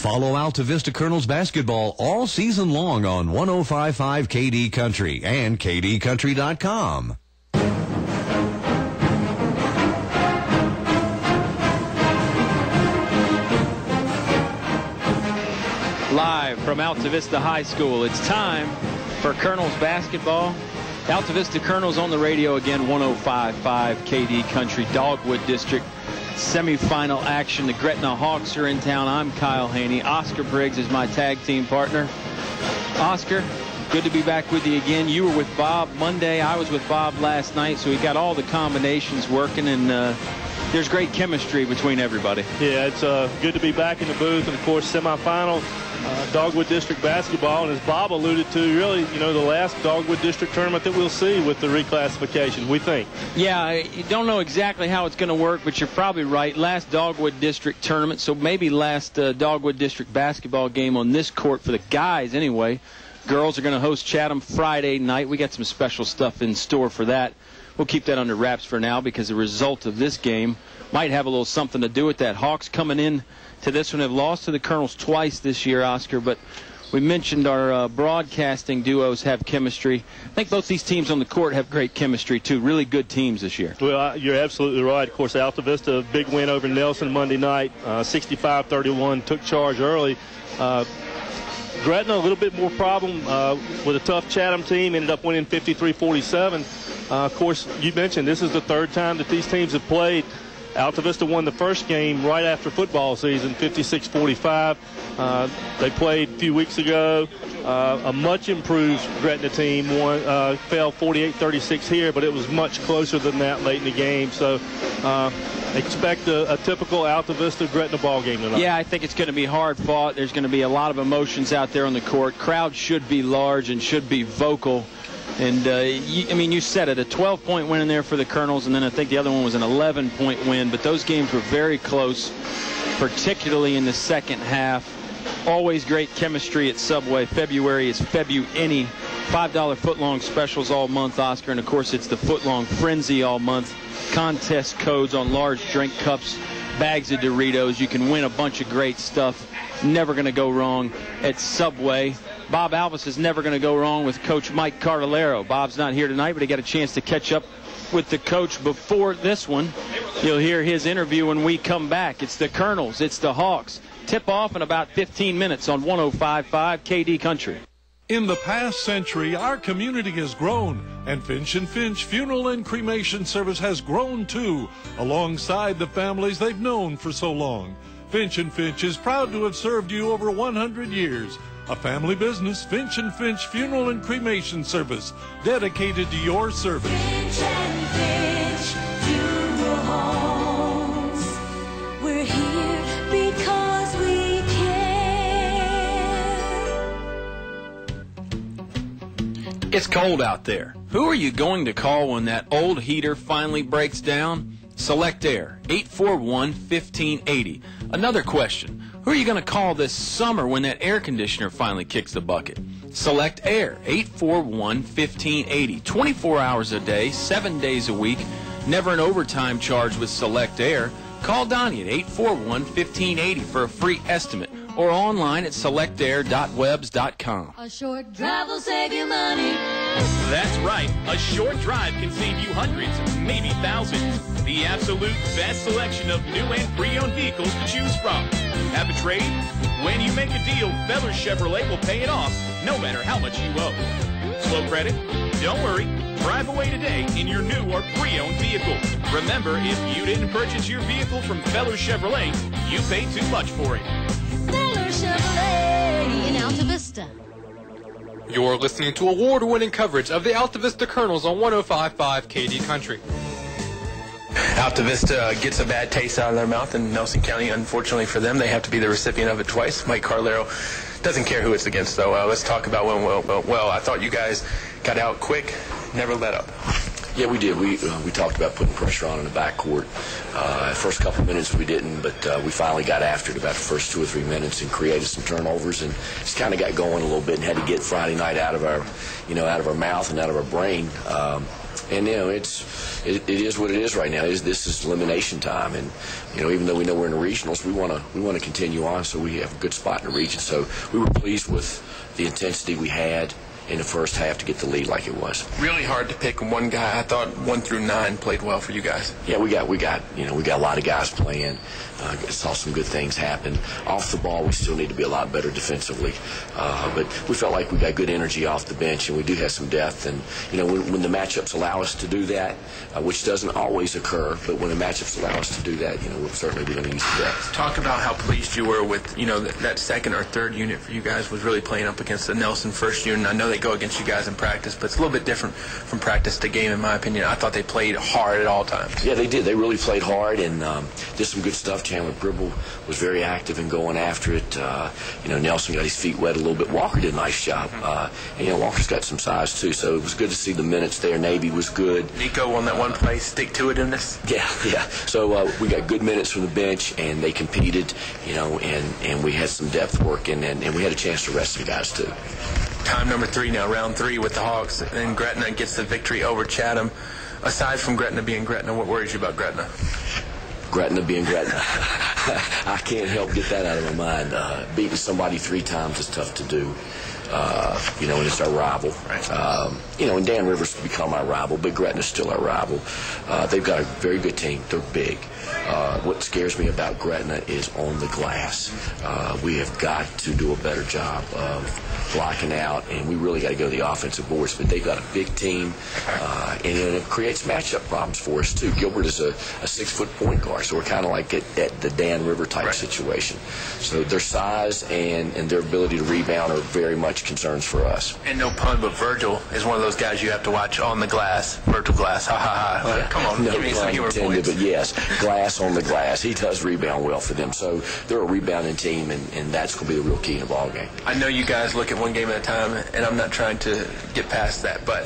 Follow Altavista Colonels basketball all season long on 105.5 KD Country and KDCountry.com. Live from Altavista High School, it's time for Colonels basketball. Altavista Colonels on the radio again, 105.5 KD Country, Dogwood District Semifinal action. The Gretna Hawks are in town. I'm Kyle Hoehne. Oscar Briggs is my tag team partner. Oscar, good to be back with you again. You were with Bob Monday. I was with Bob last night, so we got all the combinations working, and there's great chemistry between everybody. Yeah, it's good to be back in the booth, and of course, semifinal Dogwood District basketball, and as Bob alluded to, really, the last Dogwood District tournament that we'll see with the reclassification, we think. Yeah, you don't know exactly how it's going to work, but you're probably right. Last Dogwood District tournament, so maybe last Dogwood District basketball game on this court for the guys anyway. Girls are going to host Chatham Friday night. We got some special stuff in store for that. We'll keep that under wraps for now because the result of this game might have a little something to do with that. Hawks coming in to this one have lost to the Colonels twice this year, Oscar, but we mentioned our broadcasting duos have chemistry. I think both these teams on the court have great chemistry, too. Really good teams this year. Well, you're absolutely right. Of course, Altavista, a big win over Nelson Monday night, 65-31, took charge early. Gretna, a little bit more problem with a tough Chatham team, ended up winning 53-47. Of course, you mentioned this is the third time that these teams have played. Altavista won the first game right after football season, 56-45. They played a few weeks ago. A much improved Gretna team fell 48-36 here, but it was much closer than that late in the game. So expect a typical Altavista Gretna ball game tonight. Yeah, I think it's going to be hard fought. There's going to be a lot of emotions out there on the court. Crowd should be large and should be vocal. And, you said it, a 12-point win in there for the Colonels, and then I think the other one was an 11-point win. But those games were very close, particularly in the second half. Always great chemistry at Subway. February is Febu-Any. $5 footlong specials all month, Oscar. And, of course, it's the footlong frenzy all month. Contest codes on large drink cups, bags of Doritos. You can win a bunch of great stuff. Never going to go wrong at Subway. Bob Alvis is never going to go wrong with Coach Mike Cardellaro. Bob's not here tonight, but he got a chance to catch up with the coach before this one. You'll hear his interview when we come back. It's the Colonels. It's the Hawks. Tip off in about 15 minutes on 105.5 KD Country. In the past century, our community has grown, and Finch & Finch Funeral and Cremation Service has grown too, alongside the families they've known for so long. Finch & Finch is proud to have served you over 100 years. A family business, Finch & Finch Funeral and Cremation Service, dedicated to your service. Finch & Finch Funeral Homes. We're here because we care. It's cold out there. Who are you going to call when that old heater finally breaks down? Select Air, 841-1580. Another question. Who are you going to call this summer when that air conditioner finally kicks the bucket? Select Air, 841-1580. 24 hours a day, 7 days a week. Never an overtime charge with Select Air. Call Donnie at 841-1580 for a free estimate or online at selectair.webs.com. A short drive will save you money. That's right. A short drive can save you hundreds, maybe thousands. The absolute best selection of new and pre-owned vehicles to choose from. Have a trade? When you make a deal, Feller Chevrolet will pay it off, no matter how much you owe. Slow credit? Don't worry. Drive away today in your new or pre-owned vehicle. Remember, if you didn't purchase your vehicle from Feller Chevrolet, you paid too much for it. Feller Chevrolet in Altavista. You're listening to award-winning coverage of the Altavista Colonels on 105.5 KD Country. Altavista gets a bad taste out of their mouth, and Nelson County, unfortunately for them, they have to be the recipient of it twice. Mike Cardellaro doesn't care who it's against, though. Let's talk about when, well, I thought you guys got out quick, never let up. Yeah, we did. We talked about putting pressure on in the backcourt. First couple of minutes we didn't, but we finally got after it about the first 2 or 3 minutes and created some turnovers, and just kind of got going a little bit and had to get Friday night out of our mouth and out of our brain. And it is what it is right now. This is elimination time, and even though we know we're in the regionals, we want to continue on, so we have a good spot in the region. So we were pleased with the intensity we had in the first half to get the lead like it was. Really hard to pick one guy. I thought 1 through 9 played well for you guys. Yeah, we got a lot of guys playing. Saw some good things happen. Off the ball, we still need to be a lot better defensively. But we felt like we got good energy off the bench, and we do have some depth. And when the matchups allow us to do that, which doesn't always occur, but when the matchups allow us to do that, we'll certainly be going to use the depth. Talk about how pleased you were with that second or third unit for you guys was really playing up against the Nelson first unit. I know they go against you guys in practice, but it's a little bit different from practice to game, in my opinion. I thought they played hard at all times. Yeah, they did. They really played hard and did some good stuff. Chandler Bribble was very active in going after it. Nelson got his feet wet a little bit. Walker did a nice job. And Walker's got some size too, so it was good to see the minutes there. Navy was good. Nico on that one play, stick to it in this. Yeah. So we got good minutes from the bench, and they competed. And we had some depth work, and we had a chance to rest some guys too. Time number 3 now, round 3 with the Hawks, and Gretna gets the victory over Chatham. Aside from Gretna being Gretna, what worries you about Gretna? Gretna being Gretna. I can't help get that out of my mind. Beating somebody 3 times is tough to do. And it's our rival. Right. And Dan Rivers will become our rival, but Gretna's still our rival. They've got a very good team. They're big. What scares me about Gretna is on the glass. We have got to do a better job of blocking out, and we really got to go to the offensive boards. But they've got a big team, and it creates matchup problems for us too. Gilbert is a 6-foot point guard, so we're kind of like at the Dan River type situation. So their size and their ability to rebound are very much concerns for us. And no pun, but Virgil is one of those guys you have to watch on the glass. Virgil Glass, ha ha ha. Yeah. Come on, no give me some humor intended, points. but yes, Glass on the glass. He does rebound well for them. So they're a rebounding team, and that's going to be the real key in the ball game. I know you guys look at one game at a time, and I'm not trying to get past that, but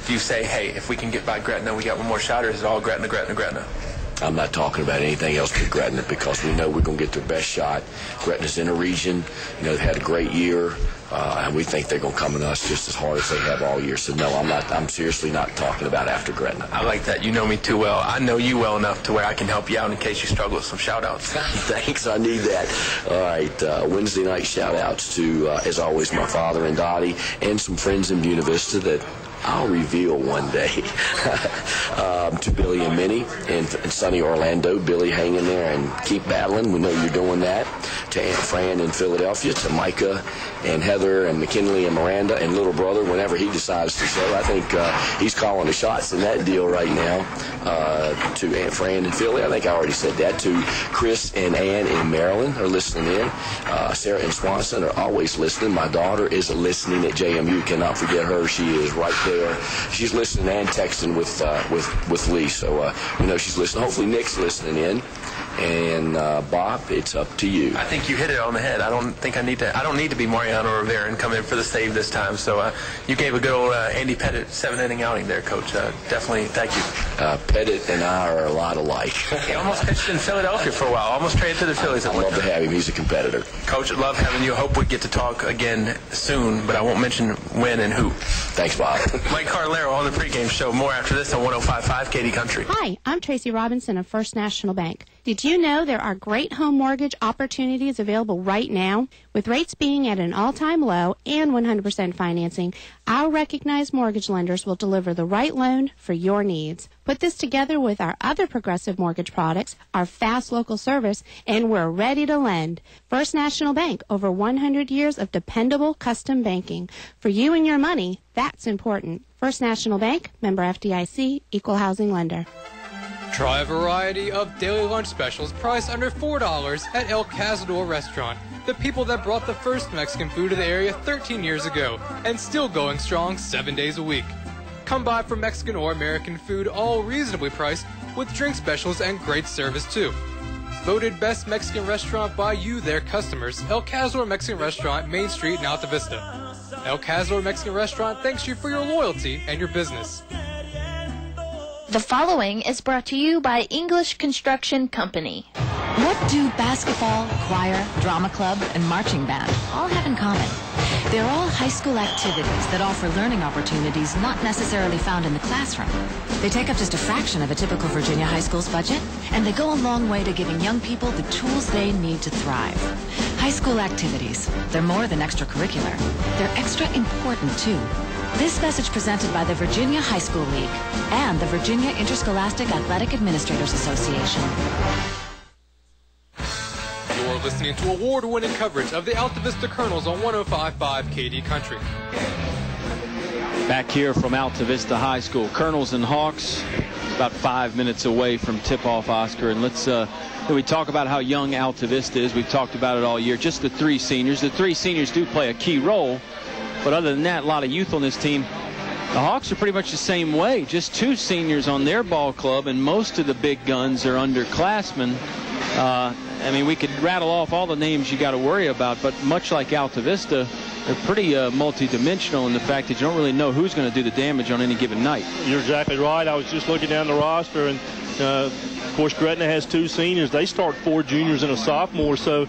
do you say, hey, if we can get by Gretna, we got one more shot, or is it all Gretna, Gretna, Gretna? I'm not talking about anything else but Gretna, because we know we're going to get their best shot. Gretna's in a region. They've had a great year, and we think they're going to come at us just as hard as they have all year. So, no, I'm seriously not talking about after Gretna. I like that. You know me too well. I know you well enough to where I can help you out in case you struggle with some shout-outs. Thanks. I need that. All right. Wednesday night shout-outs to, as always, my father and Dottie, and some friends in Buena Vista that I'll reveal one day. To Billy and Minnie and sunny Orlando. Billy, hang in there and keep battling. We know you're doing that. To Aunt Fran in Philadelphia. To Micah and Heather and McKinley and Miranda and little brother whenever he decides to show. I think he's calling the shots in that deal right now. To Aunt Fran in Philly. I think I already said that. To Chris and Ann in Maryland are listening in. Sarah and Swanson are always listening. My daughter is listening at JMU. Cannot forget her. She is right there. She's listening and texting with Lee. So we know she's listening. Hopefully Nick's listening in. And Bob, it's up to you. I think you hit it on the head. I don't need to be Mariano Rivera and come in for the save this time. So you gave a good old Andy Pettit 7-inning outing there, Coach. Definitely, thank you. Pettit and I are a lot alike. He almost pitched in Philadelphia for a while. Almost traded to the Phillies. I'd love to have him. He's a competitor. Coach, I love having you. Hope we get to talk again soon, but I won't mention when and who. Thanks, Bob. Mike Carlero on the pregame show. More after this on 105.5 KD Country. Hi, I'm Tracy Robinson of First National Bank. Did you know there are great home mortgage opportunities available right now? With rates being at an all-time low and 100% financing, our recognized mortgage lenders will deliver the right loan for your needs. Put this together with our other progressive mortgage products, our fast local service, and we're ready to lend. First National Bank, over 100 years of dependable custom banking. For you and your money, that's important. First National Bank, member FDIC, equal housing lender. Try a variety of daily lunch specials priced under $4 at El Cazador Restaurant. The people that brought the first Mexican food to the area 13 years ago and still going strong 7 days a week. Come by for Mexican or American food, all reasonably priced, with drink specials and great service too. Voted best Mexican restaurant by you, their customers, El Cazador Mexican Restaurant, Main Street in Altavista. El Cazador Mexican Restaurant thanks you for your loyalty and your business. The following is brought to you by English Construction Company. What do basketball, choir, drama club, and marching band all have in common? They're all high school activities that offer learning opportunities not necessarily found in the classroom. They take up just a fraction of a typical Virginia high school's budget, and they go a long way to giving young people the tools they need to thrive. High school activities, they're more than extracurricular. They're extra important, too. This message presented by the Virginia High School League and the Virginia Interscholastic Athletic Administrators Association. You're listening to award-winning coverage of the Altavista Colonels on 105.5 KD Country. Back here from Altavista High School, Colonels and Hawks, about 5 minutes away from tip-off, Oscar. And let's we talk about how young Altavista is. We've talked about it all year. Just the three seniors. The three seniors do play a key role. But other than that, a lot of youth on this team. The Hawks are pretty much the same way. Just two seniors on their ball club, and most of the big guns are underclassmen. I mean, we could rattle off all the names you got to worry about, but much like Altavista, they're pretty multi-dimensional in the fact that you don't really know who's going to do the damage on any given night. You're exactly right. I was just looking down the roster, and of course Gretna has two seniors. They start 4 juniors and a sophomore, so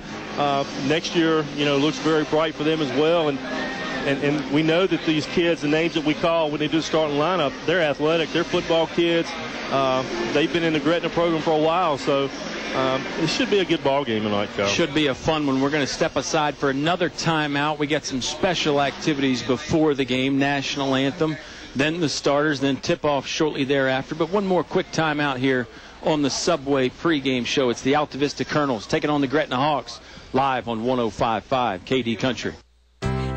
next year, looks very bright for them as well. And we know that these kids, the names that we call when they do the starting lineup, they're athletic. They're football kids. They've been in the Gretna program for a while, so it should be a good ball game tonight, Kyle. Should be a fun one. We're going to step aside for another timeout. We got some special activities before the game, national anthem, then the starters, then tip-off shortly thereafter. But one more quick timeout here on the Subway pregame show. It's the Altavista Colonels taking on the Gretna Hawks live on 105.5 KD Country.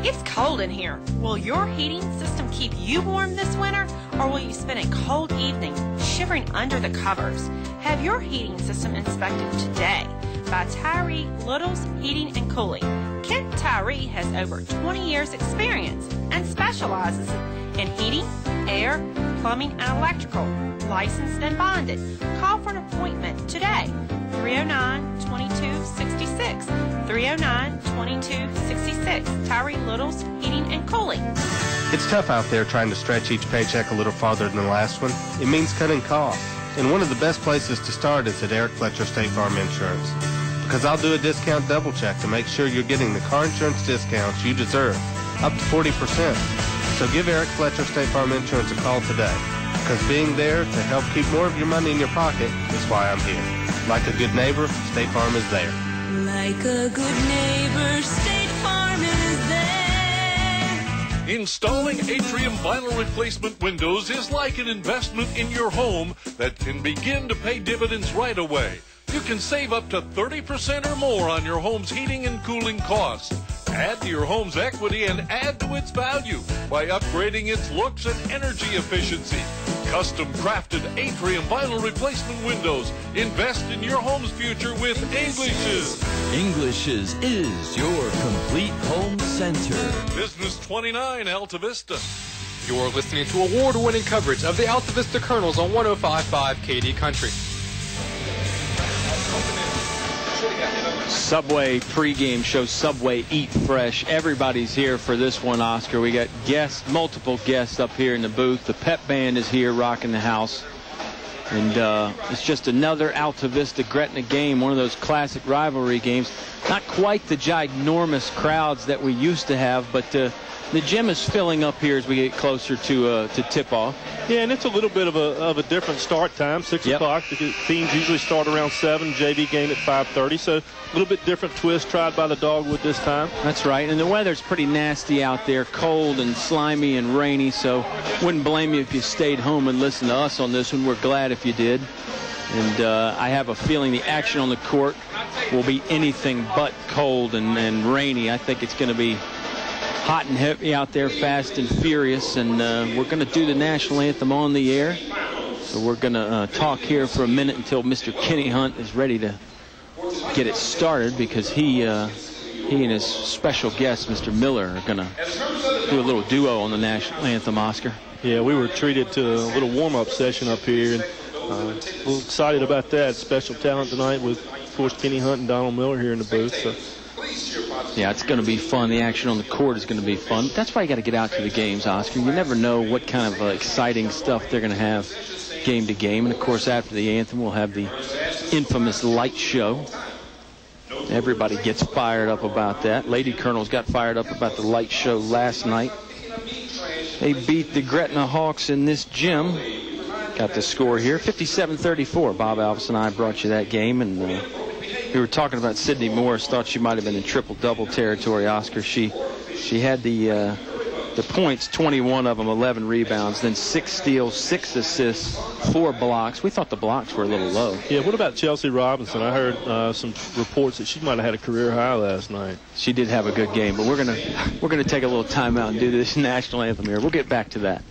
It's cold in here. Will your heating system keep you warm this winter, or will you spend a cold evening shivering under the covers? Have your heating system inspected today by Tyree Littles Heating and Cooling. Kent Tyree has over 20 years experience and specializes in heating, air, plumbing, and electrical. Licensed and bonded. Call for an appointment today. 309-2266. 309-2266. Tyree Littles Heating and Cooling. It's tough out there trying to stretch each paycheck a little farther than the last one. It means cutting costs. And one of the best places to start is at Eric Fletcher State Farm Insurance. Because I'll do a discount double check to make sure you're getting the car insurance discounts you deserve, up to 40%. So give Eric Fletcher State Farm Insurance a call today. Because being there to help keep more of your money in your pocket is why I'm here. Like a good neighbor, State Farm is there. Like a good neighbor, State Farm is there. Installing atrium vinyl replacement windows is like an investment in your home that can begin to pay dividends right away. You can save up to 30% or more on your home's heating and cooling costs. Add to your home's equity and add to its value by upgrading its looks and energy efficiency. Custom crafted atrium vinyl replacement windows. Invest in your home's future with English's. English's is your complete home center. Business 29 Altavista. You're listening to award-winning coverage of the Altavista Colonels on 105.5 KD Country. Subway pregame show, Subway Eat Fresh. Everybody's here for this one, Oscar. We got guests, multiple guests up here in the booth. The pep band is here rocking the house. And it's just another Altavista Gretna game, one of those classic rivalry games. Not quite the ginormous crowds that we used to have, but the gym is filling up here as we get closer to tip-off. Yeah, and it's a little bit of a different start time, 6 o'clock. The teams usually start around 7, JV game at 5:30, so a little bit different twist tried by the Dogwood this time. That's right, and the weather's pretty nasty out there, cold and slimy and rainy, so wouldn't blame you if you stayed home and listened to us on this one. We're glad if you did. And I have a feeling the action on the court will be anything but cold and rainy. I think it's going to be hot and heavy out there, fast and furious, and we're going to do the national anthem on the air. So we're going to talk here for a minute until Mr. Kenny Hunt is ready to get it started, because he and his special guest, Mr. Miller, are going to do a little duo on the national anthem, Oscar. Yeah, we were treated to a little warm-up session up here, and we're excited about that. Special talent tonight with, of course, Kenny Hunt and Donald Miller here in the booth. So. Yeah, it's going to be fun. The action on the court is going to be fun. That's why you got to get out to the games, Oscar. You never know what kind of exciting stuff they're going to have game to game. And, of course, after the anthem, we'll have the infamous light show. Everybody gets fired up about that. Lady Colonels got fired up about the light show last night. They beat the Gretna Hawks in this gym. Got the score here, 57-34. Bob Alvis and I brought you that game, and we were talking about Sydney Morris. Thought she might have been in triple-double territory, Oscar. She had the points, 21 of them, 11 rebounds, then 6 steals, 6 assists, 4 blocks. We thought the blocks were a little low. Yeah, what about Chelsea Robinson? I heard some reports that she might have had a career high last night. She did have a good game, but we're gonna take a little time out and do this national anthem here. We'll get back to that.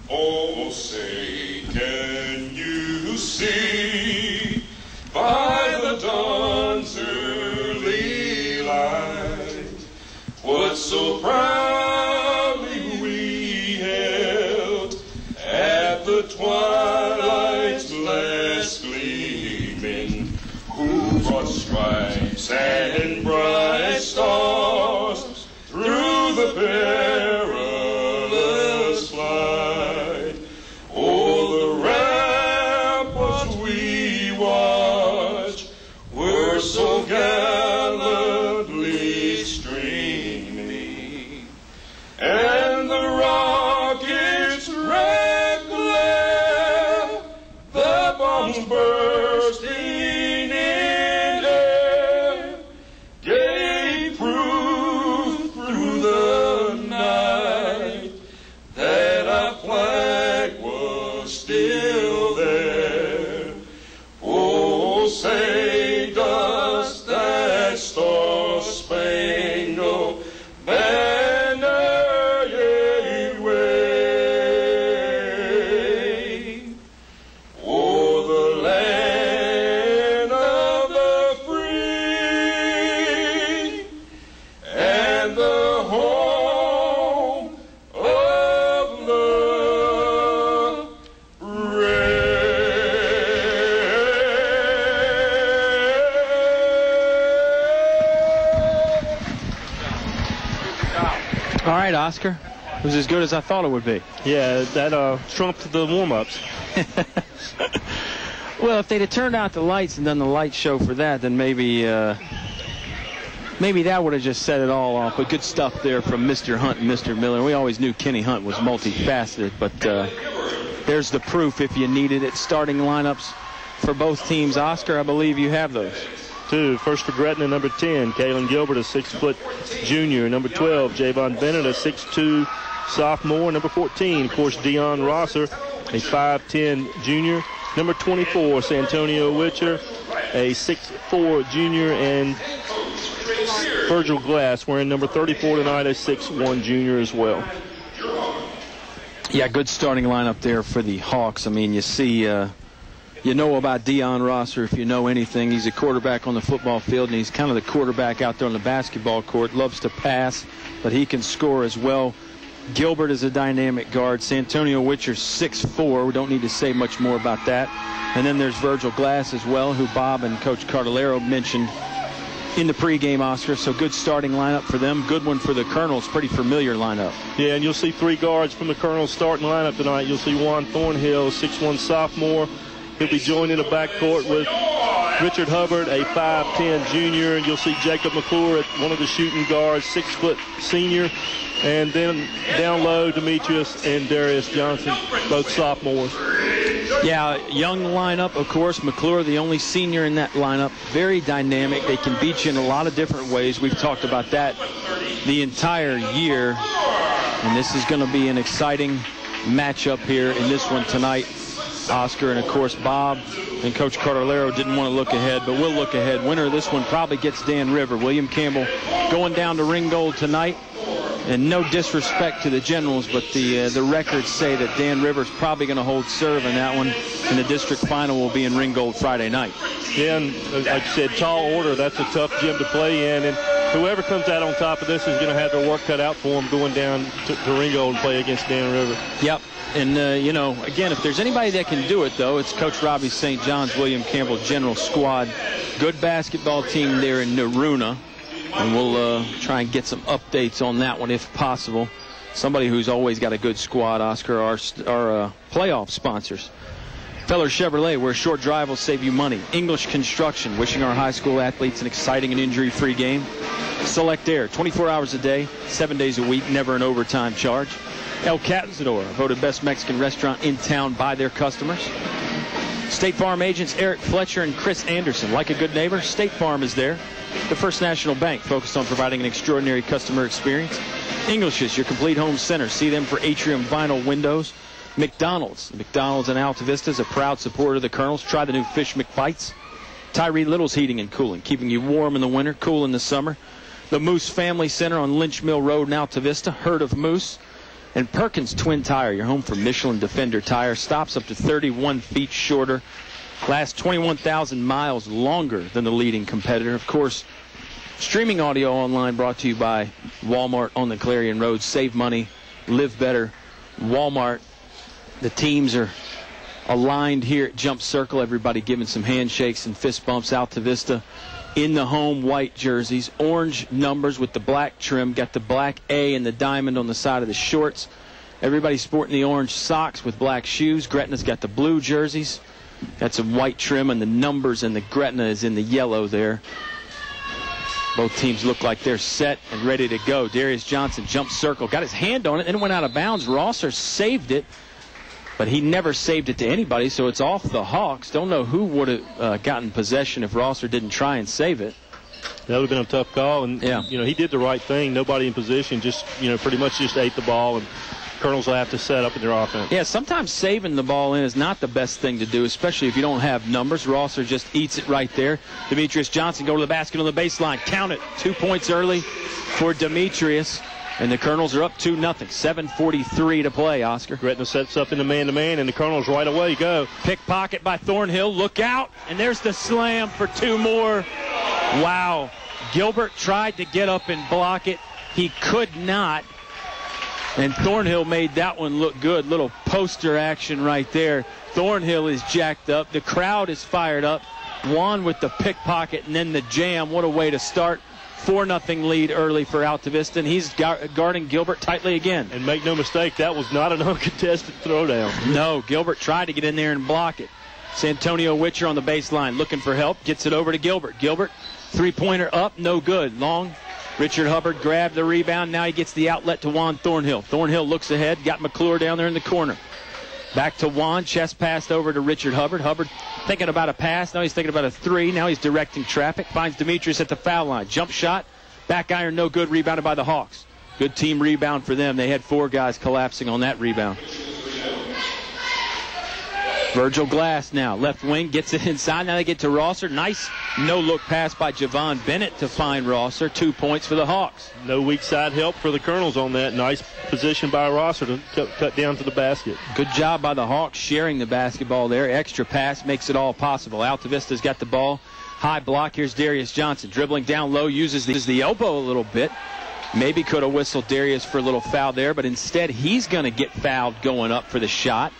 Oh, say, can you see by the dawn's early light what so proudly we held at the twilight's last gleaming, who brought stripes and bright stars through the perilous flight. Oh, the ramparts we watched were so gallantly streaming, and the rockets' red glare, the bombs bursting in air, gave proof through the night that our flag was still there. Oh, say does that star-spangled banner yet wave o'er the land of the free and the home of the All right, Oscar. It was as good as I thought it would be. Yeah, that trumped the warm-ups. Well, if they'd have turned out the lights and done the light show for that, then maybe that would have just set it all off. But good stuff there from Mr. Hunt and Mr. Miller. We always knew Kenny Hunt was multifaceted, but there's the proof if you needed it. Starting lineups for both teams. Oscar, I believe you have those. First for Gretna, number 10, Kaylin Gilbert, a 6-foot junior. Number 12, Javon Bennett, a 6'2" sophomore. Number 14, of course, Dion Rosser, a 5'10" junior. Number 24, Santonio Witcher, a 6'4" junior. And Virgil Glass wearing number 34 tonight, a 6'1" junior as well. Yeah, good starting lineup there for the Hawks. I mean, you see... you know about Dion Rosser if you know anything. He's a quarterback on the football field, and he's kind of the quarterback out there on the basketball court. Loves to pass, but he can score as well. Gilbert is a dynamic guard. Santonio Witcher, 6'4". We don't need to say much more about that. And then there's Virgil Glass as well, who Bob and Coach Cardellaro mentioned in the pregame, Oscar. So good starting lineup for them. Good one for the Colonels. Pretty familiar lineup. Yeah, and you'll see 3 guards from the Colonels starting lineup tonight. You'll see Juan Thornhill, 6'1" sophomore. He'll be joined in the backcourt with Richard Hubbard, a 5'10" junior. And you'll see Jacob McClure at one of the shooting guards, 6-foot senior. And then down low, Demetrius and Darius Johnson, both sophomores. Yeah, young lineup, of course. McClure, the only senior in that lineup. Very dynamic. They can beat you in a lot of different ways. We've talked about that the entire year. And this is going to be an exciting matchup here in this one tonight. Oscar, and of course Bob and Coach Cardellaro didn't want to look ahead, but we'll look ahead. Winner of this one probably gets Dan River. William Campbell going down to Ringgold tonight, and no disrespect to the Generals, but the records say that Dan River's probably going to hold serve in that one, and the district final will be in Ringgold Friday night. Yeah, and like I said, tall order, that's a tough gym to play in, and whoever comes out on top of this is going to have their work cut out for them going down to Ringgold and play against Dan River. Yep. And, you know, again, if there's anybody that can do it, though, it's Coach Robbie St. John's William Campbell General squad. Good basketball team there in Naruna. And we'll try and get some updates on that one if possible. somebody who's always got a good squad, Oscar, our playoff sponsors. Feller Chevrolet, where a short drive will save you money. English Construction, wishing our high school athletes an exciting and injury-free game. Select Air, 24 hours a day, 7 days a week, never an overtime charge. El Cazador, voted best Mexican restaurant in town by their customers. State Farm agents Eric Fletcher and Chris Anderson. Like a good neighbor, State Farm is there. The First National Bank, focused on providing an extraordinary customer experience. English's, your complete home center. See them for atrium vinyl windows. McDonald's in Altavista is a proud supporter of the Colonels. Try the new Fish McBites. Tyree Little's Heating and Cooling, keeping you warm in the winter, cool in the summer. The Moose Family Center on Lynch Mill Road in Altavista, Herd of Moose. And Perkins Twin Tire, your home for Michelin Defender tire. Stops up to 31 feet shorter. Lasts 21,000 miles longer than the leading competitor. Of course, streaming audio online brought to you by Walmart on the Clarion Road. Save money, live better. Walmart. The teams are aligned here at Jump Circle. Everybody giving some handshakes and fist bumps. Altavista in the home white jerseys. Orange numbers with the black trim. Got the black A and the diamond on the side of the shorts. Everybody sporting the orange socks with black shoes. Gretna's got the blue jerseys. Got some white trim and the numbers, and the Gretna is in the yellow there. Both teams look like they're set and ready to go. Darius Johnson Jump Circle. Got his hand on it, then it went out of bounds. Rosser saved it. But he never saved it to anybody, so it's off the Hawks. Don't know who would have gotten possession if Rosser didn't try and save it. That would have been a tough call, and he did the right thing. Nobody in position, just pretty much just ate the ball, and Colonels will have to set up in their offense. Yeah, sometimes saving the ball in is not the best thing to do, especially if you don't have numbers. Rosser just eats it right there. Demetrius Johnson go to the basket on the baseline. Count it. 2 points early for Demetrius. And the Colonels are up 2-0. 7:43 to play, Oscar. Gretna sets up in the man-to-man, and the Colonels right away go. Pickpocket by Thornhill. Look out. And there's the slam for 2 more. Wow. Gilbert tried to get up and block it. He could not. And Thornhill made that one look good. Little poster action right there. Thornhill is jacked up. The crowd is fired up. Juan with the pickpocket and then the jam. What a way to start. 4-0 lead early for Altavista, and he's guarding Gilbert tightly again. And make no mistake, that was not an uncontested throwdown. No, Gilbert tried to get in there and block it. Santonio Witcher on the baseline looking for help. Gets it over to Gilbert. Gilbert, three-pointer up, no good. Long. Richard Hubbard grabbed the rebound. Now he gets the outlet to Juan Thornhill. Thornhill looks ahead. Got McClure down there in the corner. Back to Juan. Chest passed over to Richard Hubbard. Hubbard thinking about a pass. Now he's thinking about a three. Now he's directing traffic. Finds Demetrius at the foul line. Jump shot. Back iron, no good. Rebounded by the Hawks. Good team rebound for them. They had 4 guys collapsing on that rebound. Virgil Glass now. Left wing gets it inside. Now they get to Rosser. Nice no-look pass by Javon Bennett to find Rosser. 2 points for the Hawks. No weak side help for the Colonels on that. Nice position by Rosser to cut down to the basket. Good job by the Hawks sharing the basketball there. Extra pass makes it all possible. Altavista's got the ball. High block. Here's Darius Johnson. Dribbling down low. Uses the elbow a little bit. Maybe could have whistled Darius for a little foul there, but instead he's going to get fouled going up for the shot.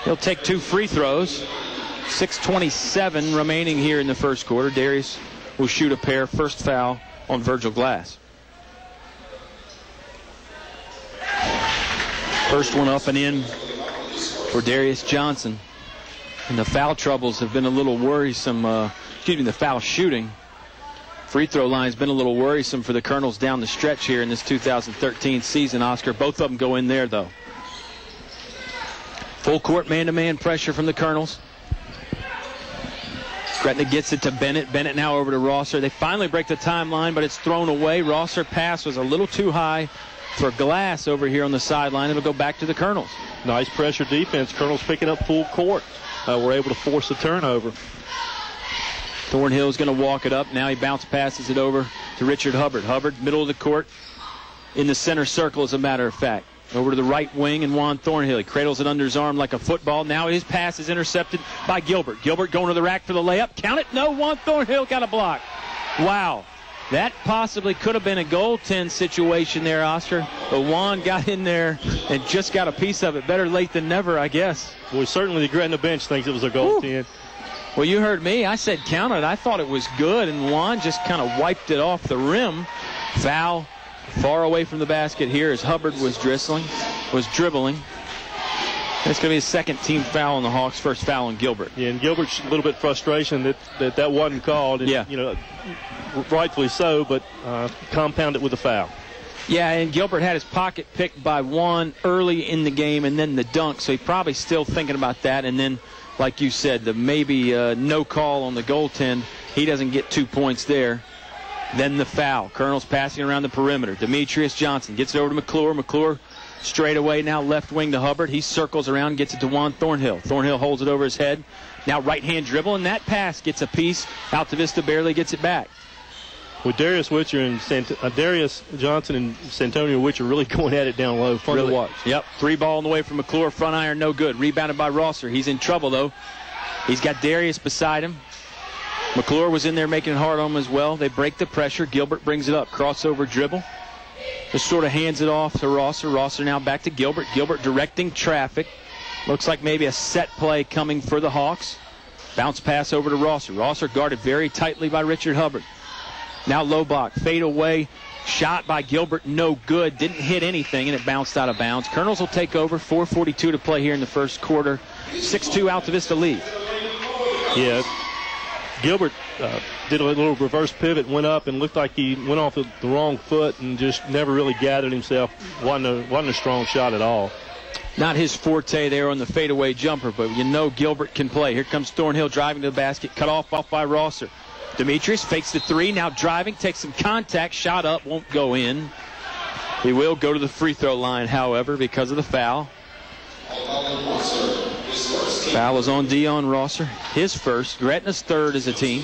He'll take 2 free throws. 6:27 remaining here in the first quarter. Darius will shoot a pair. First foul on Virgil Glass. First one up and in for Darius Johnson. And the foul troubles have been a little worrisome. The foul shooting. Free throw line's been a little worrisome for the Colonels down the stretch here in this 2013 season, Oscar. Both of them go in there, though. Full court man-to-man pressure from the Colonels. Gretna gets it to Bennett. Bennett now over to Rosser. They finally break the timeline, but it's thrown away. Rosser pass was a little too high for Glass over here on the sideline. It'll go back to the Colonels. Nice pressure defense. Colonels picking up full court. We're able to force a turnover. Thornhill's going to walk it up. Now he bounce passes it over to Richard Hubbard. Hubbard, middle of the court, in the center circle, as a matter of fact. Over to the right wing, and Juan Thornhill. He cradles it under his arm like a football. Now his pass is intercepted by Gilbert. Gilbert going to the rack for the layup. Count it. No, Juan Thornhill got a block. Wow. That possibly could have been a goaltend situation there, Oscar. But Juan got in there and just got a piece of it. Better late than never, I guess. Well, certainly the Gretna bench thinks it was a goaltend. Well, you heard me. I said count it. I thought it was good, and Juan just kind of wiped it off the rim. Foul far away from the basket here as Hubbard was dribbling. That's going to be his second team foul on the Hawks, first foul on Gilbert. Yeah, and Gilbert's a little bit frustration that wasn't called. And, yeah. Rightfully so, but compounded with a foul. Yeah, and Gilbert had his pocket picked by Juan early in the game and then the dunk, so he's probably still thinking about that. And then, like you said, the maybe no call on the goaltend. He doesn't get 2 points there. Then the foul. Colonel's passing around the perimeter. Demetrius Johnson gets it over to McClure. McClure straight away now left wing to Hubbard. He circles around, gets it to Juan Thornhill. Thornhill holds it over his head. Now right-hand dribble, and that pass gets a piece. Altavista barely gets it back. With Darius Johnson and Santonio Witcher really going at it down low. Fun to watch. Yep. 3 ball on the way from McClure. Front iron, no good. Rebounded by Rosser. He's in trouble, though. He's got Darius beside him. McClure was in there making it hard on him as well. They break the pressure. Gilbert brings it up. Crossover dribble. Just sort of hands it off to Rosser. Rosser now back to Gilbert. Gilbert directing traffic. Looks like maybe a set play coming for the Hawks. Bounce pass over to Rosser. Rosser guarded very tightly by Richard Hubbard. Now Lobach, fade away, shot by Gilbert, no good, didn't hit anything, and it bounced out of bounds. Colonels will take over, 4:42 to play here in the first quarter. 6-2 Altavista lead. Yeah, Gilbert did a little reverse pivot, went up, and looked like he went off the wrong foot and just never really gathered himself. Wasn't a strong shot at all. Not his forte there on the fadeaway jumper, but you know Gilbert can play. Here comes Thornhill driving to the basket, cut off by Rosser. Demetrius fakes the 3, now driving, takes some contact, shot up, won't go in. He will go to the free throw line, however, because of the foul. Foul is on Dion Rosser, his first. Gretna's third as a team.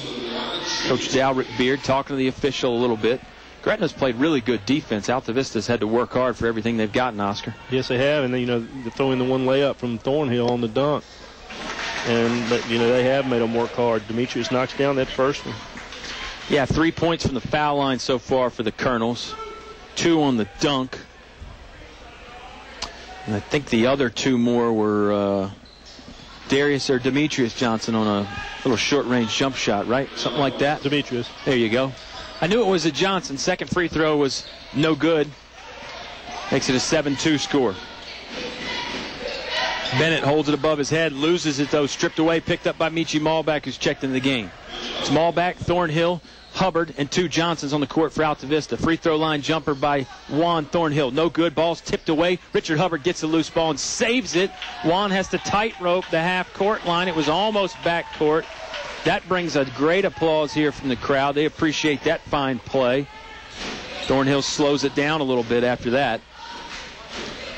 Coach Dalrick Beard talking to the official a little bit. Gretna's played really good defense. Altavista's had to work hard for everything they've gotten, Oscar. Yes, they have, and they throw in the one layup from Thornhill on the dunk. But they have made them work hard. Demetrius knocks down that first one. Yeah, 3 points from the foul line so far for the Colonels. 2 on the dunk. And I think the other 2 more were Demetrius Johnson on a little short-range jump shot, right? Something like that? Demetrius. There you go. I knew it was a Johnson. Second free throw was no good. Makes it a 7-2 score. Bennett holds it above his head, loses it though, stripped away, picked up by Michi Malbach, who's checked into the game. It's Malbach, Thornhill, Hubbard, and 2 Johnsons on the court for Altavista. Free throw line jumper by Juan Thornhill. No good. Ball's tipped away. Richard Hubbard gets the loose ball and saves it. Juan has to tightrope the half-court line. It was almost backcourt. That brings a great applause here from the crowd. They appreciate that fine play. Thornhill slows it down a little bit after that.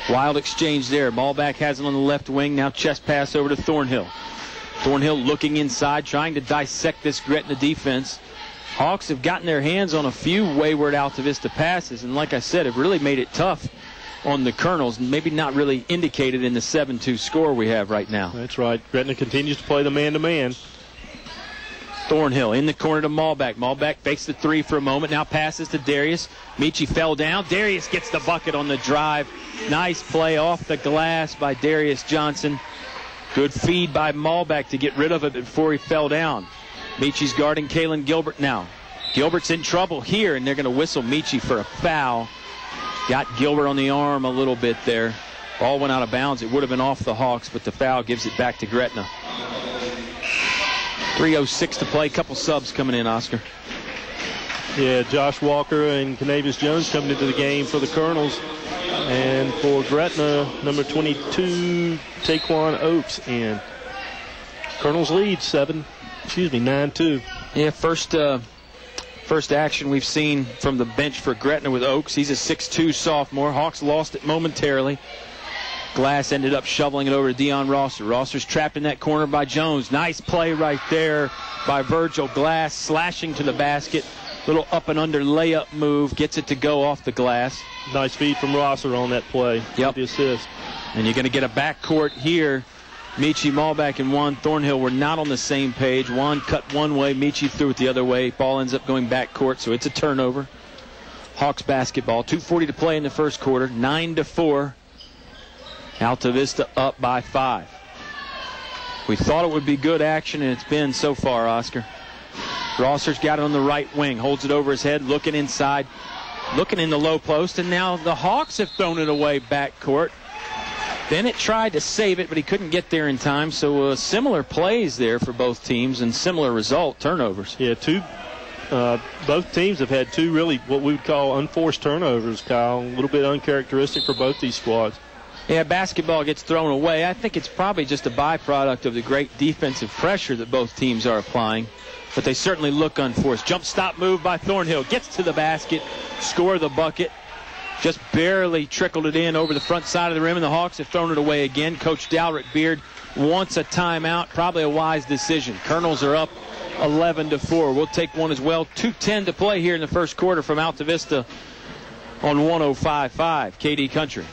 Wild exchange there. Malbach has it on the left wing. Now chest pass over to Thornhill. Thornhill looking inside, trying to dissect this Gretna defense. Hawks have gotten their hands on a few wayward Altavista passes, and like I said, have really made it tough on the Colonels, maybe not really indicated in the 7-2 score we have right now. That's right. Gretna continues to play the man-to-man. Thornhill in the corner to Malbach. Malbach fakes the 3 for a moment, now passes to Darius. Michi fell down. Darius gets the bucket on the drive. Nice play off the glass by Darius Johnson. Good feed by Malbach to get rid of it before he fell down. Michi's guarding Kalen Gilbert now. Gilbert's in trouble here, and they're going to whistle Michi for a foul. Got Gilbert on the arm a little bit there. Ball went out of bounds. It would have been off the Hawks, but the foul gives it back to Gretna. 3:06 to play. Couple subs coming in, Oscar. Yeah, Josh Walker and Canavius Jones coming into the game for the Colonels. And for Gretna, number 22, Taquan Oakes. And Colonels lead 9-2. Yeah, first action we've seen from the bench for Gretna with Oakes. He's a 6'2 sophomore. Hawks lost it momentarily. Glass ended up shoveling it over to Dion Rosser. Rosser's trapped in that corner by Jones. Nice play right there by Virgil. Glass slashing to the basket. Little up and under layup move. Gets it to go off the glass. Nice feed from Rosser on that play. Yep. The assist. And you're going to get a backcourt here. Michi Malbach and Juan Thornhill were not on the same page. Juan cut one way. Michi threw it the other way. Ball ends up going backcourt, so it's a turnover. Hawks basketball. 2:40 to play in the first quarter. 9-4. Altavista up by 5. We thought it would be good action, and it's been so far, Oscar. Rosser's got it on the right wing. Holds it over his head, looking inside. looking in the low post, and now the Hawks have thrown it away backcourt. Bennett tried to save it, but he couldn't get there in time. So similar plays there for both teams and similar result, turnovers. Yeah, both teams have had two really what we would call unforced turnovers, Kyle. A little bit uncharacteristic for both these squads. Yeah, basketball gets thrown away. I think it's probably just a byproduct of the great defensive pressure that both teams are applying. But they certainly look unforced. Jump stop move by Thornhill. Gets to the basket. Score the bucket. Just barely trickled it in over the front side of the rim, and the Hawks have thrown it away again. Coach Dalrick Beard wants a timeout. Probably a wise decision. Colonels are up 11-4. We'll take one as well. 2:10 to play here in the first quarter from Altavista on 105.5 KD Country.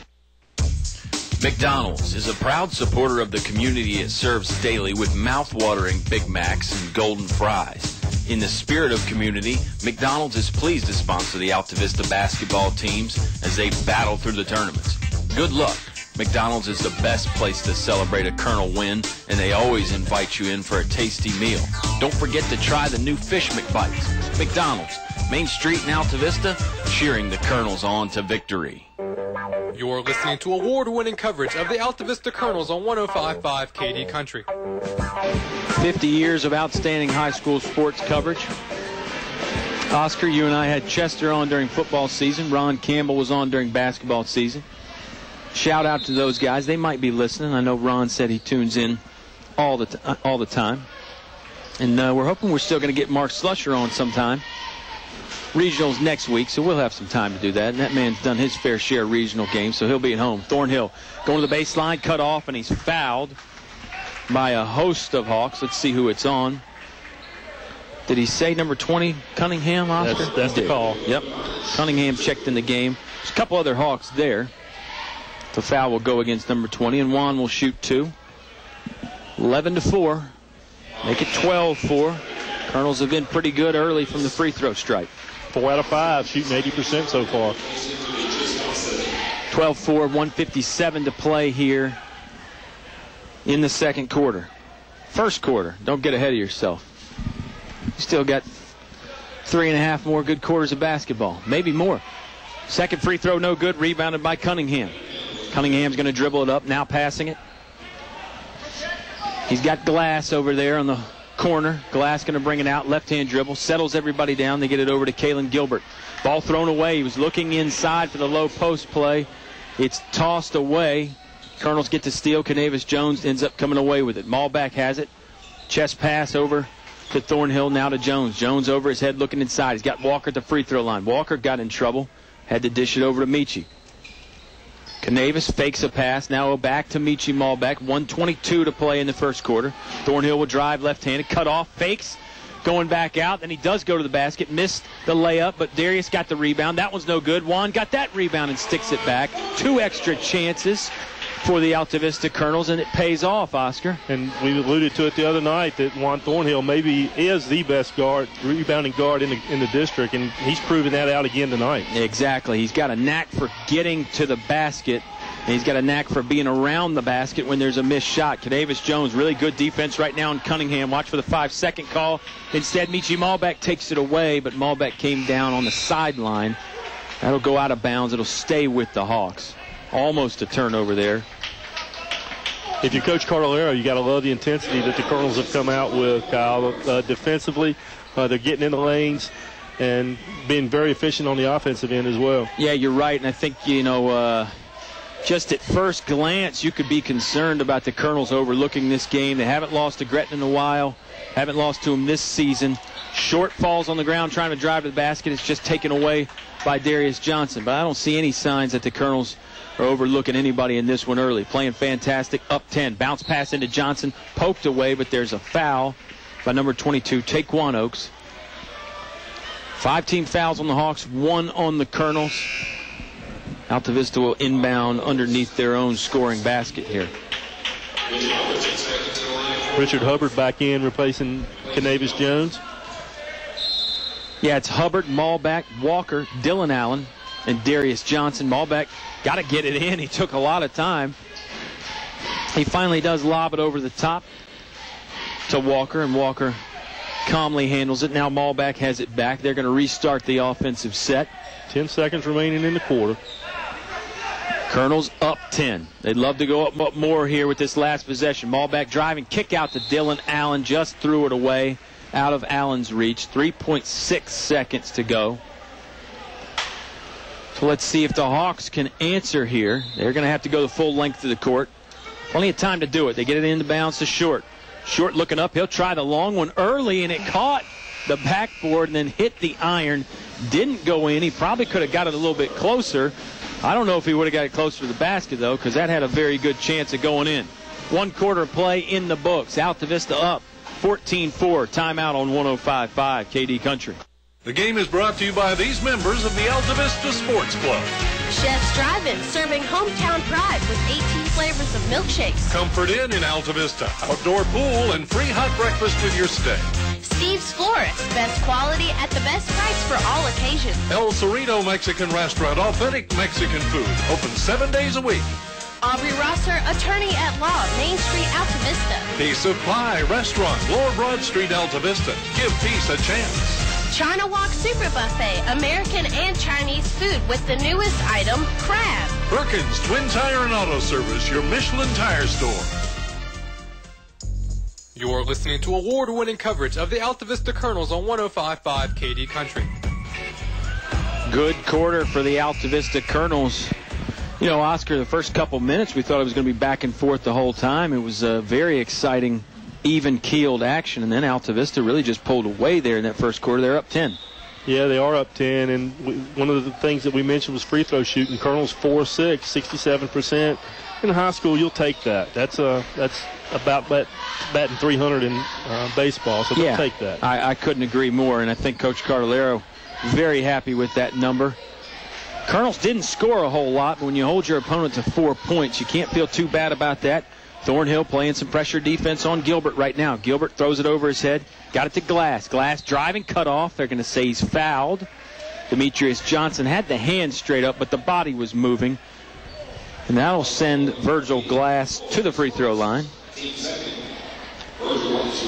McDonald's is a proud supporter of the community it serves daily with mouth-watering Big Macs and golden fries. In the spirit of community, McDonald's is pleased to sponsor the Altavista basketball teams as they battle through the tournaments. Good luck. McDonald's is the best place to celebrate a Colonel win, and they always invite you in for a tasty meal. Don't forget to try the new Fish McBites. McDonald's, Main Street in Altavista, cheering the Colonels on to victory. You're listening to award-winning coverage of the Altavista Colonels on 105.5 KD Country. 50 years of outstanding high school sports coverage. Oscar, you and I had Chester on during football season. Ron Campbell was on during basketball season. Shout out to those guys. They might be listening. I know Ron said he tunes in all the time. And we're hoping we're still going to get Mark Slusher on sometime. Regionals next week, so we'll have some time to do that. And that man's done his fair share of regional games, so he'll be at home. Thornhill going to the baseline, cut off, and he's fouled by a host of Hawks. Let's see who it's on. Did he say number 20, Cunningham, Oscar? That's the call. Yep. Cunningham checked in the game. There's a couple other Hawks there. The foul will go against number 20, and Juan will shoot two. 11-4. Make it 12-4. Colonels have been pretty good early from the free throw stripe. 4 out of 5, shooting 80% so far. 12-4, 157 to play here in the second quarter. First quarter, don't get ahead of yourself. You still got 3.5 more good quarters of basketball, maybe more. Second free throw, no good, rebounded by Cunningham. Cunningham's going to dribble it up, now passing it. He's got Glass over there on the corner. Glass going to bring it out, left-hand dribble, settles everybody down. They get it over to Kalen Gilbert. Ball thrown away. He was looking inside for the low post play. It's tossed away. Colonels get to steal. Canavis Jones ends up coming away with it. Malbeck has it. Chest pass over to Thornhill, now to Jones. Jones over his head looking inside. He's got Walker at the free throw line. Walker got in trouble. Had to dish it over to Michi. Canavis fakes a pass. Now back to Michi Malbeck. 1:22 to play in the first quarter. Thornhill will drive left-handed. Cut off. Fakes. Going back out. Then he does go to the basket. Missed the layup, but Darius got the rebound. That one's no good. Juan got that rebound and sticks it back. 2 extra chances for the Altavista Colonels, and it pays off, Oscar. And we alluded to it the other night that Juan Thornhill maybe is the best rebounding guard in the district, and he's proven that out again tonight. Exactly. He's got a knack for getting to the basket, and he's got a knack for being around the basket when there's a missed shot. Canavis Jones, really good defense right now in Cunningham. Watch for the 5-second call. Instead, Michi Malbeck takes it away, but Malbeck came down on the sideline. That'll go out of bounds. It'll stay with the Hawks. Almost a turnover there. If you're Coach Cardellaro, you got to love the intensity that the Colonels have come out with, Kyle. Defensively, they're getting in the lanes and being very efficient on the offensive end as well. Yeah, you're right, and I think, just at first glance, you could be concerned about the Colonels overlooking this game. They haven't lost to Gretna in a while, haven't lost to them this season. Short falls on the ground trying to drive to the basket. It's just taken away by Darius Johnson. But I don't see any signs that the Colonels are overlooking anybody in this one early. Playing fantastic, up 10. Bounce pass into Johnson, poked away, but there's a foul by number 22, Taquan Oaks. 5 team fouls on the Hawks, 1 on the Colonels. Altavista will inbound underneath their own scoring basket here. Richard Hubbard back in, replacing Canavis Jones. Yeah, it's Hubbard, Malbeck, Walker, Dylan Allen, and Darius Johnson. Malbeck got to get it in. He took a lot of time. He finally does lob it over the top to Walker, and Walker calmly handles it. Now Malbach has it back. They're going to restart the offensive set. 10 seconds remaining in the quarter. Colonels up 10. They'd love to go up more here with this last possession. Malbach driving, kick out to Dylan Allen. Just threw it away out of Allen's reach. 3.6 seconds to go. So let's see if the Hawks can answer here. They're going to have to go the full length of the court. Plenty of time to do it. They get it into bounds to Short. Short looking up. He'll try the long one early, and it caught the backboard and then hit the iron. Didn't go in. He probably could have got it a little bit closer. I don't know if he would have got it closer to the basket, though, because that had a very good chance of going in. 1 quarter play in the books. Altavista up 14-4. Timeout on 105.5 KD Country. The game is brought to you by these members of the Altavista Sports Club. Chef's Drive-In, serving hometown pride with 18 flavors of milkshakes. Comfort Inn in Altavista, outdoor pool and free hot breakfast with your stay. Steve's Florist, best quality at the best price for all occasions. El Cerrito Mexican Restaurant, authentic Mexican food, open 7 days a week. Aubrey Rosser, attorney at law, Main Street, Altavista. Piece of Pie Restaurant, Lower Broad Street, Altavista. Give peace a chance. China Walk Super Buffet, American and Chinese food with the newest item, crab. Perkins Twin Tire and Auto Service, your Michelin tire store. You're listening to award-winning coverage of the Altavista Colonels on 105.5 KD Country. Good quarter for the Altavista Colonels. You know, Oscar, the first couple minutes, we thought it was going to be back and forth the whole time. It was a very exciting, even-keeled action, and then Altavista really just pulled away there in that first quarter. They're up 10. Yeah, they are up 10, and one of the things that we mentioned was free throw shooting. Colonels 4-6, 67%. In high school, you'll take that. That's about batting 300 in baseball, so they'll take that. I couldn't agree more, and I think Coach Cardellaro very happy with that number. Colonels didn't score a whole lot, but when you hold your opponent to 4 points, you can't feel too bad about that. Thornhill playing some pressure defense on Gilbert right now. Gilbert throws it over his head. Got it to Glass. Glass driving, cut off. They're going to say he's fouled. Demetrius Johnson had the hand straight up, but the body was moving. And that'll send Virgil Glass to the free throw line.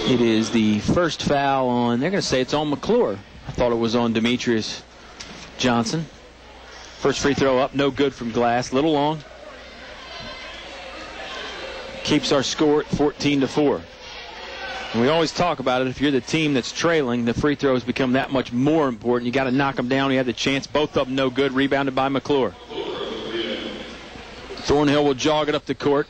It is the first foul on, they're going to say it's on McClure. I thought it was on Demetrius Johnson. First free throw up, no good from Glass. Little long. Keeps our score at 14-4. And we always talk about it. If you're the team that's trailing, the free throws become that much more important. You got to knock them down. He had the chance. Both of them no good. Rebounded by McClure. Thornhill will jog it up the court.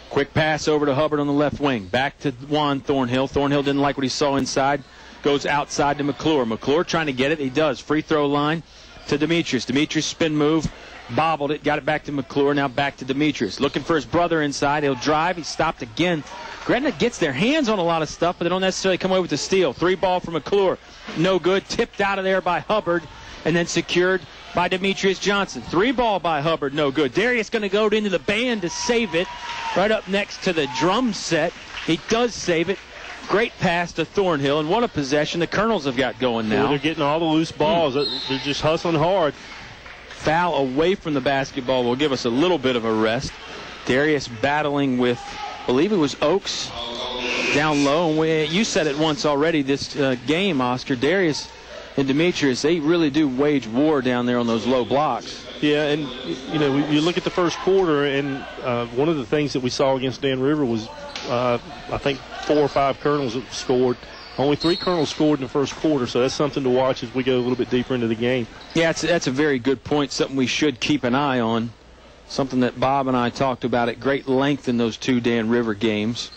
Quick pass over to Hubbard on the left wing. Back to Juan Thornhill. Thornhill didn't like what he saw inside. Goes outside to McClure. McClure trying to get it. He does. Free throw line to Demetrius. Demetrius spin move. Bobbled it. Got it back to McClure. Now back to Demetrius. Looking for his brother inside. He'll drive. He stopped again. Gretna gets their hands on a lot of stuff, but they don't necessarily come away with the steal. 3 ball from McClure. No good. Tipped out of there by Hubbard and then secured by Demetrius Johnson. 3 ball by Hubbard. No good. Darius going to go into the band to save it. Right up next to the drum set. He does save it. Great pass to Thornhill, and what a possession the Colonels have got going now. They're getting all the loose balls. They're just hustling hard. Foul away from the basketball will give us a little bit of a rest. Darius battling with, I believe it was Oakes down low. And you said it once already this game, Oscar. Darius and Demetrius, they really do wage war down there on those low blocks. Yeah, and you know, you look at the first quarter, and one of the things that we saw against Dan River was, I think 4 or 5 Colonels scored. Only 3 Colonels scored in the first quarter, so that's something to watch as we go a little bit deeper into the game. Yeah, that's a very good point, something we should keep an eye on, something that Bob and I talked about at great length in those 2 Dan River games.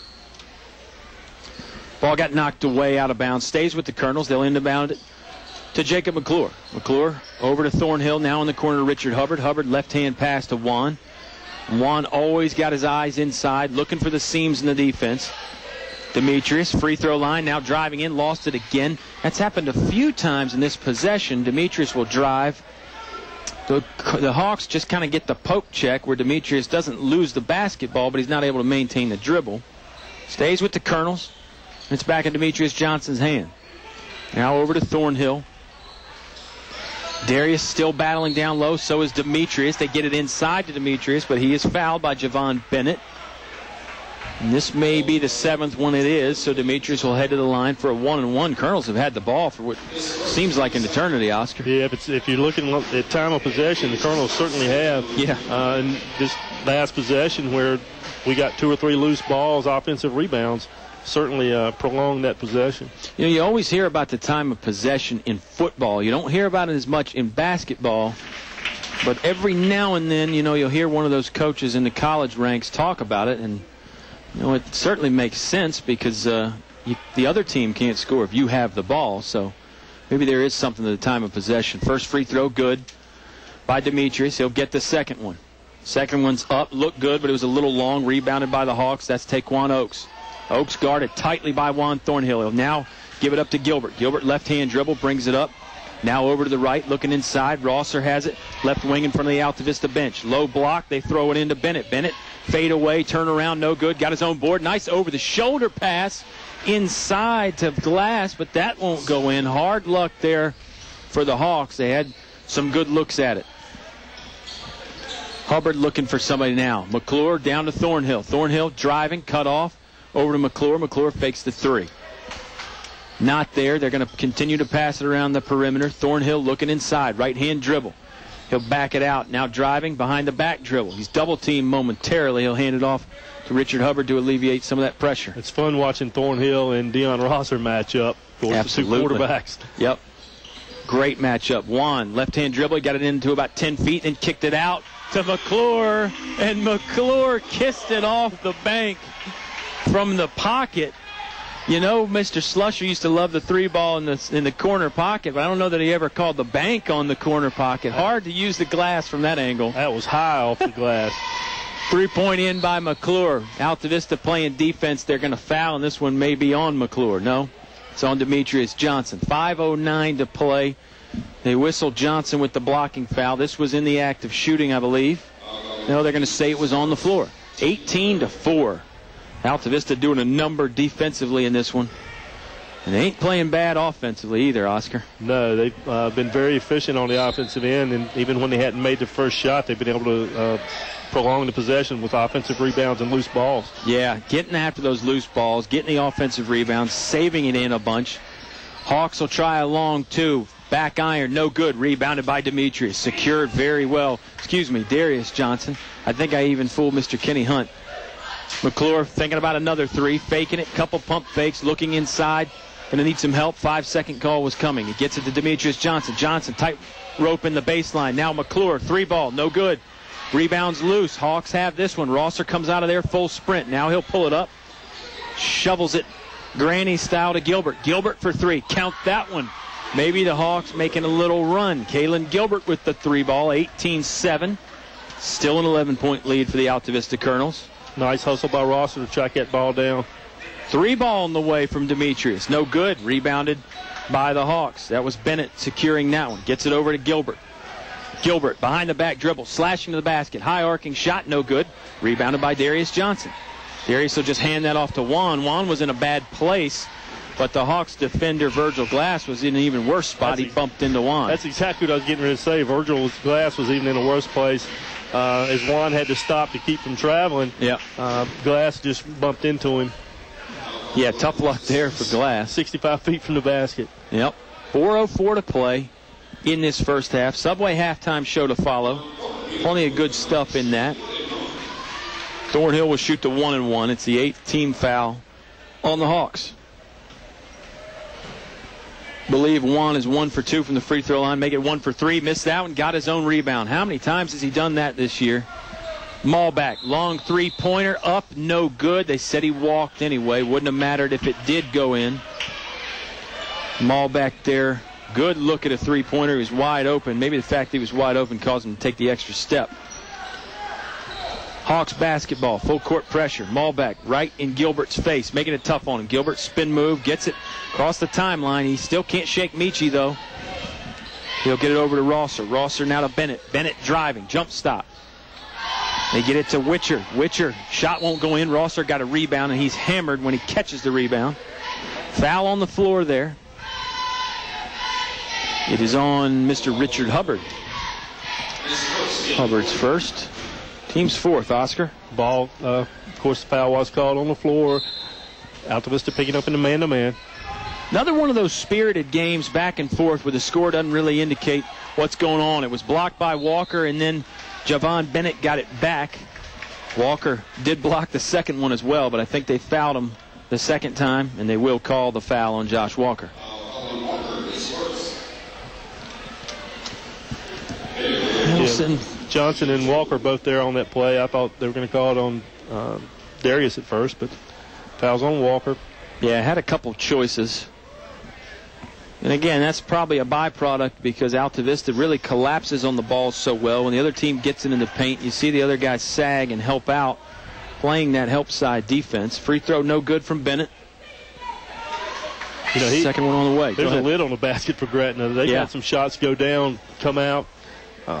Ball got knocked away out of bounds, stays with the Colonels. They'll inbound it to Jacob McClure. McClure over to Thornhill, now in the corner to Richard Hubbard. Hubbard left-hand pass to Juan. Juan always got his eyes inside, looking for the seams in the defense. Demetrius, free throw line, now driving in, lost it again. That's happened a few times in this possession. Demetrius will drive. The Hawks just kind of get the poke check where Demetrius doesn't lose the basketball, but he's not able to maintain the dribble. Stays with the Colonels. It's back in Demetrius Johnson's hand. Now over to Thornhill. Darius still battling down low, so is Demetrius. They get it inside to Demetrius, but he is fouled by Javon Bennett. And this may be the 7th one it is, so Demetrius will head to the line for a 1-and-1. Colonels have had the ball for what seems like an eternity, Oscar. Yeah, if you're looking at time of possession, the Colonels certainly have. Yeah. And this last possession where we got 2 or 3 loose balls, offensive rebounds, certainly prolonged that possession. You know, you always hear about the time of possession in football. You don't hear about it as much in basketball. But every now and then, you know, you'll hear one of those coaches in the college ranks talk about it, and you know, it certainly makes sense because the other team can't score if you have the ball. So maybe there is something to the time of possession. First free throw, good by Demetrius. He'll get the second one. Second one's up, looked good, but it was a little long, rebounded by the Hawks. That's Taquan Oakes. Oakes guarded tightly by Juan Thornhill. He'll now give it up to Gilbert. Gilbert left-hand dribble, brings it up. Now over to the right, looking inside. Rosser has it. Left wing in front of the Altavista bench. Low block. They throw it into Bennett. Bennett fade away, turn around, no good. Got his own board. Nice over-the-shoulder pass inside to Glass, but that won't go in. Hard luck there for the Hawks. They had some good looks at it. Hubbard looking for somebody now. McClure down to Thornhill. Thornhill driving, cut off. Over to McClure. McClure fakes the three. Not there. They're going to continue to pass it around the perimeter. Thornhill looking inside. Right-hand dribble. He'll back it out. Now driving behind the back dribble. He's double-teamed momentarily. He'll hand it off to Richard Hubbard to alleviate some of that pressure. It's fun watching Thornhill and Deion Rosser match up. Absolutely. The two quarterbacks. Yep. Great matchup. Juan, left-hand dribble. He got it into about 10 feet and kicked it out to McClure. And McClure kissed it off the bank from the pocket. You know, Mr. Slusher used to love the three ball in the corner pocket, but I don't know that he ever called the bank on the corner pocket. Hard to use the glass from that angle. That was high off the glass. 3-point in by McClure. Altavista playing defense. They're going to foul, and this one may be on McClure. No, it's on Demetrius Johnson. 5:09 to play. They whistled Johnson with the blocking foul. This was in the act of shooting, I believe. No, they're going to say it was on the floor. 18-4. Altavista doing a number defensively in this one. And they ain't playing bad offensively either, Oscar. No, they've been very efficient on the offensive end, and even when they hadn't made the first shot, they've been able to prolong the possession with offensive rebounds and loose balls. Yeah, getting after those loose balls, getting the offensive rebounds, saving it in a bunch. Hawks will try a long two. Back iron, no good. Rebounded by Demetrius. Secured very well. Excuse me, Darius Johnson. I think I even fooled Mr. Kenny Hunt. McClure thinking about another three, faking it, couple pump fakes, looking inside. Going to need some help. 5-second call was coming. He gets it to Demetrius Johnson. Johnson tight rope in the baseline. Now McClure, three ball, no good. Rebounds loose. Hawks have this one. Rosser comes out of there, full sprint. Now he'll pull it up. Shovels it granny style to Gilbert. Gilbert for three. Count that one. Maybe the Hawks making a little run. Kalen Gilbert with the three ball, 18-7. Still an 11-point lead for the Altavista Colonels. Nice hustle by Rosser to track that ball down. Three ball on the way from Demetrius. No good. Rebounded by the Hawks. That was Bennett securing that one. Gets it over to Gilbert. Gilbert behind the back dribble. Slashing to the basket. High arcing shot. No good. Rebounded by Darius Johnson. Darius will just hand that off to Juan. Juan was in a bad place, but the Hawks defender Virgil Glass was in an even worse spot. He bumped into Juan. That's exactly what I was getting ready to say. Virgil Glass was even in a worse place. As Juan had to stop to keep from traveling, Glass just bumped into him. Yeah, tough luck there for Glass. 65 feet from the basket. Yep. 4:04 to play in this first half. Subway halftime show to follow. Plenty of good stuff in that. Thornhill will shoot the 1-and-1. It's the 8th team foul on the Hawks. Believe Juan is 1 for 2 from the free throw line. Make it 1 for 3. Missed that one. Got his own rebound. How many times has he done that this year? Malback, long three-pointer up, no good. They said he walked anyway. Wouldn't have mattered if it did go in. Malback there. Good look at a three-pointer. He was wide open. Maybe the fact that he was wide open caused him to take the extra step. Hawks basketball, full court pressure. Malback right in Gilbert's face, making it tough on him. Gilbert spin move, gets it across the timeline. He still can't shake Michi, though. He'll get it over to Rosser. Rosser now to Bennett. Bennett driving, jump stop. They get it to Witcher. Witcher, shot won't go in. Rosser got a rebound, and he's hammered when he catches the rebound. Foul on the floor there. It is on Mr. Richard Hubbard. Hubbard's first. Team's fourth, Oscar. Ball, of course, the foul was called on the floor. Altavista picking up in the man-to-man. Another one of those spirited games back and forth where the score doesn't really indicate what's going on. It was blocked by Walker, and then Javon Bennett got it back. Walker did block the second one as well, but I think they fouled him the second time, and they will call the foul on Josh Walker. Yeah, Johnson and Walker both there on that play. I thought they were going to call it on Darius at first, but foul's on Walker. Yeah, had a couple choices. And again, that's probably a byproduct because Altavista really collapses on the ball so well. When the other team gets it in the paint, you see the other guys sag and help out, playing that help side defense. Free throw no good from Bennett. You know, second one on the way. There's a lid on the basket for Gretna. They had some shots go down, come out,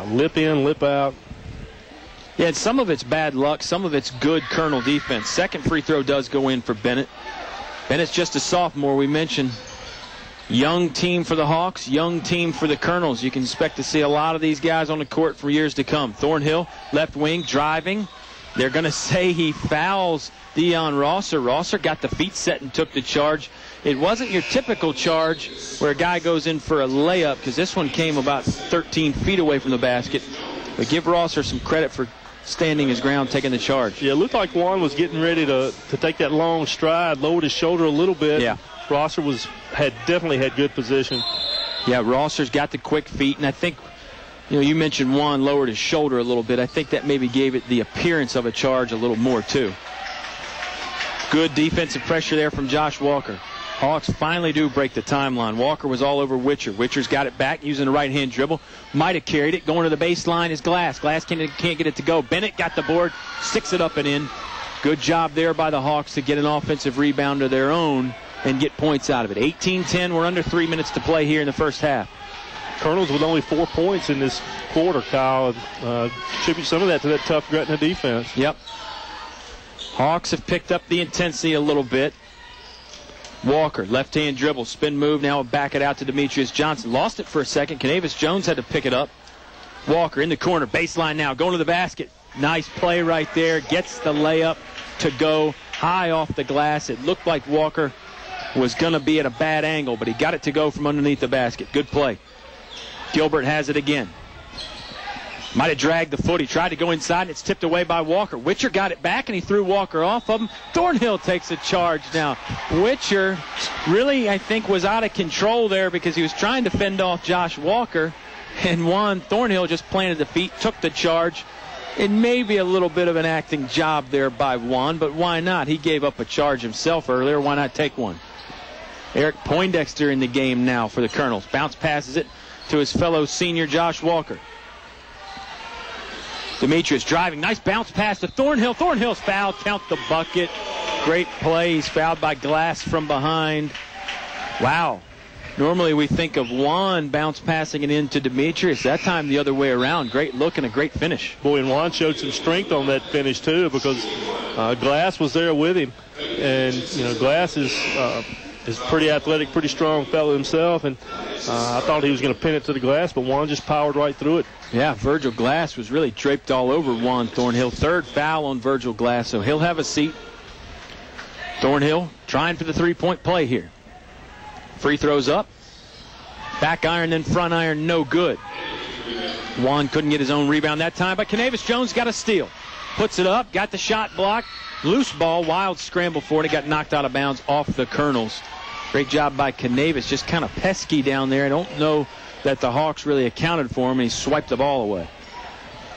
lip in, lip out. Yeah, and some of it's bad luck, some of it's good Colonel defense. Second free throw does go in for Bennett. Bennett's just a sophomore. We mentioned young team for the Hawks, young team for the Colonels. You can expect to see a lot of these guys on the court for years to come. Thornhill, left wing, driving. They're going to say he fouls Dion Rosser. Rosser got the feet set and took the charge. It wasn't your typical charge where a guy goes in for a layup, because this one came about 13 feet away from the basket. But give Rosser some credit for standing his ground, taking the charge. Yeah, it looked like Juan was getting ready to take that long stride, lowered his shoulder a little bit. Yeah. Rosser definitely had good position. Yeah, Rosser's got the quick feet, and I think, you mentioned Juan lowered his shoulder a little bit. I think that maybe gave it the appearance of a charge a little more, too. Good defensive pressure there from Josh Walker. Hawks finally do break the timeline. Walker was all over Witcher. Witcher's got it back using the right-hand dribble. Might have carried it. Going to the baseline is Glass. Glass can't get it to go. Bennett got the board, sticks it up and in. Good job there by the Hawks to get an offensive rebound of their own and get points out of it. 18-10. We're under 3 minutes to play here in the first half. Colonels with only 4 points in this quarter, Kyle. Attribute some of that to that tough Gretna defense. Yep. Hawks have picked up the intensity a little bit. Walker, left-hand dribble, spin move, now back it out to Demetrius Johnson. Lost it for a second. Canavis Jones had to pick it up. Walker in the corner, baseline now, going to the basket. Nice play right there. Gets the layup to go high off the glass. It looked like Walker was going to be at a bad angle, but he got it to go from underneath the basket. Good play. Gilbert has it again. Might have dragged the foot. He tried to go inside, and it's tipped away by Walker. Witcher got it back, and he threw Walker off of him. Thornhill takes a charge now. Witcher really, I think, was out of control there because he was trying to fend off Josh Walker, and Juan Thornhill just planted the feet, took the charge. It may be a little bit of an acting job there by Juan, but why not? He gave up a charge himself earlier. Why not take one? Eric Poindexter in the game now for the Colonels. Bounce passes it to his fellow senior Josh Walker. Demetrius driving. Nice bounce pass to Thornhill. Thornhill's fouled. Count the bucket. Great play. He's fouled by Glass from behind. Wow. Normally we think of Juan bounce passing it into Demetrius. That time the other way around. Great look and a great finish. Boy, and Juan showed some strength on that finish, too, because Glass was there with him. And, Glass is pretty athletic, pretty strong fellow himself. And I thought he was going to pin it to the glass, but Juan just powered right through it. Yeah, Virgil Glass was really draped all over Juan Thornhill. Third foul on Virgil Glass, so he'll have a seat. Thornhill trying for the three-point play here. Free throws up. Back iron, then front iron, no good. Juan couldn't get his own rebound that time, but Canavis Jones got a steal. Puts it up, got the shot blocked. Loose ball, wild scramble for it. It got knocked out of bounds off the Colonels. Great job by Canavis, just kind of pesky down there. I don't know that the Hawks really accounted for him, and he swiped the ball away.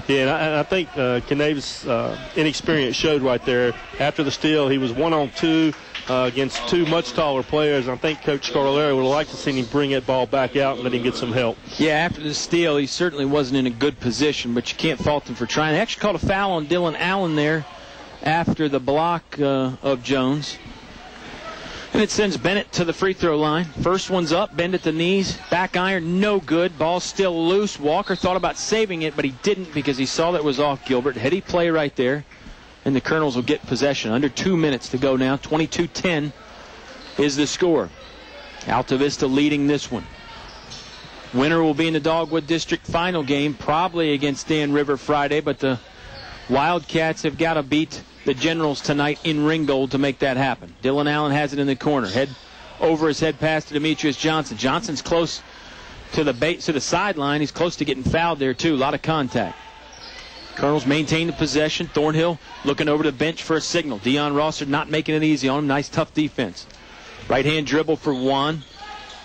Yeah, and I think Canavis' inexperience showed right there. After the steal, he was 1-on-2 against two much taller players. I think Coach Scarlari would have liked to see him bring that ball back out and let him get some help. Yeah, after the steal, he certainly wasn't in a good position, but you can't fault him for trying. They actually called a foul on Dylan Allen there after the block of Jones. And it sends Bennett to the free throw line. First one's up, bend at the knees, back iron, no good. Ball still loose. Walker thought about saving it, but he didn't because he saw that it was off Gilbert. Heady play right there, and the Colonels will get possession. Under 2 minutes to go now. 22-10 is the score. Altavista leading this one. Winner will be in the Dogwood District final game, probably against Dan River Friday, but the Wildcats have got to beat the Generals tonight in Ringgold to make that happen. Dylan Allen has it in the corner. Head over his head pass to Demetrius Johnson. Johnson's close to the sideline. He's close to getting fouled there, too. A lot of contact. Colonels maintain the possession. Thornhill looking over the bench for a signal. Deion Rosser not making it easy on him. Nice, tough defense. Right-hand dribble for Juan.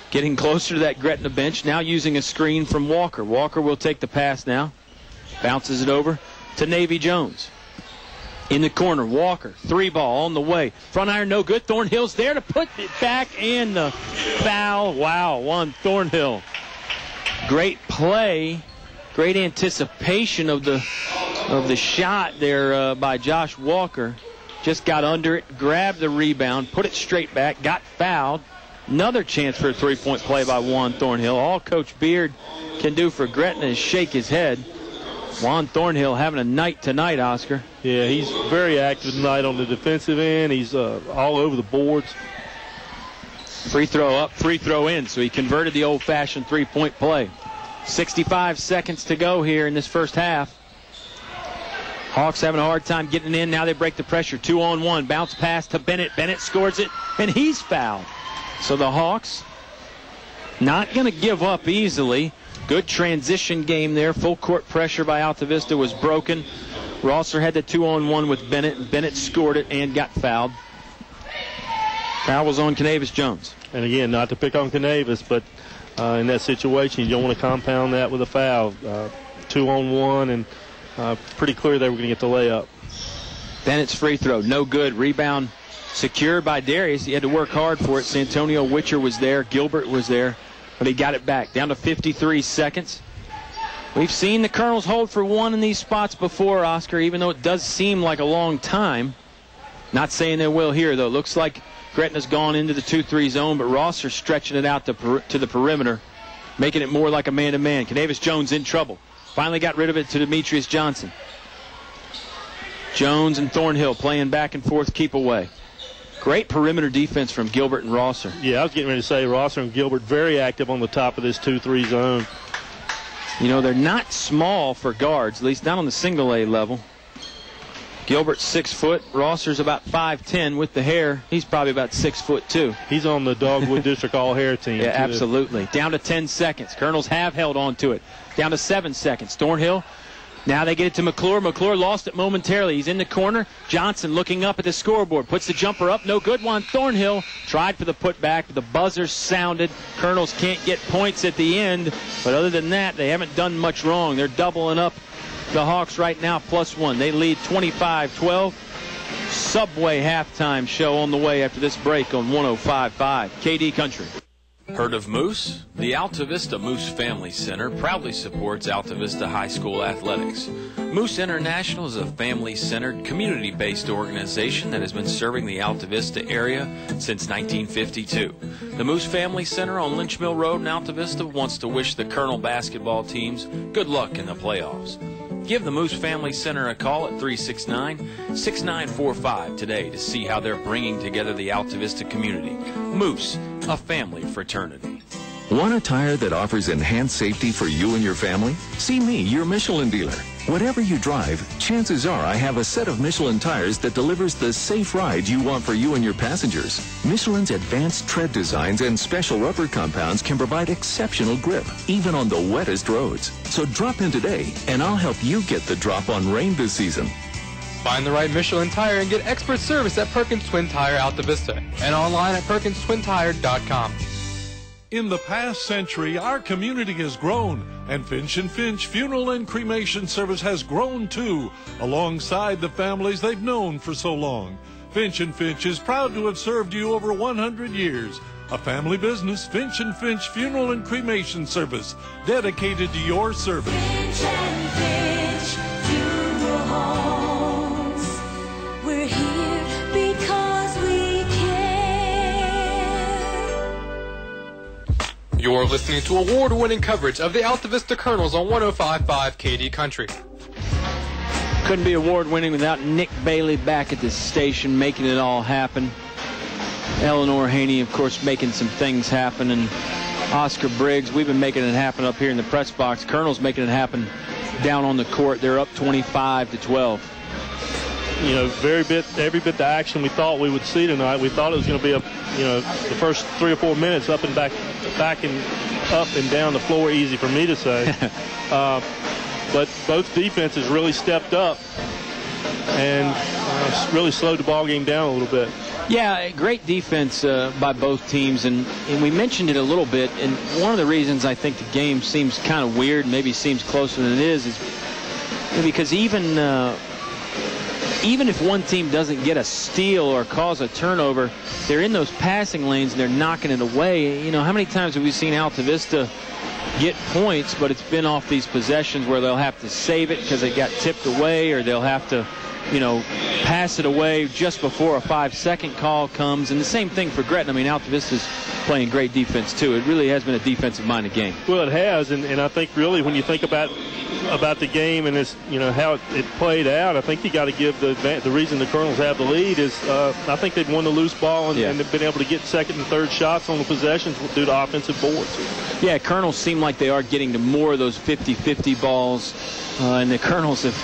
Getting closer to that Gretna bench. Now using a screen from Walker. Walker will take the pass now. Bounces it over to Navy Jones. In the corner, Walker. 3-ball on the way. Front iron no good. Thornhill's there to put it back, and the foul. Wow, Juan Thornhill. Great play. Great anticipation of the shot there by Josh Walker. Just got under it, grabbed the rebound, put it straight back, got fouled. Another chance for a three-point play by Juan Thornhill. All Coach Beard can do for Gretna is shake his head. Juan Thornhill having a night tonight, Oscar. Yeah, he's very active tonight on the defensive end. He's all over the boards. Free throw up, free throw in. So he converted the old-fashioned three-point play. 65 seconds to go here in this first half. Hawks having a hard time getting in. Now they break the pressure. 2-on-1. Bounce pass to Bennett. Bennett scores it, and he's fouled. So the Hawks not going to give up easily. Good transition game there. Full court pressure by Altavista was broken. Rosser had the 2-on-1 with Bennett. Bennett scored it and got fouled. Foul was on Kenavis Jones. And again, not to pick on Kenavis, but in that situation, you don't want to compound that with a foul. 2-on-1, and pretty clear they were going to get the layup. Bennett's free throw, no good. Rebound secured by Darius. He had to work hard for it. Santonio Witcher was there. Gilbert was there. But he got it back. Down to 53 seconds. We've seen the Colonels hold for one in these spots before, Oscar, even though it does seem like a long time. Not saying they will here, though. Looks like Gretna's gone into the 2-3 zone, but Rosser's stretching it out to the perimeter, making it more like a man-to-man. Kenavis Jones in trouble. Finally got rid of it to Demetrius Johnson. Jones and Thornhill playing back and forth, keep away. Great perimeter defense from Gilbert and Rosser. Yeah, I was getting ready to say Rosser and Gilbert very active on the top of this 2-3 zone. You know, they're not small for guards, at least not on the single A level. Gilbert's 6 foot. Rosser's about 5'10" with the hair. He's probably about 6 foot too. He's on the Dogwood District all-hair team. Yeah, too. Absolutely. Down to 10 seconds. Colonels have held on to it. Down to 7 seconds. Thornhill. Now they get it to McClure. McClure lost it momentarily. He's in the corner. Johnson looking up at the scoreboard. Puts the jumper up. No good one. Thornhill tried for the putback, but the buzzer sounded. Colonels can't get points at the end. But other than that, they haven't done much wrong. They're doubling up the Hawks right now, +1. They lead 25-12. Subway halftime show on the way after this break on 105.5 KD Country. Heard of Moose? The Altavista Moose Family Center proudly supports Altavista High School athletics. Moose International is a family-centered, community-based organization that has been serving the Altavista area since 1952. The Moose Family Center on Lynch Mill Road in Altavista wants to wish the Colonel basketball teams good luck in the playoffs. Give the Moose Family Center a call at 369-6945 today to see how they're bringing together the Altavista community. Moose, a family fraternity. Want a tire that offers enhanced safety for you and your family? See me, your Michelin dealer. Whatever you drive, chances are I have a set of Michelin tires that delivers the safe ride you want for you and your passengers. Michelin's advanced tread designs and special rubber compounds can provide exceptional grip, even on the wettest roads. So drop in today, and I'll help you get the drop on rain this season. Find the right Michelin tire and get expert service at Perkins Twin Tire Altavista and online at PerkinsTwinTire.com. In the past century, our community has grown, and Finch & Finch Funeral and Cremation Service has grown too, alongside the families they've known for so long. Finch & Finch is proud to have served you over 100 years. A family business, Finch & Finch Funeral and Cremation Service, dedicated to your service. Finch & Finch Funeral Homes. We're here because we care. You're listening to award-winning coverage of the Altavista Colonels on 105.5 KD Country. Couldn't be award-winning without Nick Bailey back at the station making it all happen. Eleanor Hoehne, of course, making some things happen, and Oscar Briggs. We've been making it happen up here in the press box. Colonel's making it happen down on the court. They're up 25-12. You know, every bit the action we thought we would see tonight. We thought it was going to be the first 3 or 4 minutes up and back and up and down the floor, easy for me to say. But both defenses really stepped up and really slowed the ball game down a little bit. Yeah, great defense by both teams, and we mentioned it a little bit, and one of the reasons I think the game seems kind of weird, maybe seems closer than it is because even if one team doesn't get a steal or cause a turnover, they're in those passing lanes and they're knocking it away. You know, how many times have we seen Altavista get points, but it's been off these possessions where they'll have to save it because it got tipped away, or they'll have to, pass it away just before a 5-second call comes. And the same thing for Gretna. I mean, Altavista's playing great defense too. It really has been a defensive-minded game. Well, it has, and I think really when you think about the game and this, how it played out, I think you got to give the reason the Colonels have the lead is I think they've won the loose ball and they've been able to get second and third shots on the possessions due to offensive boards. Yeah, Colonels seem like they are getting to more of those 50-50 balls, and the Colonels have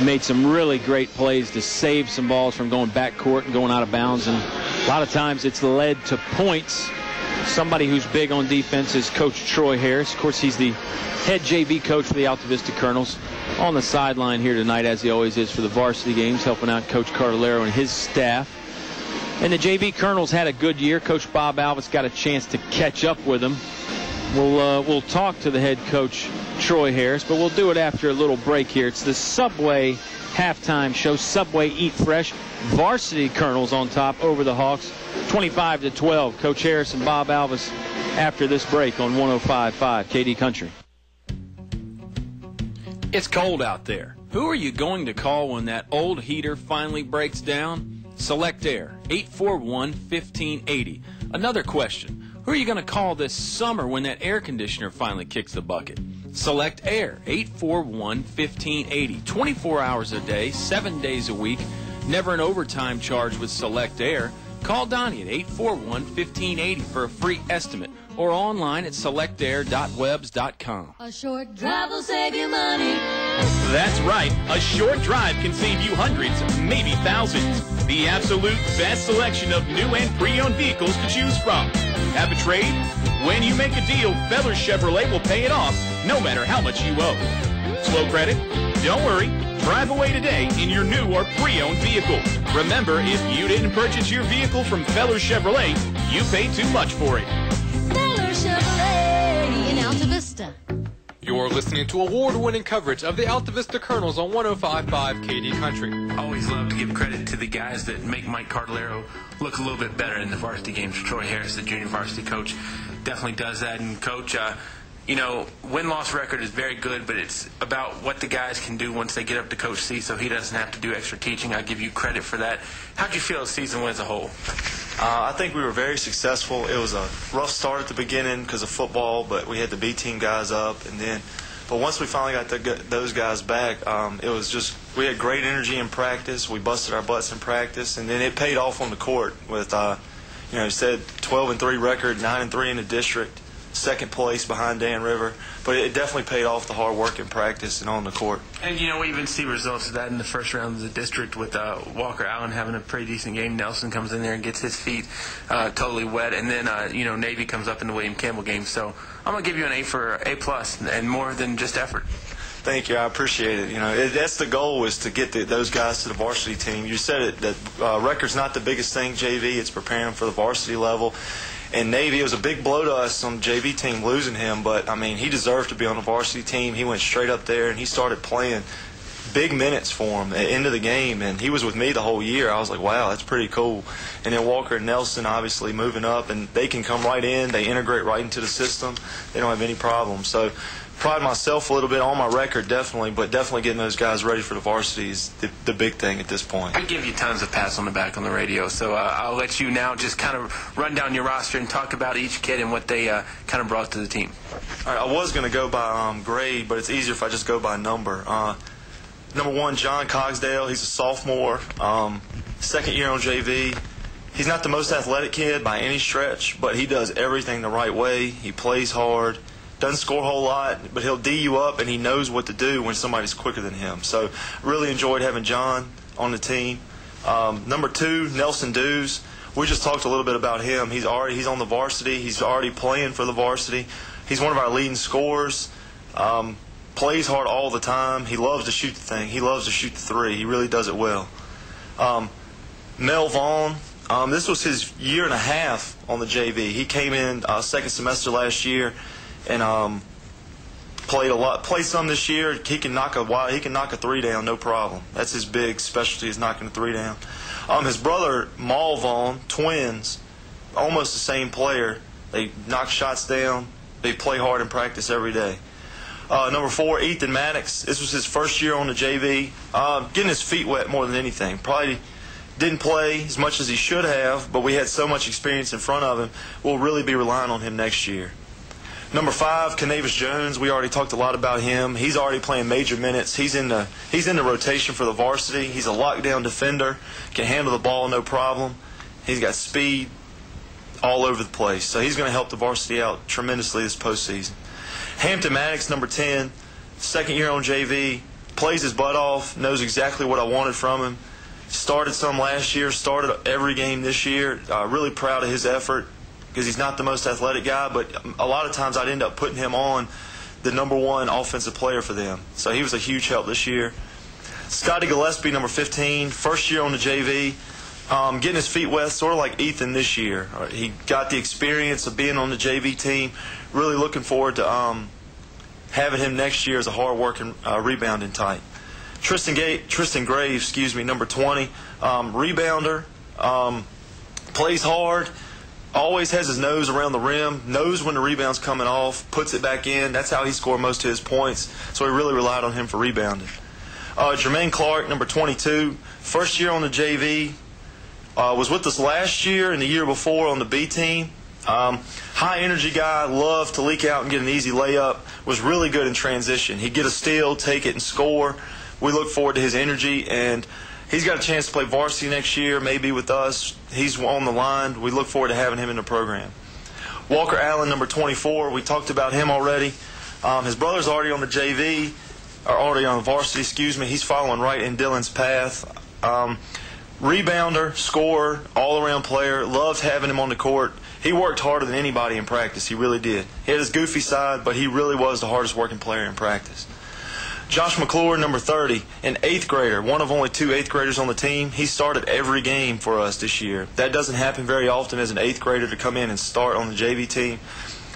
made some really great plays to save some balls from going backcourt and going out of bounds, and a lot of times it's led to points. Somebody who's big on defense is Coach Troy Harris. Of course, he's the head JV coach for the Altavista Colonels, on the sideline here tonight, as he always is for the varsity games, helping out Coach Cardellaro and his staff. And the JV Colonels had a good year. Coach Bob Alvis got a chance to catch up with them. We'll talk to the head coach, Troy Harris, but we'll do it after a little break here. It's the Subway halftime show. Subway Eat Fresh. Varsity Colonels on top over the Hawks, 25-12. Coach Harris and Bob Alvis after this break on 105.5 KD Country. It's cold out there. Who are you going to call when that old heater finally breaks down? Select Air, 841-1580. Another question. Who are you going to call this summer when that air conditioner finally kicks the bucket? Select Air, 841-1580. 24 hours a day, 7 days a week. Never an overtime charge with Select Air. Call Donnie at 841-1580 for a free estimate, or online at selectair.webs.com. A short drive will save you money. That's right. A short drive can save you hundreds, maybe thousands. The absolute best selection of new and pre-owned vehicles to choose from. Have a trade? When you make a deal, Feller Chevrolet will pay it off, no matter how much you owe. Slow credit? Don't worry. Drive away today in your new or pre-owned vehicle. Remember, if you didn't purchase your vehicle from Feller Chevrolet, you paid too much for it. Feller Chevrolet in Altavista. You're listening to award-winning coverage of the Altavista Colonels on 105.5 KD Country. Always love to give credit to the guys that make Mike Cardellaro look a little bit better in the varsity games. Troy Harris, the junior varsity coach, definitely does that. And, Coach, win-loss record is very good, but it's about what the guys can do once they get up to Coach C, so he doesn't have to do extra teaching. I give you credit for that. How'd you feel the season went as a whole? I think we were very successful. It was a rough start at the beginning because of football, but we had the B team guys up, but once we finally got those guys back, it was just we had great energy in practice. We busted our butts in practice, and then it paid off on the court with said 12-3 record, 9-3 in the district, second place behind Dan River. But it definitely paid off the hard work in practice and on the court. And, we even see results of that in the first round of the district with Walker Allen having a pretty decent game. Nelson comes in there and gets his feet totally wet. And then, Navy comes up in the William Campbell game. So I'm going to give you an A for A+, and more than just effort. Thank you. I appreciate it. That's the goal, is to get those guys to the varsity team. You said it, that record's not the biggest thing, JV. It's preparing them for the varsity level. And Navy, it was a big blow to us on the JV team losing him, but, he deserved to be on the varsity team. He went straight up there, and he started playing big minutes for him at the end of the game, and he was with me the whole year. I was like, wow, that's pretty cool. And then Walker and Nelson obviously moving up, and they can come right in. They integrate right into the system. They don't have any problems. So pride myself a little bit on my record, definitely, but definitely getting those guys ready for the varsity is the big thing at this point. I give you tons of pats on the back on the radio, so I'll let you now just kind of run down your roster and talk about each kid and what they kind of brought to the team. All right, I was going to go by grade, but it's easier if I just go by number. Number 1, John Cogsdale. He's a sophomore, second year on JV. He's not the most athletic kid by any stretch, but he does everything the right way. He plays hard. doesn't score a whole lot, but he'll D you up, and he knows what to do when somebody's quicker than him. So really enjoyed having John on the team. Number 2, Nelson Dews. We just talked a little bit about him. He's on the varsity. He's already playing for the varsity. He's one of our leading scorers. Plays hard all the time. He loves to shoot the thing. He loves to shoot the three. He really does it well. Mel Vaughn. This was his year and a half on the JV. He came in second semester last year and played a lot. Played some this year. He can knock a three down, no problem. That's his big specialty, is knocking a three down. His brother Mal Vaughn, twins, almost the same player. They knock shots down. They play hard in practice every day. Number 4, Ethan Maddox. This was his first year on the JV. Getting his feet wet more than anything. Probably didn't play as much as he should have, but we had so much experience in front of him. We'll really be relying on him next year. Number 5, Canavis Jones. We already talked a lot about him. He's already playing major minutes. He's in the rotation for the varsity. He's a lockdown defender. Can handle the ball no problem. He's got speed all over the place. So he's going to help the varsity out tremendously this postseason. Hampton Maddox, number 10, second year on JV, plays his butt off, knows exactly what I wanted from him. Started some last year, started every game this year. Really proud of his effort because he's not the most athletic guy, but a lot of times I'd end up putting him on the number 1 offensive player for them. So he was a huge help this year. Scotty Gillespie, number 15, first year on the JV, getting his feet wet, sort of like Ethan this year. He got the experience of being on the JV team. Really looking forward to having him next year as a hard-working rebounding type. Tristan Graves, number 20, rebounder, plays hard, always has his nose around the rim, knows when the rebound's coming off, puts it back in. That's how he scored most of his points, so we really relied on him for rebounding. Jermaine Clark, number 22, first year on the JV, was with us last year and the year before on the B team. High energy guy, loved to leak out and get an easy layup, was really good in transition. He'd get a steal, take it, and score. We look forward to his energy, and he's got a chance to play varsity next year, maybe with us. He's on the line. We look forward to having him in the program. Walker Allen, number 24, we talked about him already. His brother's already on the JV, or already on the varsity, He's following right in Dylan's path. Rebounder, scorer, all-around player. Loved having him on the court. He worked harder than anybody in practice. He really did. He had his goofy side, but he really was the hardest working player in practice. Josh McClure, number 30, an 8th grader, one of only 2 8th graders on the team. He started every game for us this year. That doesn't happen very often as an 8th grader to come in and start on the JV team.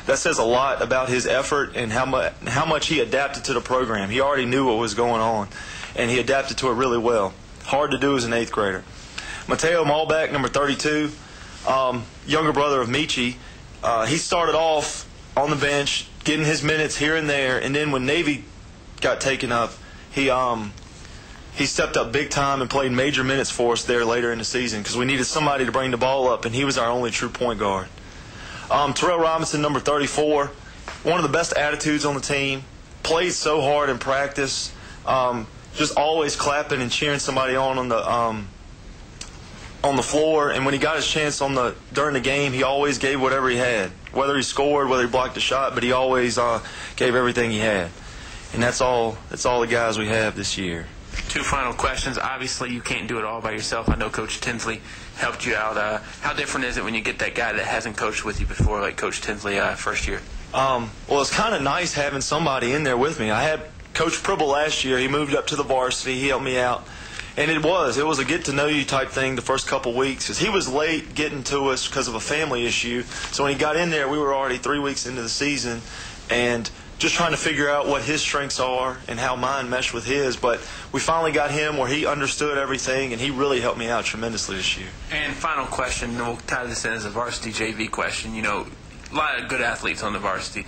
That says a lot about his effort and how much he adapted to the program. He already knew what was going on, and he adapted to it really well. Hard to do as an 8th grader. Mateo Malbeck, number 32, younger brother of Michi. He started off on the bench, getting his minutes here and there, and then when Navy got taken up, he stepped up big time and played major minutes for us there later in the season because we needed somebody to bring the ball up, and he was our only true point guard. Terrell Robinson, number 34, one of the best attitudes on the team, played so hard in practice, just always clapping and cheering somebody on the floor, and when he got his chance during the game, he always gave whatever he had, whether he scored, whether he blocked a shot, but he always gave everything he had. And that's all the guys we have this year. 2 final questions. Obviously, you can't do it all by yourself. I know Coach Tinsley helped you out. How different is it when you get that guy that hasn't coached with you before, like Coach Tinsley first year? Well, it's kind of nice having somebody in there with me. I had Coach Pribble last year. He moved up to the varsity. He helped me out. And it was a get-to-know-you type thing the first couple weeks. Because he was late getting to us because of a family issue. So when he got in there, we were already 3 weeks into the season. And just trying to figure out what his strengths are and how mine mesh with his. But we finally got him where he understood everything, and he really helped me out tremendously this year. And final question, and we'll tie this in as a varsity JV question. You know, a lot of good athletes on the varsity.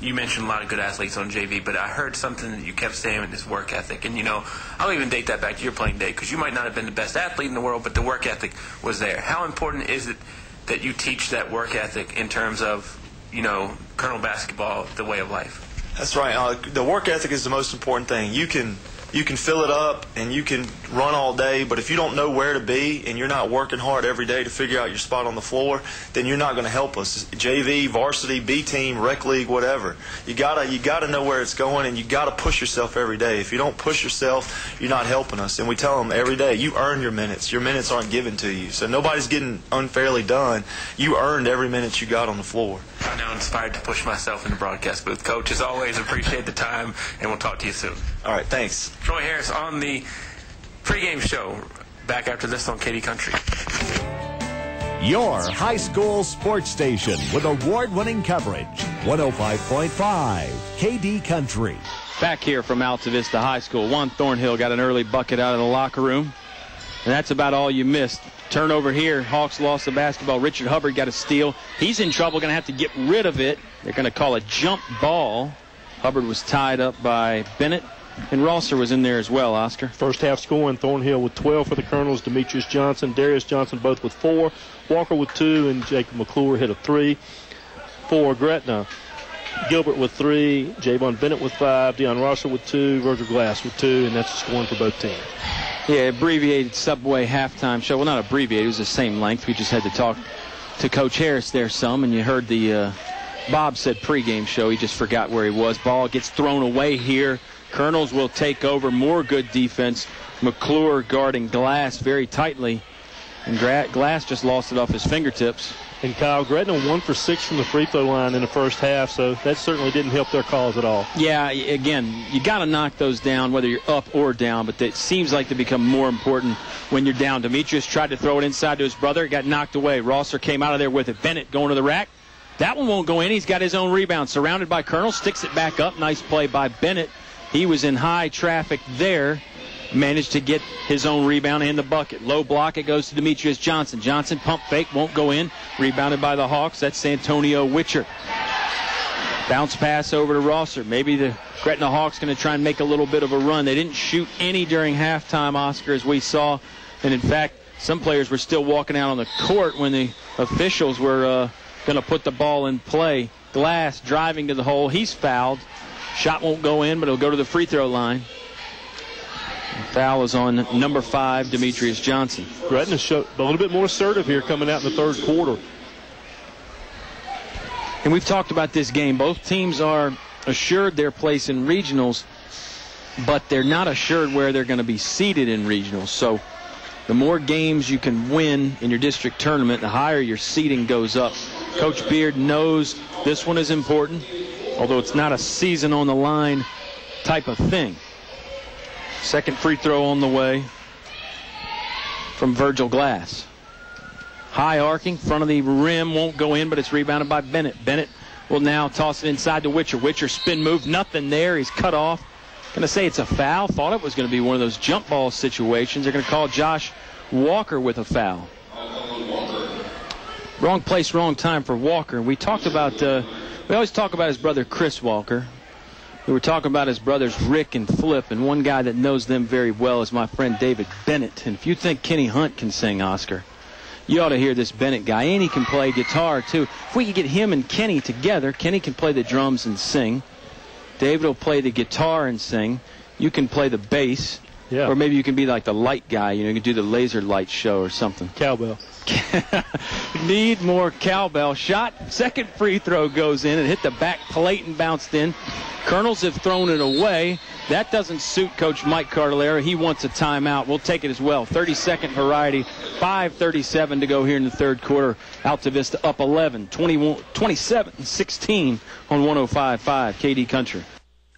You mentioned a lot of good athletes on JV, but I heard something that you kept saying with this work ethic. And, you know, I'll even date that back to your playing day because you might not have been the best athlete in the world, but the work ethic was there. How important is it that you teach that work ethic in terms of, you know, Colonel basketball, the way of life? That's right. The work ethic is the most important thing. You can you can fill it up and you can run all day, but if you don't know where to be and you're not working hard every day to figure out your spot on the floor, then you're not going to help us. JV, varsity, B team, rec league, whatever. You gotta know where it's going, and you gotta push yourself every day. If you don't push yourself, you're not helping us. And we tell them every day, you earn your minutes. Your minutes aren't given to you. So nobody's getting unfairly done. You earned every minute you got on the floor. I'm now inspired to push myself in the broadcast booth. Coach, as always, appreciate the time, and we'll talk to you soon. All right, thanks. Troy Harris on the pregame show. Back after this on KD Country. Your high school sports station with award-winning coverage. 105.5 KD Country. Back here from Altavista High School, Juan Thornhill got an early bucket out of the locker room, and that's about all you missed. Turnover here. Hawks lost the basketball. Richard Hubbard got a steal. He's in trouble. Going to have to get rid of it. They're going to call a jump ball. Hubbard was tied up by Bennett, and Rosser was in there as well, Oscar. First half scoring, Thornhill with 12 for the Colonels, Demetrius Johnson, Darius Johnson both with 4, Walker with 2, and Jacob McClure hit a 3. For Gretna, Gilbert with 3, Javon Bennett with 5, Deion Rosser with 2, Virgil Glass with 2, and that's the scoring for both teams. Yeah, abbreviated Subway halftime show. Well, not abbreviated. It was the same length. We just had to talk to Coach Harris there some, and you heard the Bob said pregame show. He just forgot where he was. Ball gets thrown away here. Colonels will take over. More good defense. McClure guarding Glass very tightly, and Glass just lost it off his fingertips. And Kyle, Gretna 1 for 6 from the free throw line in the first half, so that certainly didn't help their cause at all. Yeah, again, you got to knock those down, whether you're up or down, but it seems like they become more important when you're down. Demetrius tried to throw it inside to his brother. It got knocked away. Rosser came out of there with it. Bennett going to the rack. That one won't go in. He's got his own rebound. Surrounded by Colonel, sticks it back up. Nice play by Bennett. He was in high traffic there. Managed to get his own rebound in the bucket. Low block, it goes to Demetrius Johnson. Johnson pump fake, won't go in. Rebounded by the Hawks. That's Santonio Witcher. Bounce pass over to Rosser. Maybe the Gretna Hawks going to try and make a little bit of a run. They didn't shoot any during halftime, Oscar, as we saw. And in fact, some players were still walking out on the court when the officials were going to put the ball in play. Glass driving to the hole. He's fouled. Shot won't go in, but it'll go to the free throw line. Foul is on number 5, Demetrius Johnson. Gretna showed a little bit more assertive here coming out in the third quarter. And we've talked about this game. Both teams are assured their place in regionals, but they're not assured where they're going to be seated in regionals. So the more games you can win in your district tournament, the higher your seeding goes up. Coach Beard knows this one is important, although it's not a season on the line type of thing. Second free throw on the way from Virgil Glass. High arcing, front of the rim, won't go in, but it's rebounded by Bennett. Bennett will now toss it inside to Witcher. Witcher spin move, nothing there. He's cut off. Going to say it's a foul. Thought it was going to be one of those jump ball situations. They're going to call Josh Walker with a foul. Wrong place, wrong time for Walker. We talked about, we always talk about his brother Chris Walker. We were talking about his brothers Rick and Flip, and one guy that knows them very well is my friend David Bennett. And if you think Kenny Hunt can sing, Oscar, you ought to hear this Bennett guy. And he can play guitar, too. If we could get him and Kenny together, Kenny can play the drums and sing. David will play the guitar and sing. You can play the bass. Yeah. Or maybe you can be like the light guy. You know, you can do the laser light show or something. Cowbell. Need more cowbell. Shot, second free throw goes in and hit the back plate and bounced in. Colonels have thrown it away. That doesn't suit Coach Mike Cardellera. He wants a timeout. We'll take it as well. 30-second variety. 5:37 to go here in the third quarter. Altavista up 11, 27-16 on 105.5 KD Country.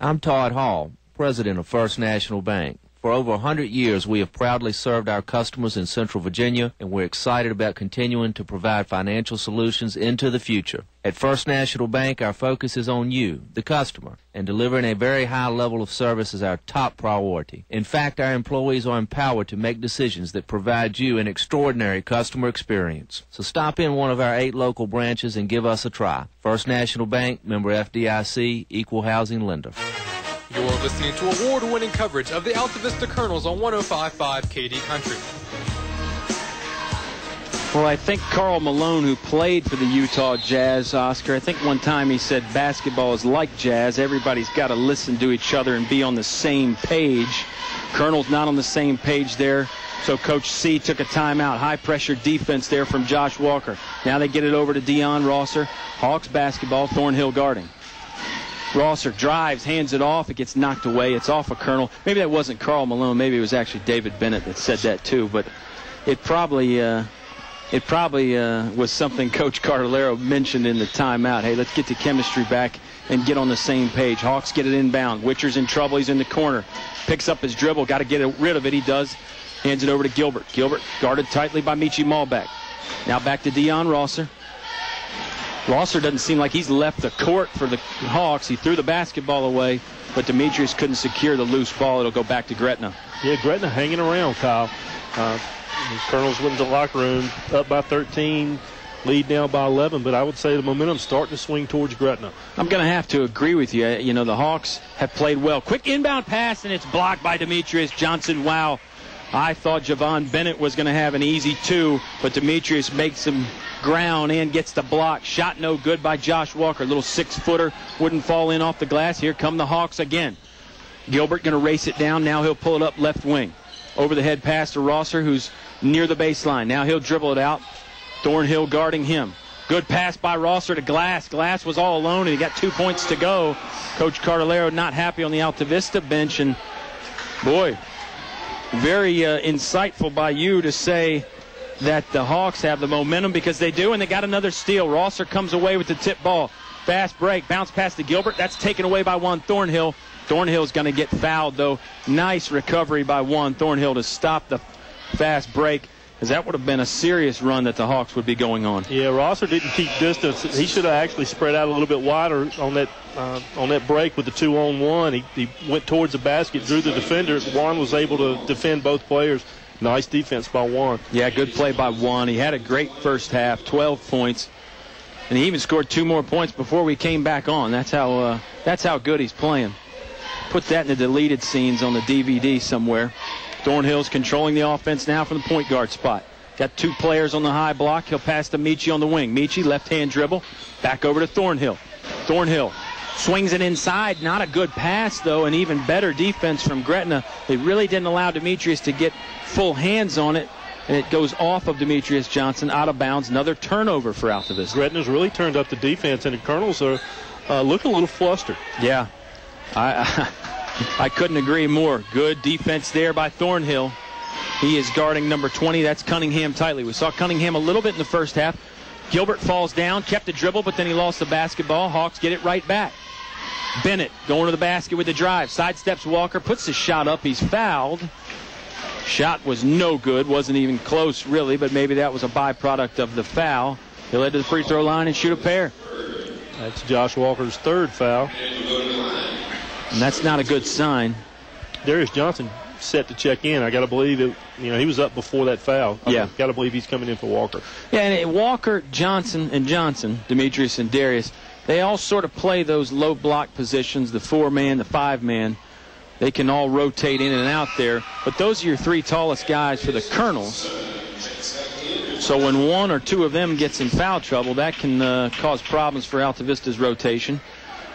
I'm Todd Hall, president of First National Bank. For over 100 years, we have proudly served our customers in Central Virginia, and we're excited about continuing to provide financial solutions into the future. At First National Bank, our focus is on you, the customer, and delivering a very high level of service is our top priority. In fact, our employees are empowered to make decisions that provide you an extraordinary customer experience. So stop in one of our 8 local branches and give us a try. First National Bank, member FDIC, equal housing lender. You're listening to award-winning coverage of the Altavista Colonels on 105.5 KD Country. Well, I think Carl Malone, who played for the Utah Jazz, Oscar, I think one time he said basketball is like jazz. Everybody's got to listen to each other and be on the same page. Colonel's not on the same page there, so Coach C took a timeout. High-pressure defense there from Josh Walker. Now they get it over to Deion Rosser. Hawks basketball, Thornhill guarding. Rosser drives, hands it off. It gets knocked away. It's off of Colonel. Maybe that wasn't Carl Malone. Maybe it was actually David Bennett that said that too, but it probably was something Coach Cartolero mentioned in the timeout. Hey, let's get the chemistry back and get on the same page. Hawks get it inbound. Witcher's in trouble. He's in the corner. Picks up his dribble. Got to get rid of it. He does. Hands it over to Gilbert. Gilbert guarded tightly by Michi Malbeck. Now back to Deion Rosser. Rosser doesn't seem like he's left the court for the Hawks. He threw the basketball away, but Demetrius couldn't secure the loose ball. It'll go back to Gretna. Yeah, Gretna hanging around, Kyle. Colonels went to the locker room, up by 13, lead now by 11, but I would say the momentum's starting to swing towards Gretna. I'm going to have to agree with you. You know, the Hawks have played well. Quick inbound pass, and it's blocked by Demetrius Johnson. Wow. I thought Javon Bennett was going to have an easy two, but Demetrius makes some ground and gets the block. Shot no good by Josh Walker. Little 6-footer wouldn't fall in off the glass. Here come the Hawks again. Gilbert going to race it down. Now he'll pull it up left wing. Over the head pass to Rosser, who's near the baseline. Now he'll dribble it out. Thornhill guarding him. Good pass by Rosser to Glass. Glass was all alone, and he got 2 points to go. Coach Cartolero not happy on the Altavista bench, and boy, very insightful by you to say that the Hawks have the momentum, because they do, and they got another steal. Rosser comes away with the tip ball. Fast break, bounce pass to Gilbert. That's taken away by Juan Thornhill. Thornhill's going to get fouled, though. Nice recovery by Juan Thornhill to stop the fast break, because that would have been a serious run that the Hawks would be going on. Yeah, Rosser didn't keep distance. He should have actually spread out a little bit wider on that break with the 2-on-1. He went towards the basket, drew the defender. Juan was able to defend both players. Nice defense by Juan. Yeah, good play by Juan. He had a great first half, 12 points. And he even scored 2 more points before we came back on. That's how good he's playing. Put that in the deleted scenes on the DVD somewhere. Thornhill's controlling the offense now from the point guard spot. Got 2 players on the high block. He'll pass to Michi on the wing. Michi, left-hand dribble. Back over to Thornhill. Thornhill swings it inside. Not a good pass, though, and even better defense from Gretna. They really didn't allow Demetrius to get full hands on it, and it goes off of Demetrius Johnson, out of bounds. Another turnover for Altavista. Gretna's really turned up the defense, and the Colonels are looking a little flustered. Yeah. I couldn't agree more. Good defense there by Thornhill. He is guarding number 20. That's Cunningham tightly. We saw Cunningham a little bit in the first half. Gilbert falls down, kept the dribble, but then he lost the basketball. Hawks get it right back. Bennett going to the basket with the drive. Sidesteps Walker, puts the shot up. He's fouled. Shot was no good. Wasn't even close, really, but maybe that was a byproduct of the foul. He'll head to the free throw line and shoot a pair. That's Josh Walker's 3rd foul. And that's not a good sign. Darius Johnson set to check in. I got to believe it. You know, he was up before that foul. Yeah. Got to believe he's coming in for Walker. Yeah, and Walker, Johnson, Demetrius and Darius, they all sort of play those low block positions, the 4-man, the 5-man. They can all rotate in and out there. But those are your 3 tallest guys for the Colonels. So when 1 or 2 of them gets in foul trouble, that can cause problems for Altavista's rotation.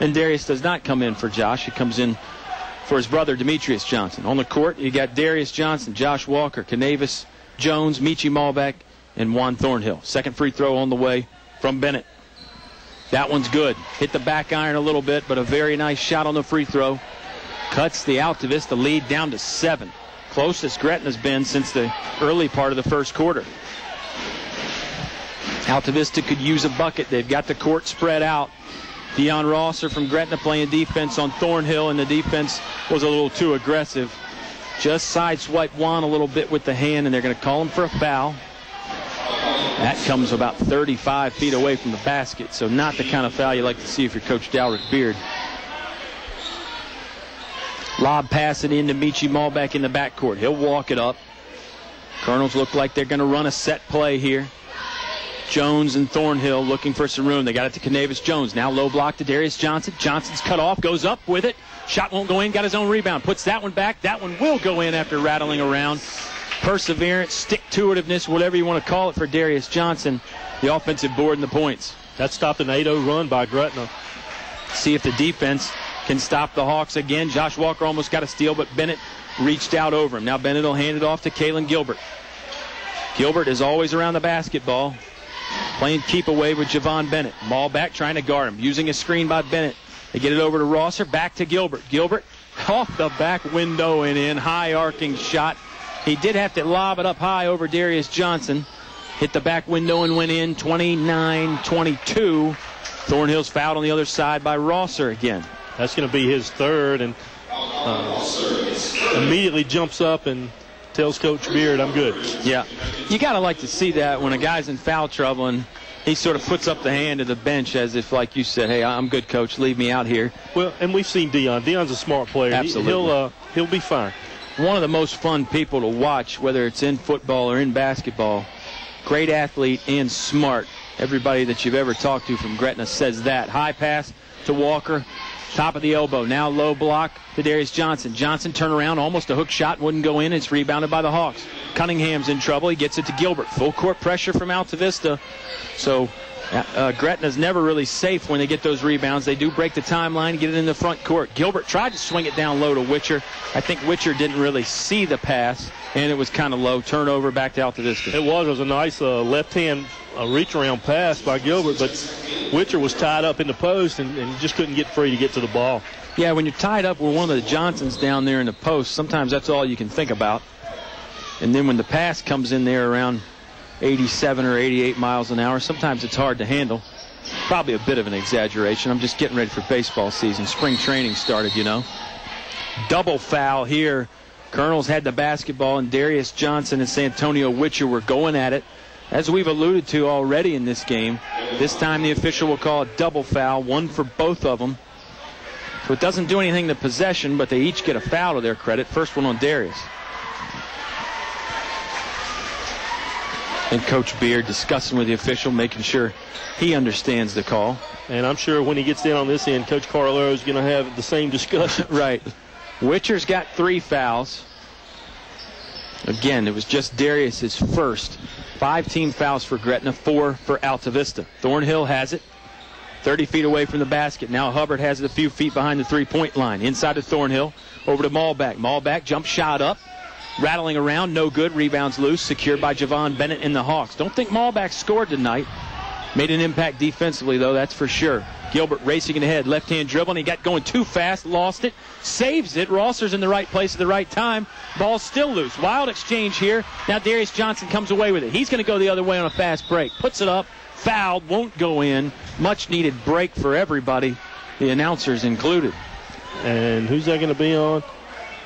And Darius does not come in for Josh. He comes in for his brother, Demetrius Johnson. On the court, you got Darius Johnson, Josh Walker, Canavis Jones, Michi Malbeck, and Juan Thornhill. Second free throw on the way from Bennett. That one's good. Hit the back iron a little bit, but a very nice shot on the free throw. Cuts the Altavista lead down to 7. Closest Gretna's been since the early part of the first quarter. Altavista could use a bucket. They've got the court spread out. Deion Rosser from Gretna playing defense on Thornhill, and the defense was a little too aggressive. Just sideswiped Juan a little bit with the hand, and they're going to call him for a foul. That comes about 35 feet away from the basket, so not the kind of foul you like to see if you're Coach Dalrick Beard. Lob pass it into Michi Malbeck in the backcourt. He'll walk it up. Colonels look like they're going to run a set play here. Jones and Thornhill looking for some room. They got it to Canavis Jones. Now low block to Darius Johnson. Johnson's cut off, goes up with it. Shot won't go in, got his own rebound. Puts that one back. That one will go in after rattling around. perseverance, stick-to-itiveness, whatever you want to call it for Darius Johnson, the offensive board and the points. That stopped an 8-0 run by Gretna. See if the defense can stop the Hawks again. Josh Walker almost got a steal, but Bennett reached out over him. Now Bennett will hand it off to Kalen Gilbert. Gilbert is always around the basketball, playing keep away with Javon Bennett. Ball back, trying to guard him, using a screen by Bennett. They get it over to Rosser, back to Gilbert. Gilbert off the back window and in, high arcing shot. He did have to lob it up high over Darius Johnson. Hit the back window and went in, 29-22. Thornhill's fouled on the other side by Rosser again. That's going to be his third, and immediately jumps up and tells Coach Beard, I'm good. Yeah, you got to like to see that when a guy's in foul trouble and he sort of puts up the hand to the bench as if, like you said, hey, I'm good, coach, leave me out here. Well, and we've seen Dion. Dion's a smart player. Absolutely. He'll be fine. One of the most fun people to watch, whether it's in football or in basketball. Great athlete and smart. Everybody that you've ever talked to from Gretna says that. High pass to Walker. Top of the elbow. Now low block to Darius Johnson. Johnson turn around. Almost a hook shot. Wouldn't go in. It's rebounded by the Hawks. Cunningham's in trouble. He gets it to Gilbert. Full court pressure from Altavista. So Gretna's never really safe when they get those rebounds. They do break the timeline, get it in the front court. Gilbert tried to swing it down low to Witcher. I think Witcher didn't really see the pass, and it was kind of low. Turnover back to Altavista. It was a nice left-hand reach-around pass by Gilbert, but Witcher was tied up in the post and just couldn't get free to get to the ball. Yeah, when you're tied up with one of the Johnsons down there in the post, sometimes that's all you can think about. And then when the pass comes in there around 87 or 88 miles an hour, sometimes it's hard to handle. Probably a bit of an exaggeration. I'm just getting ready for baseball season. Spring training started, you know. Double foul here. Colonels had the basketball, and Darius Johnson and Santonio Witcher were going at it. As we've alluded to already in this game, this time the official will call a double foul, one for both of them. So it doesn't do anything to possession, but they each get a foul to their credit. First one on Darius. And Coach Beard discussing with the official, making sure he understands the call. And I'm sure when he gets in on this end, Coach Carlero is going to have the same discussion. Right. Witcher's got 3 fouls. Again, it was just Darius's first. 5 team fouls for Gretna, 4 for Altavista. Thornhill has it. 30 feet away from the basket. Now Hubbard has it a few feet behind the three-point line. Inside to Thornhill. Over to Malbeck. Malbeck, jump shot up. Rattling around, no good. Rebounds loose, secured by Javon Bennett and the Hawks. Don't think Malbeck scored tonight. Made an impact defensively, though, that's for sure. Gilbert racing ahead, left-hand dribble, and he got going too fast, lost it, saves it. Rosser's in the right place at the right time. Ball's still loose. Wild exchange here. Now Darius Johnson comes away with it. He's going to go the other way on a fast break. Puts it up, fouled, won't go in. Much-needed break for everybody, the announcers included. And who's that going to be on?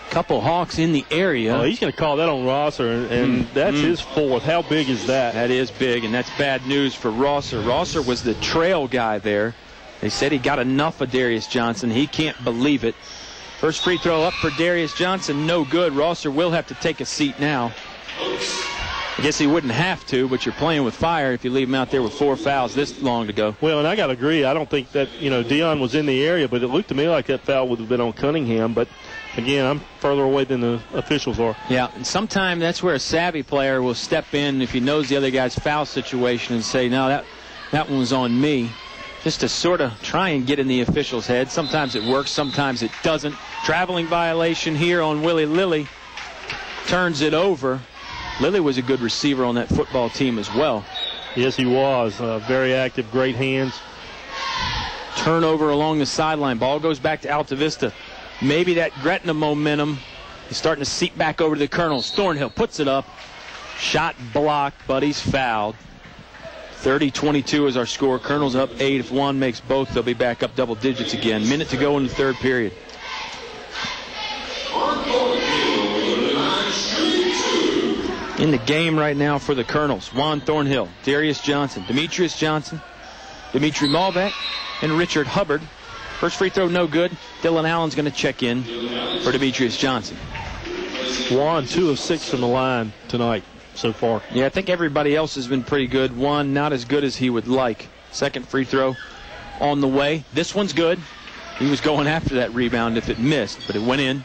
Couple Hawks in the area. Oh, he's going to call that on Rosser, and that's his 4th. How big is that? That is big, and that's bad news for Rosser. Rosser was the trail guy there. They said he got enough of Darius Johnson. He can't believe it. First free throw up for Darius Johnson, no good. Rosser will have to take a seat now. I guess he wouldn't have to, but you're playing with fire if you leave him out there with 4 fouls this long to go. Well, and I got to agree. I don't think that, Dion was in the area, but it looked to me like that foul would have been on Cunningham. But, again, I'm further away than the officials are. Yeah, and sometimes that's where a savvy player will step in if he knows the other guy's foul situation and say, no, that one was on me, just to sort of try and get in the official's head. Sometimes it works, sometimes it doesn't. Traveling violation here on Willie Lilly. Turns it over. Lilly was a good receiver on that football team as well. Yes, he was. Very active, great hands. Turnover along the sideline. Ball goes back to Altavista. Maybe that Gretna momentum is starting to seep back over to the Colonels. Thornhill puts it up. Shot blocked, but he's fouled. 30-22 is our score. Colonels up 8. If one makes both, they'll be back up double digits again. Minute to go in the third period. In the game right now for the Colonels, Juan Thornhill, Darius Johnson, Demetrius Johnson, Dimitri Malbeck, and Richard Hubbard. First free throw, no good. Dylan Allen's going to check in for Demetrius Johnson. Juan, 2 of 6 from the line tonight so far. Yeah, I think everybody else has been pretty good. Juan, not as good as he would like. Second free throw on the way. This one's good. He was going after that rebound if it missed, but it went in.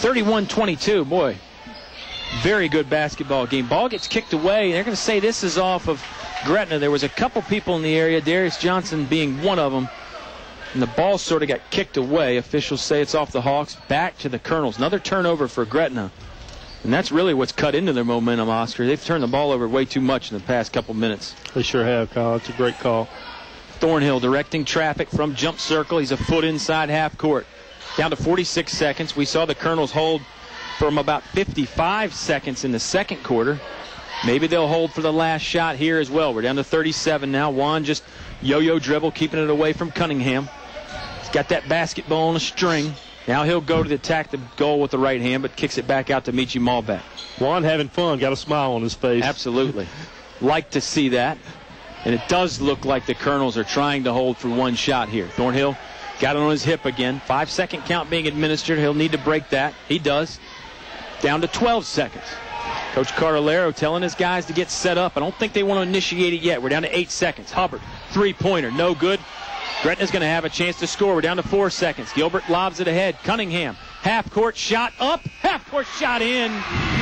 31-22, boy. very good basketball game. Ball gets kicked away. They're going to say this is off of Gretna. There was a couple people in the area, Darius Johnson being one of them. And the ball sort of got kicked away. Officials say it's off the Hawks. Back to the Colonels. Another turnover for Gretna. And that's really what's cut into their momentum, Oscar. They've turned the ball over way too much in the past couple minutes. They sure have, Kyle. It's a great call. Thornhill directing traffic from jump circle. He's a foot inside half court. Down to 46 seconds. We saw the Colonels hold from about 55 seconds in the second quarter. Maybe they'll hold for the last shot here as well. We're down to 37 now. Juan just yo-yo dribble, keeping it away from Cunningham. He's got that basketball on a string. Now he'll go to attack the goal with the right hand, but kicks it back out to Michi Malbeck. Juan having fun, got a smile on his face. Absolutely. Like to see that. And it does look like the Colonels are trying to hold for one shot here. Thornhill got it on his hip again. 5-second count being administered. He'll need to break that. He does. Down to 12 seconds. Coach Carolero telling his guys to get set up. I don't think they want to initiate it yet. We're down to 8 seconds. Hubbard, three-pointer, no good. Gretna's going to have a chance to score. We're down to 4 seconds. Gilbert lobs it ahead. Cunningham, half-court shot up, half-court shot in.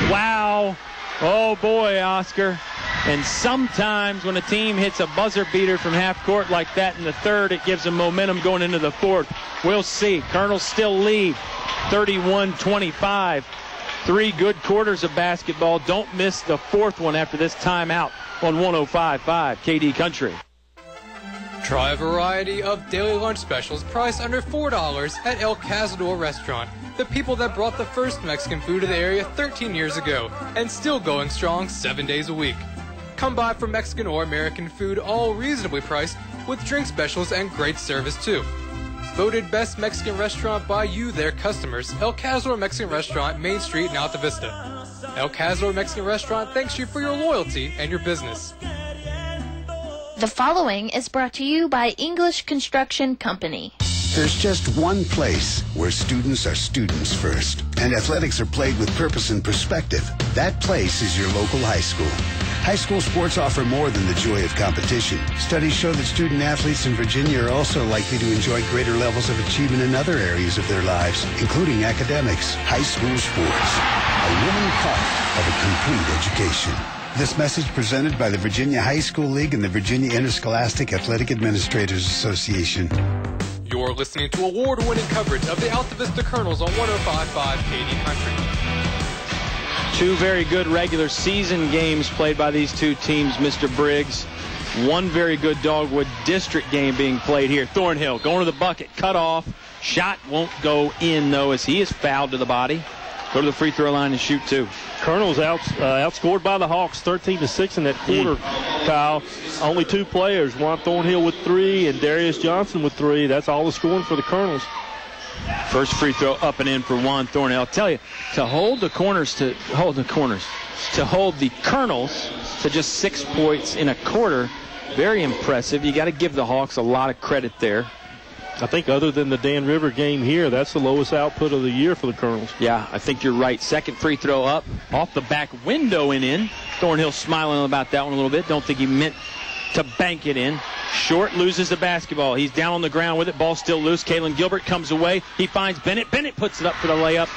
Wow. Oh, boy, Oscar. And sometimes when a team hits a buzzer beater from half-court like that in the third, it gives them momentum going into the fourth. We'll see. Colonels still lead 31-25. 3 good quarters of basketball. Don't miss the fourth one after this timeout on 105.5 KD Country. Try a variety of daily lunch specials priced under $4 at El Cazador Restaurant. The people that brought the first Mexican food to the area 13 years ago and still going strong 7 days a week. Come by for Mexican or American food, all reasonably priced, with drink specials and great service too. Voted best Mexican restaurant by you, their customers, El Cazador Mexican Restaurant, Main Street in Altavista. El Cazador Mexican Restaurant thanks you for your loyalty and your business. The following is brought to you by English Construction Company. There's just one place where students are students first, and athletics are played with purpose and perspective. That place is your local high school. High school sports offer more than the joy of competition. Studies show that student athletes in Virginia are also likely to enjoy greater levels of achievement in other areas of their lives, including academics. High school sports, a willing part of a complete education. This message presented by the Virginia High School League and the Virginia Interscholastic Athletic Administrators Association. You're listening to award-winning coverage of the Altavista Colonels on 105.5 KD Country. 2 very good regular season games played by these two teams, Mr. Briggs. 1 very good Dogwood District game being played here. Thornhill going to the bucket, cut off. Shot won't go in, though, as he is fouled to the body. Go to the free throw line and shoot 2. Colonels outscored by the Hawks 13-6 in that quarter, Kyle. Only 2 players, Juan Thornhill with 3 and Darius Johnson with 3. That's all the scoring for the Colonels. First free throw up and in for Juan Thornhill. I'll tell you, to hold the Colonels to just 6 points in a quarter, very impressive. You got to give the Hawks a lot of credit there. I think other than the Dan River game here, that's the lowest output of the year for the Colonels. Yeah, I think you're right. Second free throw up, off the back window and in. Thornhill smiling about that one a little bit. Don't think he meant to bank it in. Short loses the basketball. He's down on the ground with it. Ball still loose. Kalen Gilbert comes away. He finds Bennett. Bennett puts it up for the layup,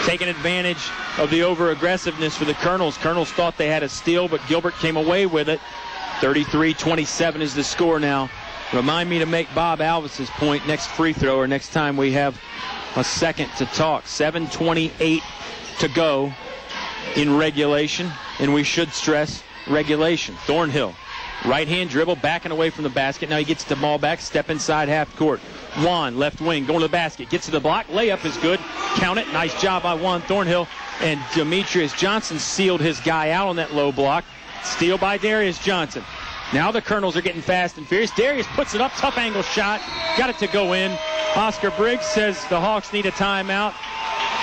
taking advantage of the over-aggressiveness for the Colonels. Colonels thought they had a steal, but Gilbert came away with it. 33-27 is the score now. Remind me to make Bob Alvis's point next free throw or next time we have a second to talk. 7:28 to go in regulation, and we should stress regulation. Thornhill, right-hand dribble, backing away from the basket. Now he gets the ball back, step inside half court. Juan, left wing, going to the basket, gets to the block. Layup is good. Count it. Nice job by Juan Thornhill. And Demetrius Johnson sealed his guy out on that low block. Steal by Darius Johnson. Now the Colonels are getting fast and furious. Darius puts it up, tough angle shot. Got it to go in. Oscar Briggs says the Hawks need a timeout.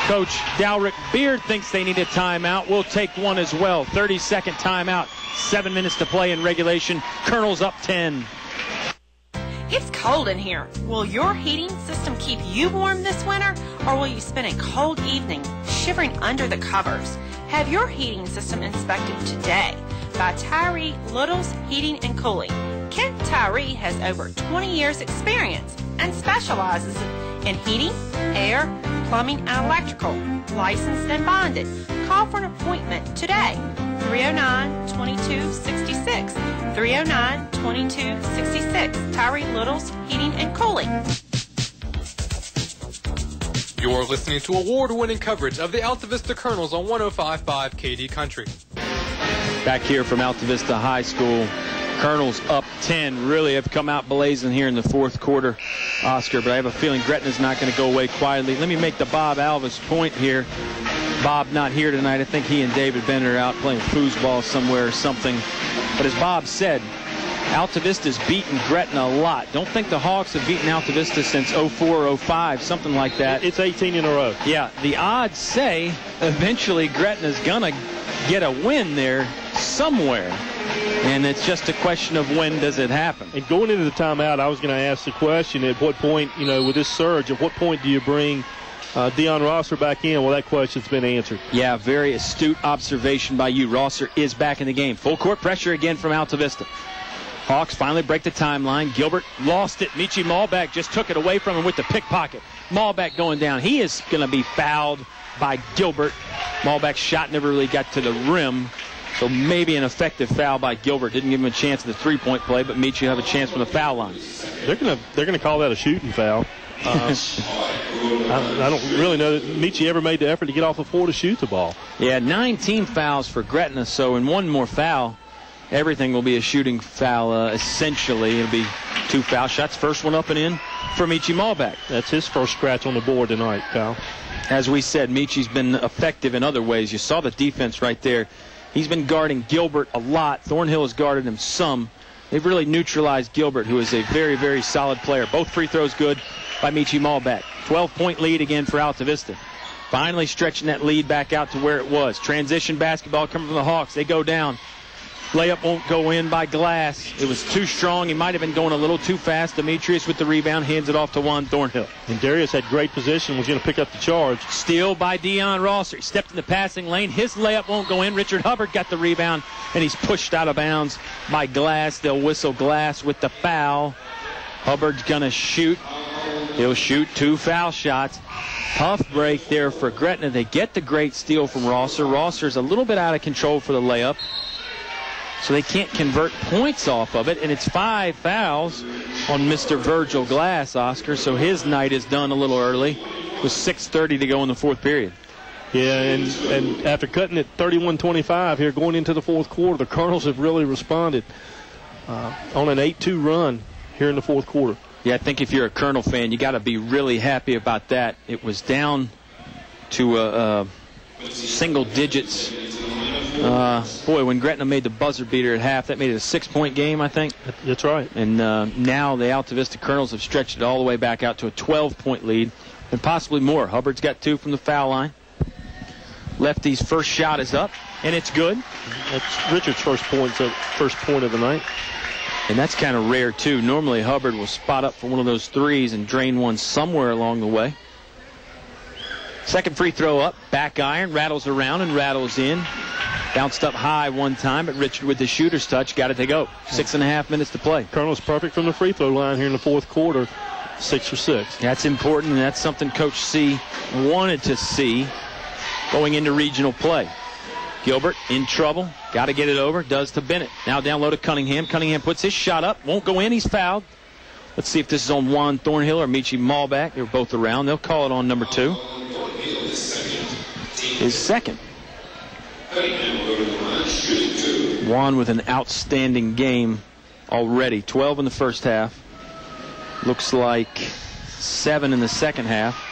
Coach Dalrick Beard thinks they need a timeout. We'll take one as well. 30-second timeout. 7 minutes to play in regulation. Colonels up 10. It's cold in here. Will your heating system keep you warm this winter, or will you spend a cold evening shivering under the covers? Have your heating system inspected today by Tyree Little's Heating and Cooling. Kent Tyree has over 20 years experience and specializes in heating, air, plumbing, and electrical, licensed and bonded. Call for an appointment today. 309-2266. 309-2266. Tyree Little's Heating and Cooling. You're listening to award-winning coverage of the Altavista Colonels on 105.5 KD Country. Back here from Altavista High School, Colonels up 10, really have come out blazing here in the fourth quarter, Oscar, but I have a feeling Gretna's not going to go away quietly. Let me make the Bob Alvis point here. Bob not here tonight. I think he and David Bender are out playing foosball somewhere or something. But as Bob said, Altavista's beaten Gretna a lot. Don't think the Hawks have beaten Altavista since 04, 05, something like that. It's 18 in a row. Yeah, the odds say eventually Gretna's going to get a win there somewhere. And it's just a question of when does it happen. And going into the timeout, I was going to ask the question, at what point, with this surge, at what point do you bring Deion Rosser back in? Well, that question's been answered. Yeah, very astute observation by you. Rosser is back in the game. Full court pressure again from Altavista. Hawks finally break the timeline. Gilbert lost it. Michi Malbeck just took it away from him with the pickpocket. Malbeck going down. He is going to be fouled by Gilbert. Malbeck's shot never really got to the rim. So maybe an effective foul by Gilbert. Didn't give him a chance at the three-point play, but Michi have a chance from the foul line. They're gonna call that a shooting foul. I don't really know that Michi ever made the effort to get off the floor to shoot the ball. Yeah, 19 fouls for Gretna, so in one more foul, everything will be a shooting foul, essentially. It'll be 2 foul shots. First one up and in for Michi Malbeck. That's his first scratch on the board tonight, Kyle. As we said, Michi's been effective in other ways. You saw the defense right there. He's been guarding Gilbert a lot. Thornhill has guarded him some. They've really neutralized Gilbert, who is a very, very solid player. Both free throws good by Michi Malbeck. 12-point lead again for Altavista. Finally stretching that lead back out to where it was. Transition basketball coming from the Hawks. They go down. Layup won't go in by Glass. It was too strong. He might have been going a little too fast. Demetrius with the rebound, hands it off to Juan Thornhill. And Darius had great position, was going to pick up the charge. Steal by Deion Rosser. He stepped in the passing lane. His layup won't go in. Richard Hubbard got the rebound, and he's pushed out of bounds by Glass. They'll whistle Glass with the foul. Hubbard's going to shoot. He'll shoot 2 foul shots. Tough break there for Gretna. They get the great steal from Rosser. Rosser's a little bit out of control for the layup, so they can't convert points off of it, and it's 5 fouls on Mr. Virgil Glass, Oscar, so his night is done a little early with 6:30 to go in the fourth period. Yeah, and after cutting it 31-25 here going into the fourth quarter, the Colonels have really responded on an 8-2 run here in the fourth quarter. Yeah, I think if you're a Colonel fan, you got to be really happy about that. It was down to single digits. Boy, when Gretna made the buzzer beater at half, that made it a 6-point game, I think. That's right. And now the Altavista Colonels have stretched it all the way back out to a 12-point lead, and possibly more. Hubbard's got 2 from the foul line. Lefty's first shot is up, and it's good. That's Richard's first point of the night. And that's kind of rare, too. Normally, Hubbard will spot up for one of those threes and drain one somewhere along the way. Second free throw up, back iron, rattles around and rattles in. Bounced up high one time, but Richard with the shooter's touch got it to go. 6.5 minutes to play. Colonel's perfect from the free throw line here in the fourth quarter. 6 for 6. That's important, and that's something Coach C wanted to see going into regional play. Gilbert in trouble. Got to get it over. Does to Bennett. Now down low to Cunningham. Cunningham puts his shot up. Won't go in. He's fouled. Let's see if this is on Juan Thornhill or Michi Malbeck. They're both around. They'll call it on number 2. His second. Juan with an outstanding game already. 12 in the first half. Looks like 7 in the second half.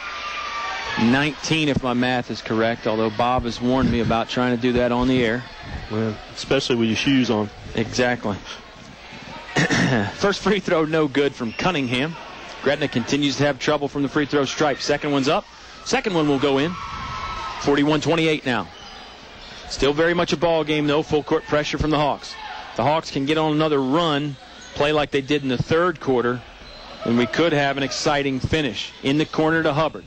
19 if my math is correct, although Bob has warned me about trying to do that on the air. Well, especially with your shoes on. Exactly. First free throw no good from Cunningham. Gretna continues to have trouble from the free throw stripe. Second one's up. Second one will go in. 41-28 now. Still very much a ball game, though. Full court pressure from the Hawks. The Hawks can get on another run, play like they did in the third quarter, and we could have an exciting finish. In the corner to Hubbard.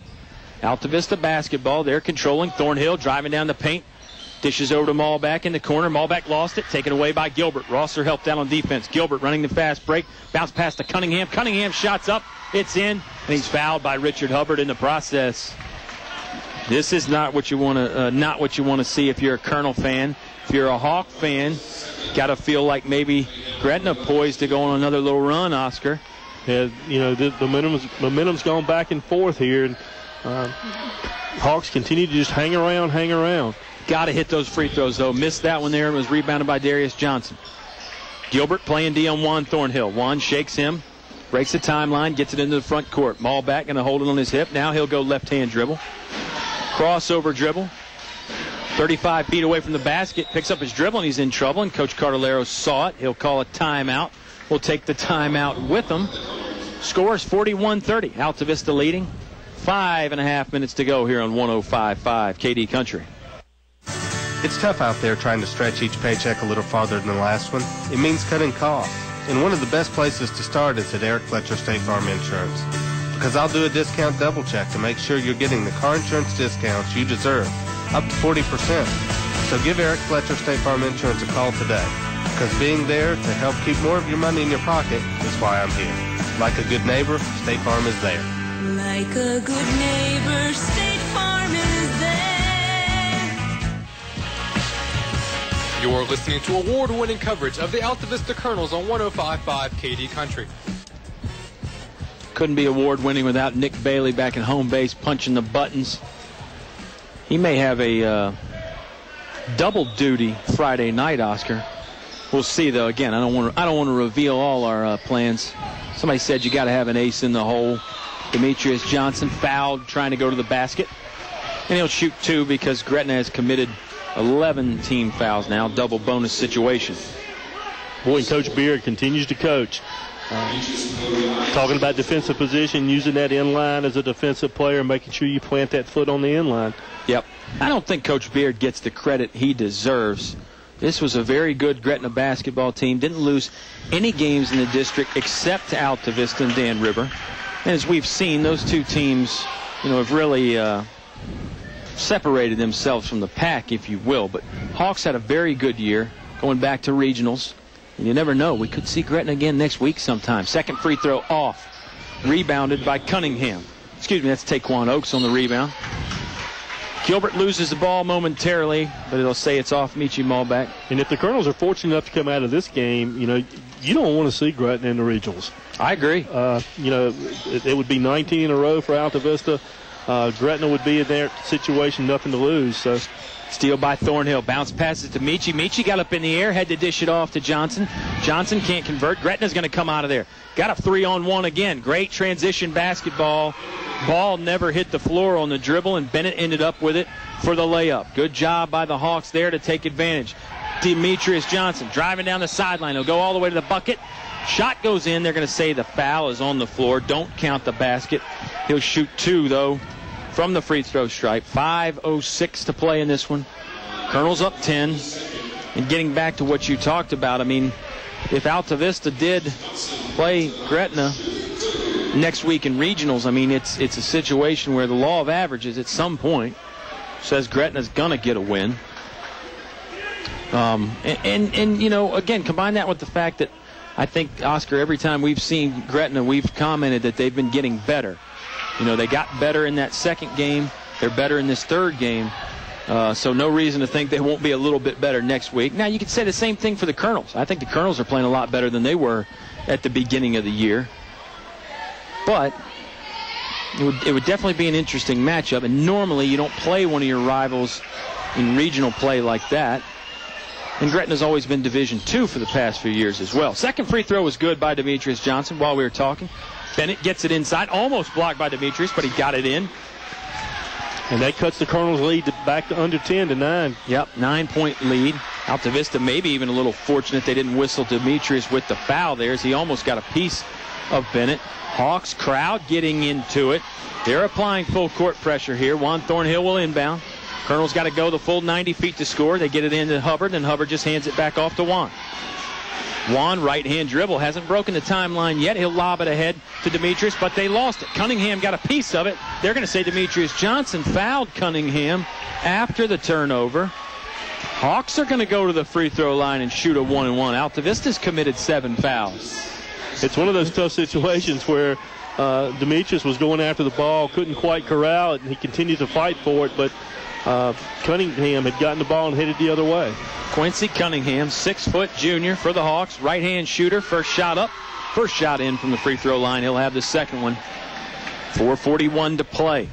Altavista basketball. They're controlling. Thornhill driving down the paint. Dishes over to Malbeck in the corner. Malbeck lost it. Taken away by Gilbert. Rosser helped out on defense. Gilbert running the fast break. Bounce pass to Cunningham. Cunningham shots up. It's in. And he's fouled by Richard Hubbard in the process. This is not what you want to see if you're a Colonel fan. If you're a Hawk fan, got to feel like maybe Gretna poised to go on another little run, Oscar. Yeah, the momentum's gone back and forth here, and Hawks continue to just hang around. Got to hit those free throws, though. Missed that one there and was rebounded by Darius Johnson. Gilbert playing D on Juan Thornhill. Juan shakes him, breaks the timeline, gets it into the front court. Ball back, going to hold it on his hip. Now he'll go left-hand dribble. Crossover dribble. 35 feet away from the basket. Picks up his dribble, and he's in trouble, and Coach Cardelero saw it. He'll call a timeout. We'll take the timeout with him. Scores 41-30. Altavista leading. 5.5 minutes to go here on 105.5 KD Country. It's tough out there trying to stretch each paycheck a little farther than the last one. It means cutting costs. And one of the best places to start is at Eric Fletcher State Farm Insurance. Because I'll do a discount double check to make sure you're getting the car insurance discounts you deserve, up to 40%. So give Eric Fletcher State Farm Insurance a call today. Because being there to help keep more of your money in your pocket is why I'm here. Like a good neighbor, State Farm is there. Like a good neighbor, State Farm is there. You're listening to award-winning coverage of the Altavista Colonels on 105.5 KD Country. Couldn't be award-winning without Nick Bailey back at home base punching the buttons. He may have a double duty Friday night, Oscar. We'll see, though. Again, I don't want to reveal all our plans. Somebody said you got to have an ace in the hole. Demetrius Johnson fouled trying to go to the basket. And he'll shoot 2 because Gretna has committed 11 team fouls now. Double bonus situation. Boy, and Coach Beard continues to coach. Talking about defensive position, using that inline as a defensive player, making sure you plant that foot on the inline. Yep. I don't think Coach Beard gets the credit he deserves. This was a very good Gretna basketball team. Didn't lose any games in the district except to Altavista and Dan River. And as we've seen, those two teams, have really separated themselves from the pack, if you will. But Hawks had a very good year going back to regionals. And you never know. We could see Gretna again next week sometime. Second free throw off. Rebounded by Cunningham. That's Taquan Oakes on the rebound. Gilbert loses the ball momentarily, but it'll say it's off Michi Malbeck. And if the Colonels are fortunate enough to come out of this game, you don't want to see Gretna in the regionals. I agree. It would be 19 in a row for Altavista. Gretna would be in their situation, nothing to lose. So, steal by Thornhill. Bounce passes to Michi. Michi got up in the air, had to dish it off to Johnson. Johnson can't convert. Gretna's going to come out of there. Got a 3-on-1 again. Great transition basketball. Ball never hit the floor on the dribble, and Bennett ended up with it for the layup. Good job by the Hawks there to take advantage. Demetrius Johnson driving down the sideline. He'll go all the way to the bucket. Shot goes in. They're going to say the foul is on the floor. Don't count the basket. He'll shoot 2, though, from the free throw stripe. 5:06 to play in this one. Colonels up 10. And getting back to what you talked about, if Altavista did play Gretna next week in regionals, it's a situation where the law of averages at some point says Gretna's going to get a win. Again, combine that with the fact that I think, Oscar, every time we've seen Gretna, we've commented that they've been getting better. They got better in that second game. They're better in this third game. So no reason to think they won't be a little bit better next week. Now, you could say the same thing for the Colonels. I think the Colonels are playing a lot better than they were at the beginning of the year. But it would definitely be an interesting matchup. And normally you don't play one of your rivals in regional play like that. And Gretna's always been Division II for the past few years as well. Second free throw was good by Demetrius Johnson while we were talking. Bennett gets it inside. Almost blocked by Demetrius, but he got it in. And that cuts the Colonels' lead back to under 10-9. Yep, 9-point lead. Altavista maybe even a little fortunate they didn't whistle Demetrius with the foul there, as he almost got a piece of Bennett. Hawks crowd getting into it. They're applying full court pressure here. Juan Thornhill will inbound. Colonel's got to go the full 90 feet to score. They get it into Hubbard, and Hubbard just hands it back off to Juan. Juan, right-hand dribble, hasn't broken the timeline yet. He'll lob it ahead to Demetrius, but they lost it. Cunningham got a piece of it. They're going to say Demetrius Johnson fouled Cunningham after the turnover. Hawks are going to go to the free throw line and shoot a 1-and-1. Altavista's committed 7 fouls. It's one of those tough situations where Demetrius was going after the ball, couldn't quite corral it, and he continued to fight for it, but Cunningham had gotten the ball and headed the other way. Quincy Cunningham, 6-foot junior for the Hawks. Right-hand shooter, first shot up, first shot in from the free throw line. He'll have the second one. 4:41 to play.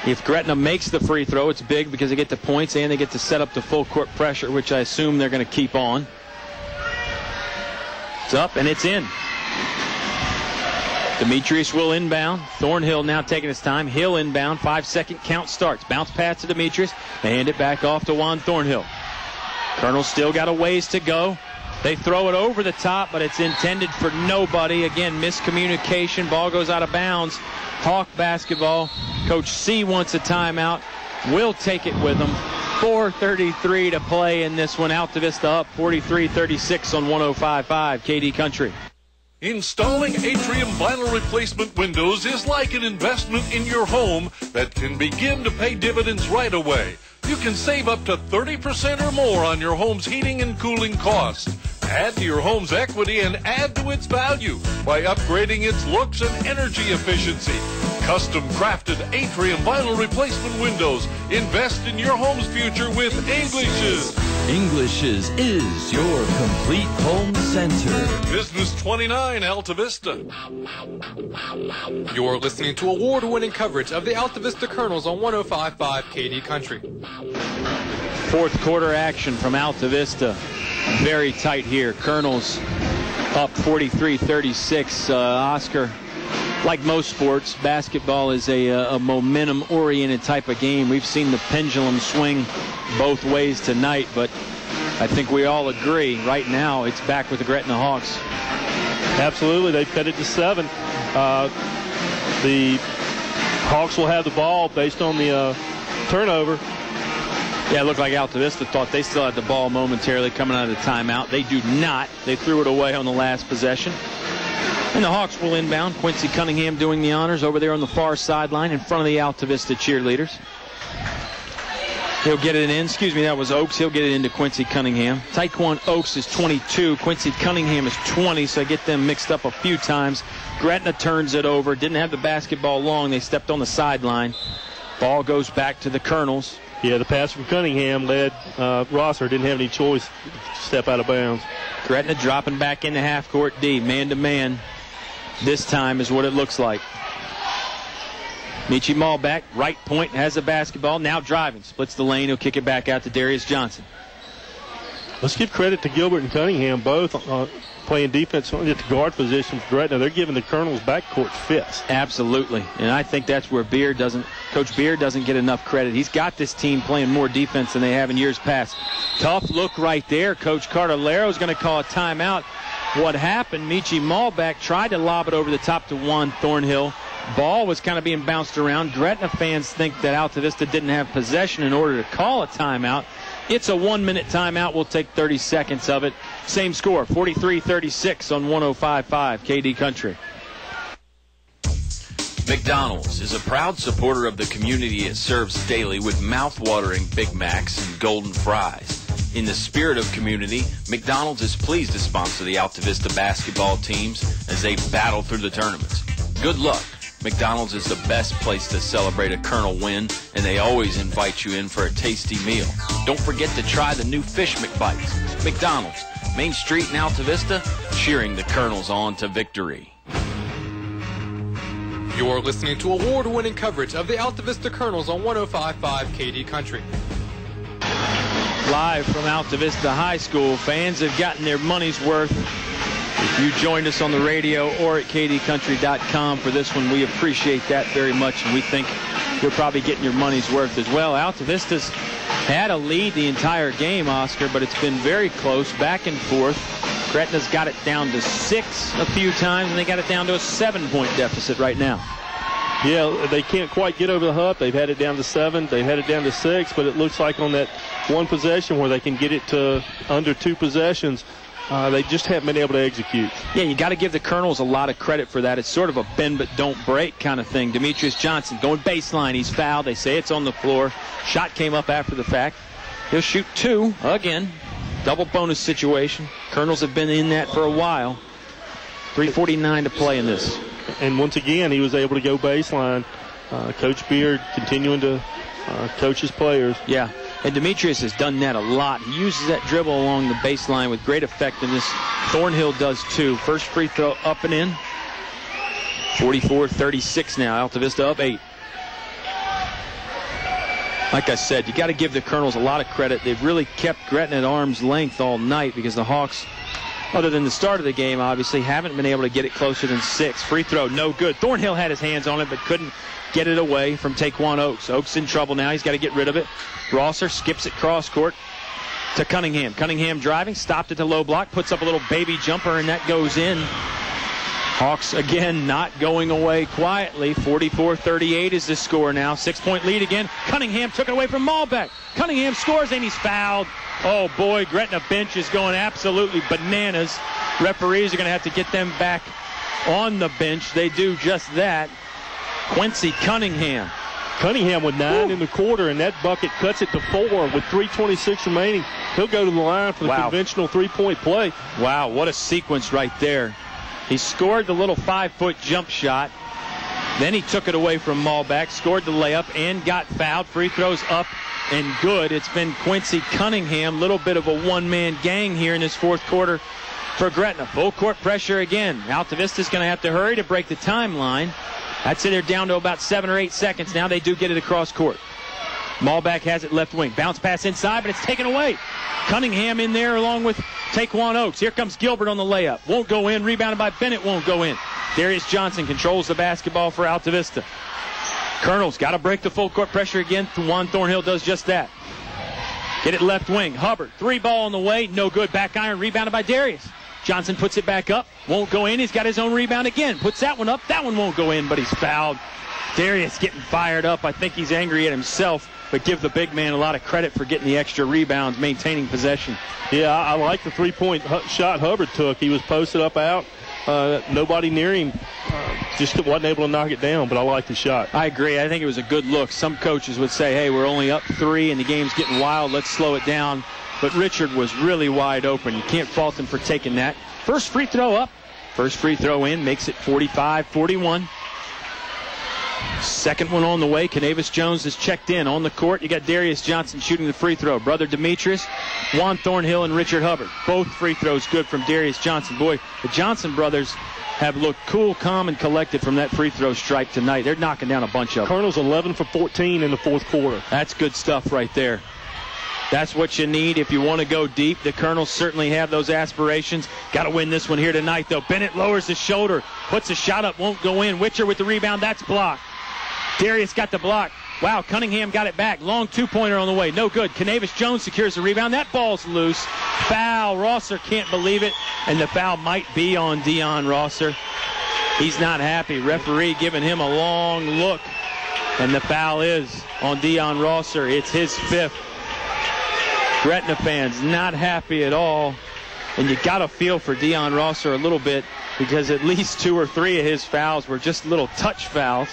If Gretna makes the free throw, it's big because they get the points and they get to set up the full court pressure, which I assume they're going to keep on. It's up and it's in. Demetrius will inbound. Thornhill now taking his time. Hill inbound. 5-second count starts. Bounce pass to Demetrius. They hand it back off to Juan Thornhill. Colonel still got a ways to go. They throw it over the top, but it's intended for nobody. Again, miscommunication. Ball goes out of bounds. Hawk basketball. Coach C wants a timeout. Will take it with him. 4:33 to play in this one. Altavista up 43-36 on 105.5 KD Country. Installing Atrium vinyl replacement windows is like an investment in your home that can begin to pay dividends right away. You can save up to 30% or more on your home's heating and cooling costs. Add to your home's equity and add to its value by upgrading its looks and energy efficiency. Custom crafted Atrium vinyl replacement windows. Invest in your home's future with English's. English's is your complete home center. Business 29, Altavista. You're listening to award-winning coverage of the Altavista Colonels on 105.5 KD Country. Fourth quarter action from Altavista. Very tight here. Colonels up 43-36. Oscar, like most sports, basketball is a momentum-oriented type of game. We've seen the pendulum swing both ways tonight, but I think we all agree right now it's back with the Gretna Hawks. Absolutely. They've cut it to 7. The Hawks will have the ball based on the turnover. Yeah, it looked like Altavista thought they still had the ball momentarily coming out of the timeout. They do not. They threw it away on the last possession. And the Hawks will inbound. Quincy Cunningham doing the honors over there on the far sideline in front of the Altavista cheerleaders. He'll get it in. Excuse me, that was Oaks. He'll get it into Quincy Cunningham. Taekwon Oaks is 22. Quincy Cunningham is 20, so I get them mixed up a few times. Gretna turns it over. Didn't have the basketball long. They stepped on the sideline. Ball goes back to the Colonels. Yeah, the pass from Cunningham led Rosser. Didn't have any choice to step out of bounds. Gretna dropping back into half-court D. Man-to-man this time is what it looks like. Michi Malback, right point, has the basketball. Now driving. Splits the lane. He'll kick it back out to Darius Johnson. Let's give credit to Gilbert and Cunningham, both playing defense at the guard position for Gretna. They're giving the Colonels backcourt fits. Absolutely. And I think that's where Coach Beard doesn't get enough credit. He's got this team playing more defense than they have in years past. Tough look right there. Coach Cartolero is going to call a timeout. What happened, Michi Malback tried to lob it over the top to Juan Thornhill. Ball was kind of being bounced around. Gretna fans think that Altavista didn't have possession in order to call a timeout. It's a 1-minute timeout. We'll take 30 seconds of it. Same score, 43-36 on 105.5 KD Country. McDonald's is a proud supporter of the community it serves daily with mouth-watering Big Macs and golden fries. In the spirit of community, McDonald's is pleased to sponsor the Altavista basketball teams as they battle through the tournaments. Good luck. McDonald's is the best place to celebrate a Colonel win, and they always invite you in for a tasty meal. Don't forget to try the new Fish McBites. McDonald's, Main Street in Altavista, cheering the Colonels on to victory. You're listening to award-winning coverage of the Altavista Colonels on 105.5 KD Country. Live from Altavista High School, fans have gotten their money's worth. If you joined us on the radio or at kdcountry.com for this one, we appreciate that very much, and we think you're probably getting your money's worth as well. Altavista's had a lead the entire game, Oscar, but it's been very close, back and forth. Gretna's got it down to 6 a few times, and they got it down to a 7-point deficit right now. Yeah, they can't quite get over the hump. They've had it down to 7. They've had it down to 6, but it looks like on that one possession where they can get it to under 2 possessions, they just haven't been able to execute. Yeah, you got to give the Colonels a lot of credit for that. It's sort of a bend but don't break kind of thing. Demetrius Johnson going baseline. He's fouled. They say it's on the floor. Shot came up after the fact. He'll shoot 2 again. Double bonus situation. Colonels have been in that for a while. 3:49 to play in this. And once again, he was able to go baseline. Coach Beard continuing to coach his players. Yeah, and Demetrius has done that a lot. He uses that dribble along the baseline with great effectiveness. Thornhill does too. First free throw up and in. 44-36 now. Altavista up 8. Like I said, you got to give the Colonels a lot of credit. They've really kept Gretna at arm's length all night because the Hawks, other than the start of the game, obviously, haven't been able to get it closer than 6. Free throw, no good. Thornhill had his hands on it, but couldn't get it away from Taquan Oakes. Oakes in trouble now. He's got to get rid of it. Rosser skips it cross court to Cunningham. Cunningham driving, stopped at the low block, puts up a little baby jumper, and that goes in. Hawks, again, not going away quietly. 44-38 is the score now. 6-point lead again. Cunningham took it away from Malbec. Cunningham scores, and he's fouled. Oh, boy, Gretna bench is going absolutely bananas. Referees are going to have to get them back on the bench. They do just that. Quincy Cunningham. Cunningham with 9 in the quarter, and that bucket cuts it to 4 with 3:26 remaining. He'll go to the line for the conventional 3-point play. Wow, what a sequence right there. He scored the little 5-foot jump shot. Then he took it away from Malbec, scored the layup, and got fouled. Free throws up and good. It's been Quincy Cunningham, little bit of a one-man gang here in this fourth quarter for Gretna. Full court pressure again. Altavista's going to have to hurry to break the timeline. I'd say they're down to about 7 or 8 seconds now. They do get it across court. Malbec has it left wing. Bounce pass inside, but it's taken away. Cunningham in there along with Taquan Oakes. Here comes Gilbert on the layup. Won't go in. Rebounded by Bennett. Won't go in. Darius Johnson controls the basketball for Altavista. Colonels got to break the full court pressure again. Juan Thornhill does just that. Get it left wing. Hubbard. 3 ball on the way. No good. Back iron. Rebounded by Darius. Johnson puts it back up. Won't go in. He's got his own rebound again. Puts that one up. That one won't go in, but he's fouled. Darius getting fired up. I think he's angry at himself, but give the big man a lot of credit for getting the extra rebounds, maintaining possession. Yeah, I like the 3-point shot Hubbard took. He was posted up out. Nobody near him. Just wasn't able to knock it down, but I like the shot. I agree. I think it was a good look. Some coaches would say, hey, we're only up 3 and the game's getting wild. Let's slow it down. But Richard was really wide open. You can't fault him for taking that. First free throw up. First free throw in. Makes it 45-41. Second one on the way. Canavis Jones is checked in on the court. You got Darius Johnson shooting the free throw. Brother Demetrius, Juan Thornhill, and Richard Hubbard. Both free throws good from Darius Johnson. Boy, the Johnson brothers have looked cool, calm, and collected from that free throw strike tonight. They're knocking down a bunch of them. Colonel's 11 for 14 in the fourth quarter. That's good stuff right there. That's what you need if you want to go deep. The Colonels certainly have those aspirations. Got to win this one here tonight, though. Bennett lowers his shoulder, puts a shot up, won't go in. Witcher with the rebound. That's blocked. Darius got the block. Wow, Cunningham got it back. Long two-pointer on the way. No good. Canavis Jones secures the rebound. That ball's loose. Foul. Rosser can't believe it. And the foul might be on Dion Rosser. He's not happy. Referee giving him a long look. And the foul is on Dion Rosser. It's his 5th. Gretna fans not happy at all. And you got to feel for Dion Rosser a little bit because at least 2 or 3 of his fouls were just little touch fouls.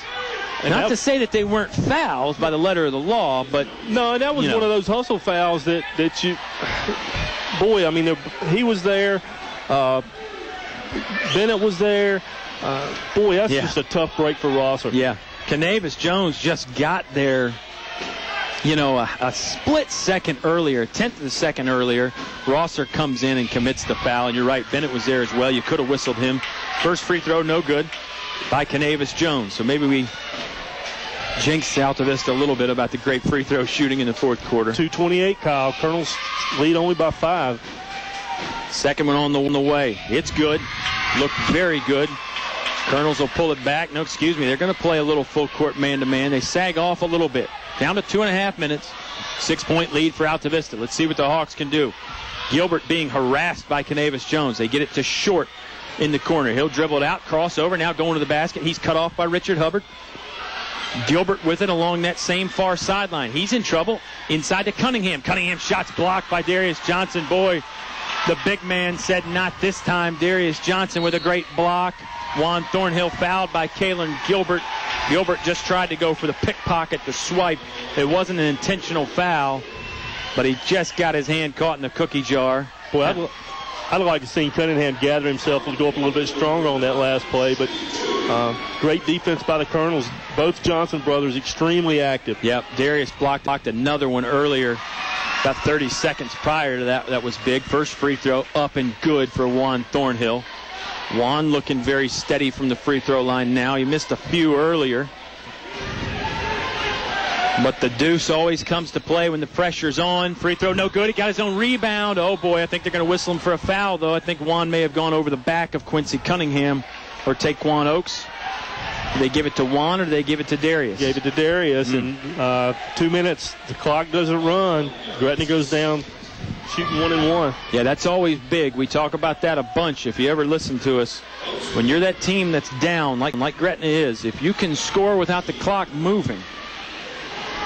And not to say that they weren't fouls by the letter of the law, but... No, that was one of those hustle fouls that you... Boy, I mean, he was there. Bennett was there. Boy, that's just a tough break for Rosser. Yeah. Canavis Jones just got there, a split second earlier, 10th of a second earlier. Rosser comes in and commits the foul. And you're right, Bennett was there as well. You could have whistled him. First free throw, no good by Canavis Jones. So maybe we jinxed Altavista a little bit about the great free throw shooting in the fourth quarter. 2:28, Kyle. Colonels lead only by 5. Second one on the way. It's good. Looked very good. Colonels will pull it back. No, excuse me. They're going to play a little full court man-to-man. They sag off a little bit. Down to 2.5 minutes. 6-point lead for Altavista. Let's see what the Hawks can do. Gilbert being harassed by Canavis Jones. They get it to Short in the corner. He'll dribble it out, crossover, now going to the basket. He's cut off by Richard Hubbard. Gilbert with it along that same far sideline. He's in trouble. Inside to Cunningham. Cunningham shots blocked by Darius Johnson. Boy, the big man said not this time. Darius Johnson with a great block. Juan Thornhill fouled by Kalen Gilbert. Gilbert just tried to go for the pickpocket, the swipe. It wasn't an intentional foul, but he just got his hand caught in the cookie jar. Well, I'd like to see Cunningham gather himself and go up a little bit stronger on that last play, but great defense by the Colonels. Both Johnson brothers extremely active. Yep, Darius blocked another one earlier, about 30 seconds prior to that. That was big. First free throw up and good for Juan Thornhill. Juan looking very steady from the free throw line now. He missed a few earlier. But the deuce always comes to play when the pressure's on. Free throw, no good. He got his own rebound. Oh, boy, I think they're going to whistle him for a foul, though. I think Juan may have gone over the back of Quincy Cunningham or Taquan Oakes. Do they give it to Juan or do they give it to Darius? Gave it to Darius, and 2 minutes. The clock doesn't run. Gretna goes down shooting 1 and 1. Yeah, that's always big. We talk about that a bunch if you ever listen to us. When you're that team that's down, like Gretna is, if you can score without the clock moving,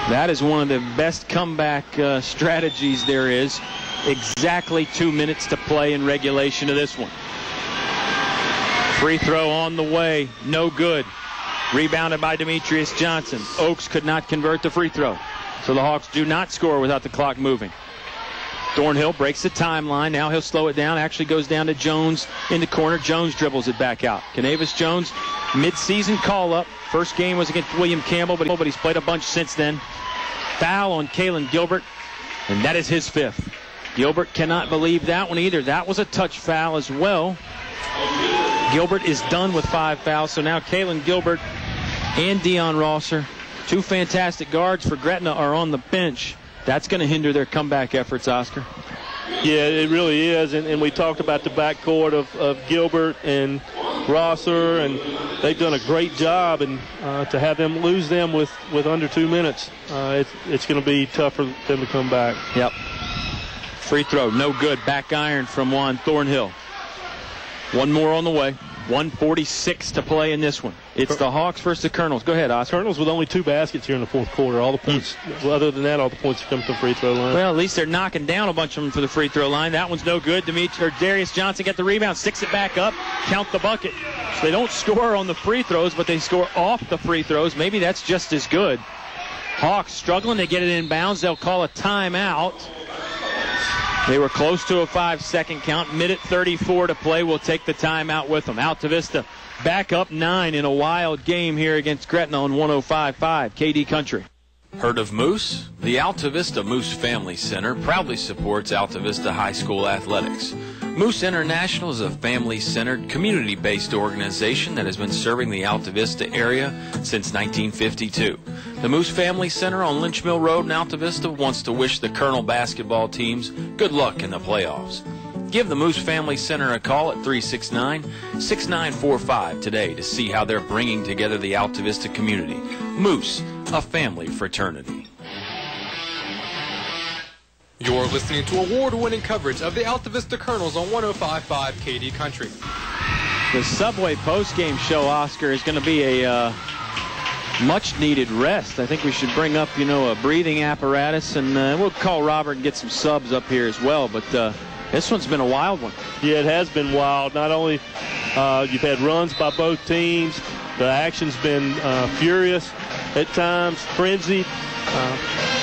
that is one of the best comeback strategies there is. Exactly 2 minutes to play in regulation of this one. Free throw on the way, no good. Rebounded by Demetrius Johnson. Oakes could not convert the free throw. So the Hawks do not score without the clock moving. Thornhill breaks the timeline. Now he'll slow it down. Actually goes down to Jones in the corner. Jones dribbles it back out. Canavis Jones, mid-season call-up. First game was against William Campbell, but he's played a bunch since then. Foul on Kalen Gilbert, and that is his 5th. Gilbert cannot believe that one either. That was a touch foul as well. Gilbert is done with 5 fouls, so now Kalen Gilbert and Deion Rosser, 2 fantastic guards for Gretna, are on the bench. That's going to hinder their comeback efforts, Oscar. Yeah, it really is, and we talked about the backcourt of Gilbert and Rosser, and they've done a great job, and to have them lose them with under 2 minutes, it's going to be tough for them to come back. Yep. Free throw, no good. Back iron from Juan Thornhill. One more on the way. 1:46 to play in this one. It's the Hawks versus the Colonels. Go ahead, Oscar. Colonels with only 2 baskets here in the fourth quarter. All the points, other than that, all the points come to the free throw line. Well, at least they're knocking down a bunch of them for the free throw line. That one's no good. Darius Johnson got the rebound, sticks it back up, count the bucket. So they don't score on the free throws, but they score off the free throws. Maybe that's just as good. Hawks struggling to get it in bounds. They'll call a timeout. They were close to a 5-second count. Minute 34 to play. We'll take the timeout with them. Altavista back up 9 in a wild game here against Gretna on 105.5 KD Country. Heard of Moose? The Altavista Moose Family Center proudly supports Altavista High School athletics. Moose International is a family-centered, community-based organization that has been serving the Altavista area since 1952. The Moose Family Center on Lynch Mill Road in Altavista wants to wish the Colonel basketball teams good luck in the playoffs. Give the Moose Family Center a call at 369-6945 today to see how they're bringing together the Altavista community. Moose, a family fraternity. You're listening to award-winning coverage of the Altavista Colonels on 105.5 KD Country. The Subway postgame show, Oscar, is going to be a much-needed rest. I think we should bring up, a breathing apparatus, and we'll call Robert and get some subs up here as well. But this one's been a wild one. Yeah, it has been wild. Not only you've had runs by both teams, the action's been furious at times, frenzied.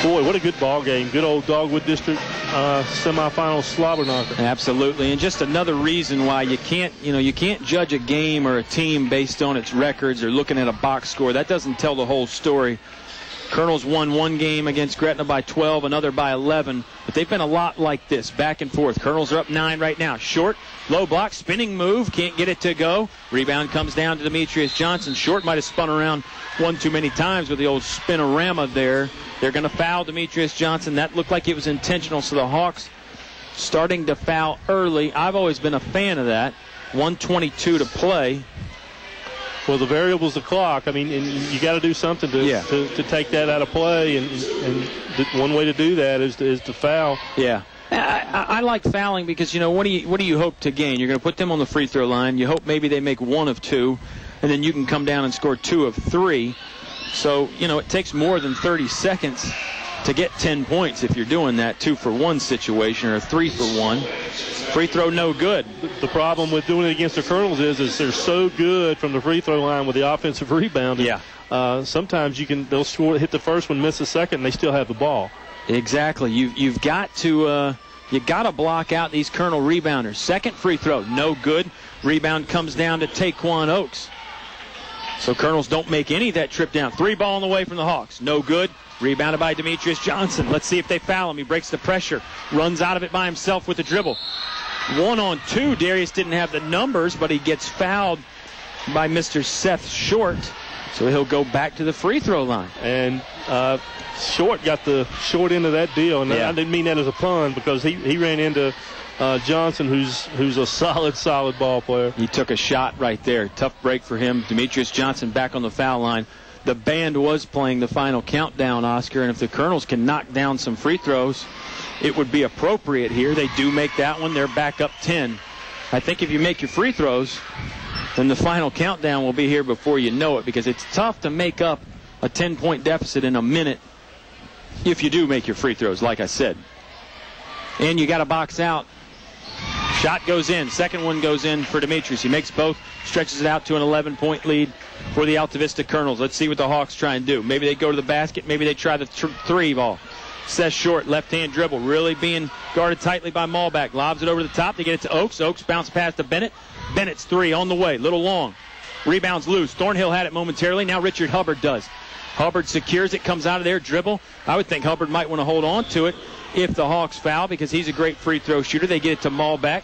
Boy, what a good ball game. Good old Dogwood District semifinal slobber knocker. Absolutely, and just another reason why you can't judge a game or a team based on its records or looking at a box score. That doesn't tell the whole story. Colonels won one game against Gretna by 12, another by 11, but they've been a lot like this, back and forth. Colonels are up 9 right now. Short, low block, spinning move, can't get it to go. Rebound comes down to Demetrius Johnson. Short might have spun around one too many times with the old spinorama there. They're going to foul Demetrius Johnson. That looked like it was intentional, so the Hawks starting to foul early. I've always been a fan of that. 1:22 to play. Well, the variable's the clock. I mean, and you got to do something to take that out of play, and one way to do that is to foul. Yeah. I like fouling because, what do you hope to gain? You're going to put them on the free throw line. You hope maybe they make 1 of 2, and then you can come down and score 2 of 3. So, it takes more than 30 seconds to get 10 points if you're doing that 2-for-1 situation or a 3-for-1. Free throw no good. The problem with doing it against the Colonels is they're so good from the free throw line with the offensive rebound. Yeah. Sometimes they'll score, hit the first one, miss the second, and they still have the ball. Exactly. You've got to You got to block out these Colonel rebounders. Second free throw, no good. Rebound comes down to Taquan Oakes. So Colonels don't make any of that trip down. 3 ball on the way from the Hawks. No good. Rebounded by Demetrius Johnson. Let's see if they foul him. He breaks the pressure. Runs out of it by himself with the dribble. 1-on-2. Darius didn't have the numbers, but he gets fouled by Mr. Seth Short. So he'll go back to the free throw line. And Short got the short end of that deal. And I didn't mean that as a pun, because he ran into Johnson, who's a solid ball player. He took a shot right there. Tough break for him. Demetrius Johnson back on the foul line. The band was playing the final countdown, Oscar, and if the Colonels can knock down some free throws, it would be appropriate here. They do make that one. They're back up 10. I think if you make your free throws, then the final countdown will be here before you know it, because it's tough to make up a 10-point deficit in a minute if you do make your free throws, like I said. And you got to box out. Shot goes in. Second one goes in for Demetrius. He makes both, stretches it out to an 11-point lead for the Altavista Colonels. Let's see what the Hawks try and do. Maybe they go to the basket. Maybe they try the 3 ball. Seth Short, left-hand dribble, really being guarded tightly by Malbeck. Lobs it over the top. They get it to Oakes. Oakes bounce pass to Bennett. Bennett's 3 on the way. Little long. Rebounds loose. Thornhill had it momentarily. Now Richard Hubbard does. Hubbard secures it, comes out of there, dribble. I would think Hubbard might want to hold on to it if the Hawks foul, because he's a great free throw shooter. They get it to Malbeck.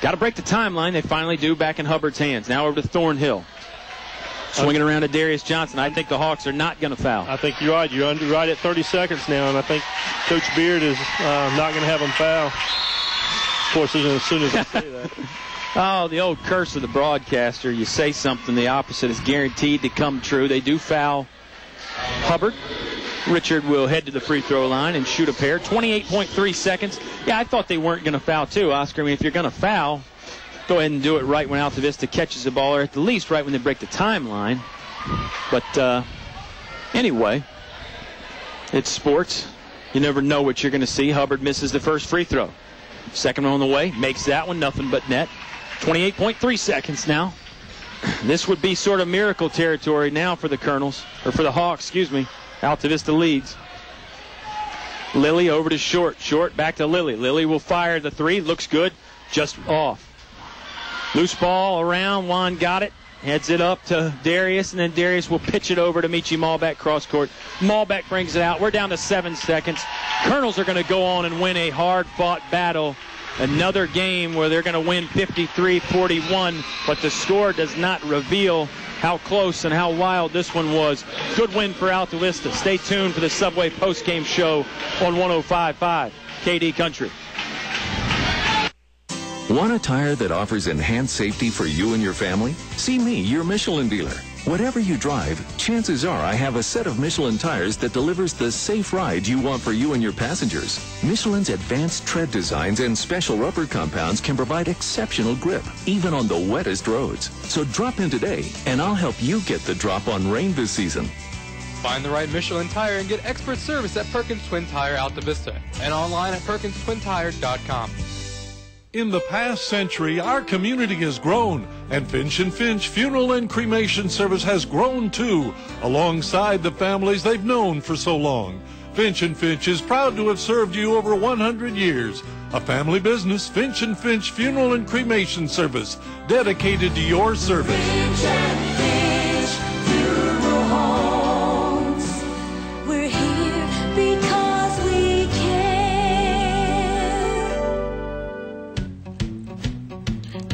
Got to break the timeline. They finally do, back in Hubbard's hands. Now over to Thornhill. Swinging around to Darius Johnson. I think the Hawks are not going to foul. I think you're right. You're right at 30 seconds now, and I think Coach Beard is not going to have them foul. Of course, as soon as I say that. Oh, the old curse of the broadcaster. You say something, the opposite is guaranteed to come true. They do foul Hubbard. Richard will head to the free throw line and shoot a pair. 28.3 seconds. Yeah, I thought they weren't going to foul too, Oscar. I mean, if you're going to foul, go ahead and do it right when Altavista catches the ball, or at the least right when they break the timeline. But anyway, it's sports. You never know what you're going to see. Hubbard misses the first free throw. Second one on the way, makes that one, nothing but net. 28.3 seconds now. This would be sort of miracle territory now for the Colonels, or for the Hawks, excuse me. Altavista leads. Lilly over to Short. Short back to Lilly. Lilly will fire the 3. Looks good. Just off. Loose ball around. Juan got it. Heads it up to Darius, and then Darius will pitch it over to Michi Malbeck cross court. Malbeck brings it out. We're down to 7 seconds. Colonels are going to go on and win a hard-fought battle. Another game where they're going to win 53-41, but the score does not reveal how close and how wild this one was. Good win for Altavista. Stay tuned for the Subway postgame show on 105.5 KD Country. Want a tire that offers enhanced safety for you and your family? See me, your Michelin dealer. Whatever you drive, chances are I have a set of Michelin tires that delivers the safe ride you want for you and your passengers. Michelin's advanced tread designs and special rubber compounds can provide exceptional grip, even on the wettest roads. So drop in today, and I'll help you get the drop on rain this season. Find the right Michelin tire and get expert service at Perkins Twin Tire Altavista and online at PerkinsTwinTire.com. In the past century, our community has grown, and Finch & Finch Funeral and Cremation Service has grown too, alongside the families they've known for so long. Finch & Finch is proud to have served you over 100 years. A family business, Finch & Finch Funeral and Cremation Service, dedicated to your service. Finch & Finch Funeral Homes. We're here because we care.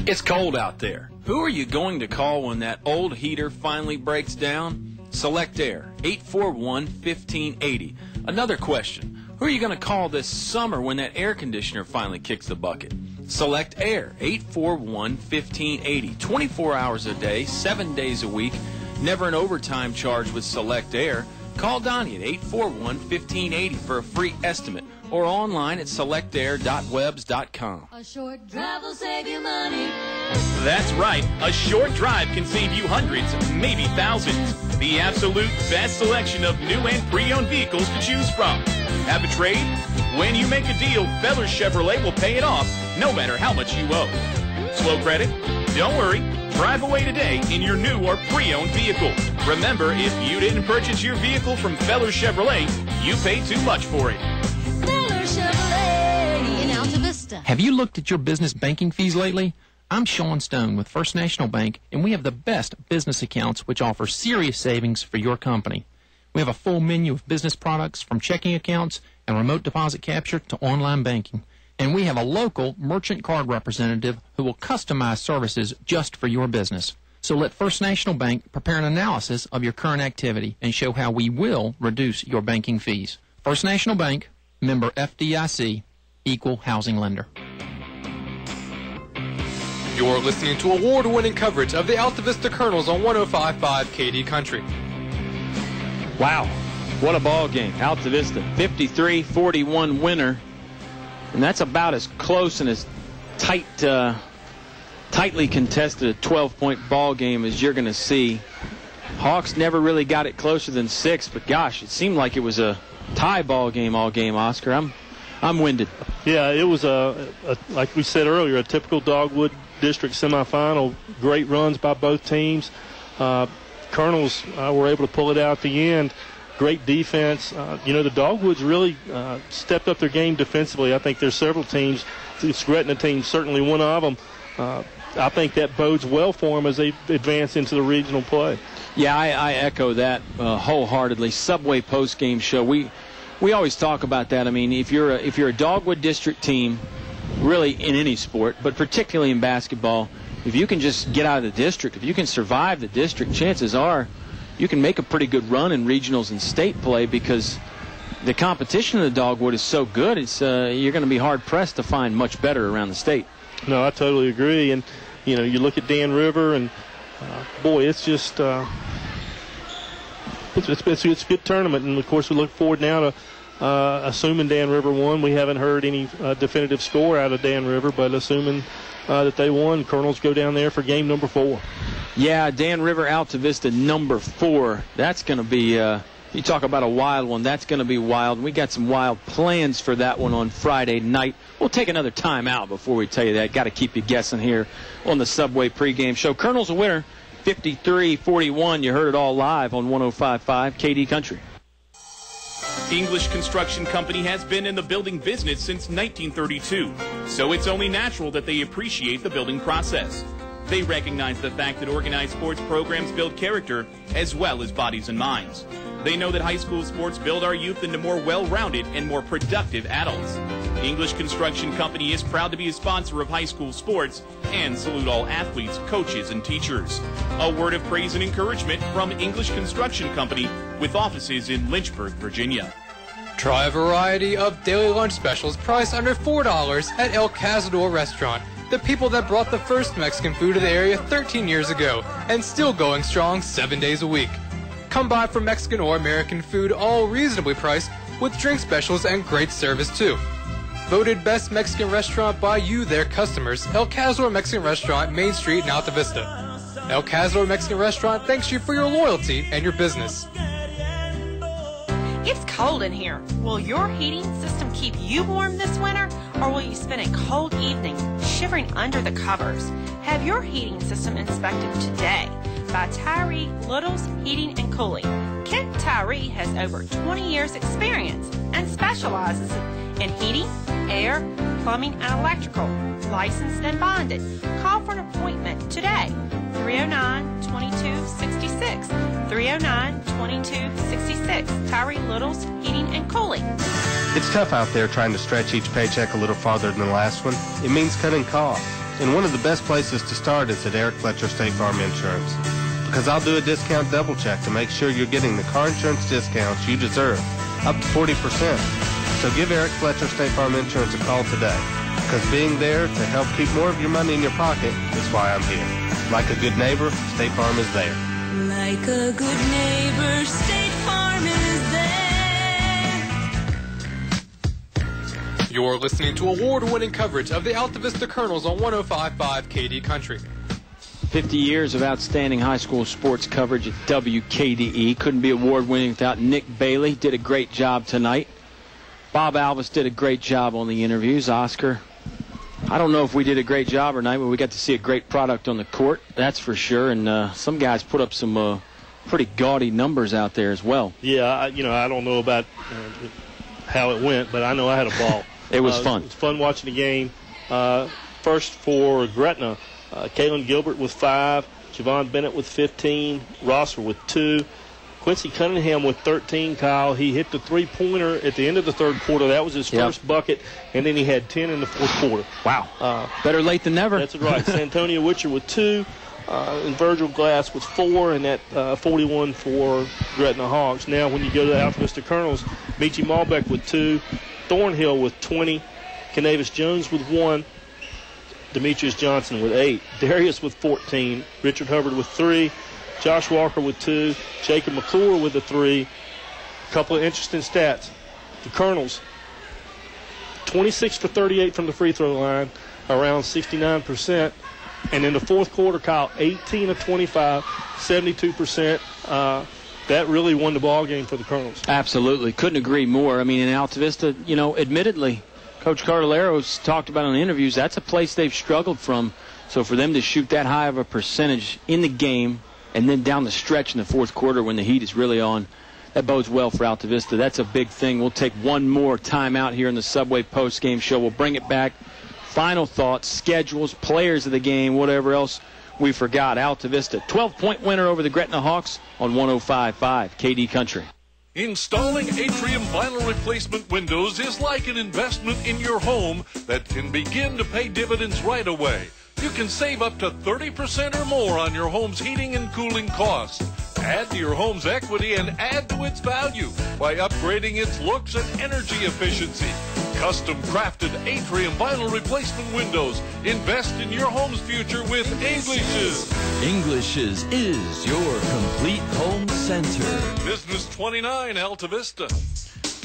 It's cold out there. Who are you going to call when that old heater finally breaks down? Select Air, 841-1580. Another question. Who are you going to call this summer when that air conditioner finally kicks the bucket? Select Air, 841-1580. 24 hours a day, 7 days a week. Never an overtime charge with Select Air. Call Donnie at 841-1580 for a free estimate, or online at selectair.webs.com. A short drive will save you money. That's right. A short drive can save you hundreds, maybe thousands. The absolute best selection of new and pre-owned vehicles to choose from. Have a trade? When you make a deal, Feller Chevrolet will pay it off, no matter how much you owe. Slow credit? Don't worry. Drive away today in your new or pre-owned vehicle. Remember, if you didn't purchase your vehicle from Feller Chevrolet, you paid too much for it. Feller Chevrolet in Have you looked at your business banking fees lately? I'm Sean Stone with First National Bank, and we have the best business accounts which offer serious savings for your company. We have a full menu of business products from checking accounts and remote deposit capture to online banking. And we have a local merchant card representative who will customize services just for your business. So let First National Bank prepare an analysis of your current activity and show how we will reduce your banking fees. First National Bank, member FDIC, equal housing lender. You're listening to award-winning coverage of the Altavista Colonels on 105.5 KD Country. Wow, what a ball game. Altavista, 53-41 winner. And that's about as close and as tightly contested a 12-point ball game as you're going to see. Hawks never really got it closer than 6, but gosh, it seemed like it was a tie ball game all game, Oscar. I'm winded. Yeah, it was like we said earlier, a typical Dogwood District Semifinal. Great runs by both teams. Colonels were able to pull it out at the end. Great defense. The Dogwoods really stepped up their game defensively. I think there's several teams. This Gretna team certainly one of them. I think that bodes well for them as they advance into the regional play. Yeah, I echo that wholeheartedly. Subway post-game show. We always talk about that. I mean, if you're a Dogwood District team, really in any sport, but particularly in basketball, if you can just get out of the district, if you can survive the district, chances are you can make a pretty good run in regionals and state play because the competition in the Dogwood is so good. You're going to be hard-pressed to find much better around the state. No, I totally agree. And, you look at Dan River, and, boy, it's just it's a good tournament. And, of course, we look forward now to assuming Dan River won. We haven't heard any definitive score out of Dan River, but assuming that they won, Colonels go down there for game number 4. Yeah, Dan River, Altavista, number 4. That's going to be, you talk about a wild one, that's going to be wild. We got some wild plans for that one on Friday night. We'll take another time out before we tell you that. Got to keep you guessing here on the Subway pregame show. Colonels a winner, 53-41. You heard it all live on 105.5 KD Country. English Construction Company has been in the building business since 1932, so it's only natural that they appreciate the building process. They recognize the fact that organized sports programs build character as well as bodies and minds. They know that high school sports build our youth into more well-rounded and more productive adults. English Construction Company is proud to be a sponsor of high school sports and salute all athletes, coaches, and teachers. A word of praise and encouragement from English Construction Company with offices in Lynchburg, Virginia. Try a variety of daily lunch specials priced under $4 at El Cazador Restaurant. The people that brought the first Mexican food to the area 13 years ago and still going strong 7 days a week. Come by for Mexican or American food, all reasonably priced, with drink specials and great service too. Voted best Mexican restaurant by you, their customers, El Cazador Mexican Restaurant, Main Street in Alta Vista. El Cazador Mexican Restaurant thanks you for your loyalty and your business. It's cold in here. Will your heating system keep you warm this winter, or will you spend a cold evening shivering under the covers? Have your heating system inspected today by Tyree Little's Heating and Cooling. Kent Tyree has over 20 years experience and specializes in heating, air, plumbing, and electrical. Licensed and bonded. Call for an appointment today. 309-2266. 309-2266. Tyree Little's Heating and Cooling. It's tough out there trying to stretch each paycheck a little farther than the last one. It means cutting costs. And one of the best places to start is at Eric Fletcher State Farm Insurance. Because I'll do a discount double check to make sure you're getting the car insurance discounts you deserve, up to 40%. So give Eric Fletcher State Farm Insurance a call today. Because being there to help keep more of your money in your pocket is why I'm here. Like a good neighbor, State Farm is there. Like a good neighbor, State Farm is there. You're listening to award-winning coverage of the Altavista Colonels on 105.5 KD Country. 50 years of outstanding high school sports coverage at WKDE. Couldn't be award-winning without Nick Bailey. Did a great job tonight. Bob Alvis did a great job on the interviews. Oscar, I don't know if we did a great job or not, but we got to see a great product on the court, that's for sure. And some guys put up some pretty gaudy numbers out there as well. Yeah, I don't know about how it went, but I know I had a ball. It was fun. It was fun watching the game. First for Gretna, Kaylin Gilbert with 5, Javon Bennett with 15, Rosser with 2, Quincy Cunningham with 13. Kyle, he hit the three-pointer at the end of the third quarter. That was his first bucket, and then he had 10 in the fourth quarter. Wow. Better late than never. That's right. Santonia Witcher with 2, and Virgil Glass with 4, and that 41 for Gretna Hawks. Now, when you go to the Altavista Colonels, Michi Malbeck with 2, Thornhill with 20, Canavis Jones with 1, Demetrius Johnson with 8, Darius with 14, Richard Hubbard with 3, Josh Walker with 2, Jacob McClure with a 3. A couple of interesting stats. The Colonels, 26 for 38 from the free throw line, around 69%. And in the fourth quarter, Kyle, 18 of 25, 72%. That really won the ball game for the Colonels. Absolutely. Couldn't agree more. I mean, in Altavista, admittedly, Coach Cartalero's talked about in the interviews, that's a place they've struggled from. So for them to shoot that high of a percentage in the game and then down the stretch in the fourth quarter when the heat is really on, that bodes well for Altavista. That's a big thing. We'll take one more timeout here in the Subway post-game show. We'll bring it back. Final thoughts, schedules, players of the game, whatever else we forgot. Altavista, 12-point winner over the Gretna Hawks on 105.5 KD Country. Installing atrium vinyl replacement windows is like an investment in your home that can begin to pay dividends right away. You can save up to 30% or more on your home's heating and cooling costs. Add to your home's equity and add to its value by upgrading its looks and energy efficiency. Custom crafted atrium vinyl replacement windows. Invest in your home's future with English's. English's is your complete home center. Business 29, Altavista.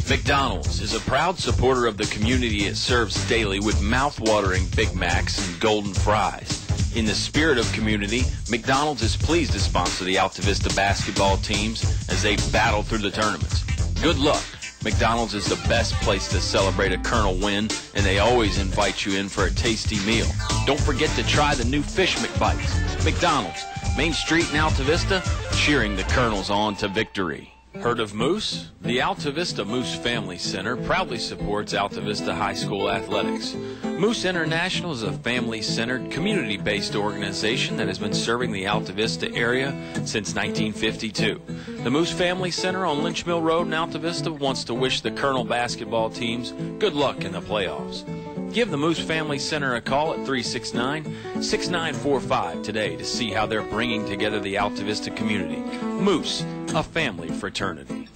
McDonald's is a proud supporter of the community it serves daily with mouth-watering Big Macs and golden fries. In the spirit of community, McDonald's is pleased to sponsor the Altavista basketball teams as they battle through the tournaments. Good luck. McDonald's is the best place to celebrate a Colonel win, and they always invite you in for a tasty meal. Don't forget to try the new Fish McBites. McDonald's, Main Street in Altavista, cheering the Colonels on to victory. Heard of Moose? The Altavista Moose Family Center proudly supports Altavista High School athletics. Moose International is a family-centered, community-based organization that has been serving the Altavista area since 1952. The Moose Family Center on Lynch Mill Road in Altavista wants to wish the Colonel basketball teams good luck in the playoffs. Give the Moose Family Center a call at 369-6945 today to see how they're bringing together the Altavista community. Moose, a family fraternity.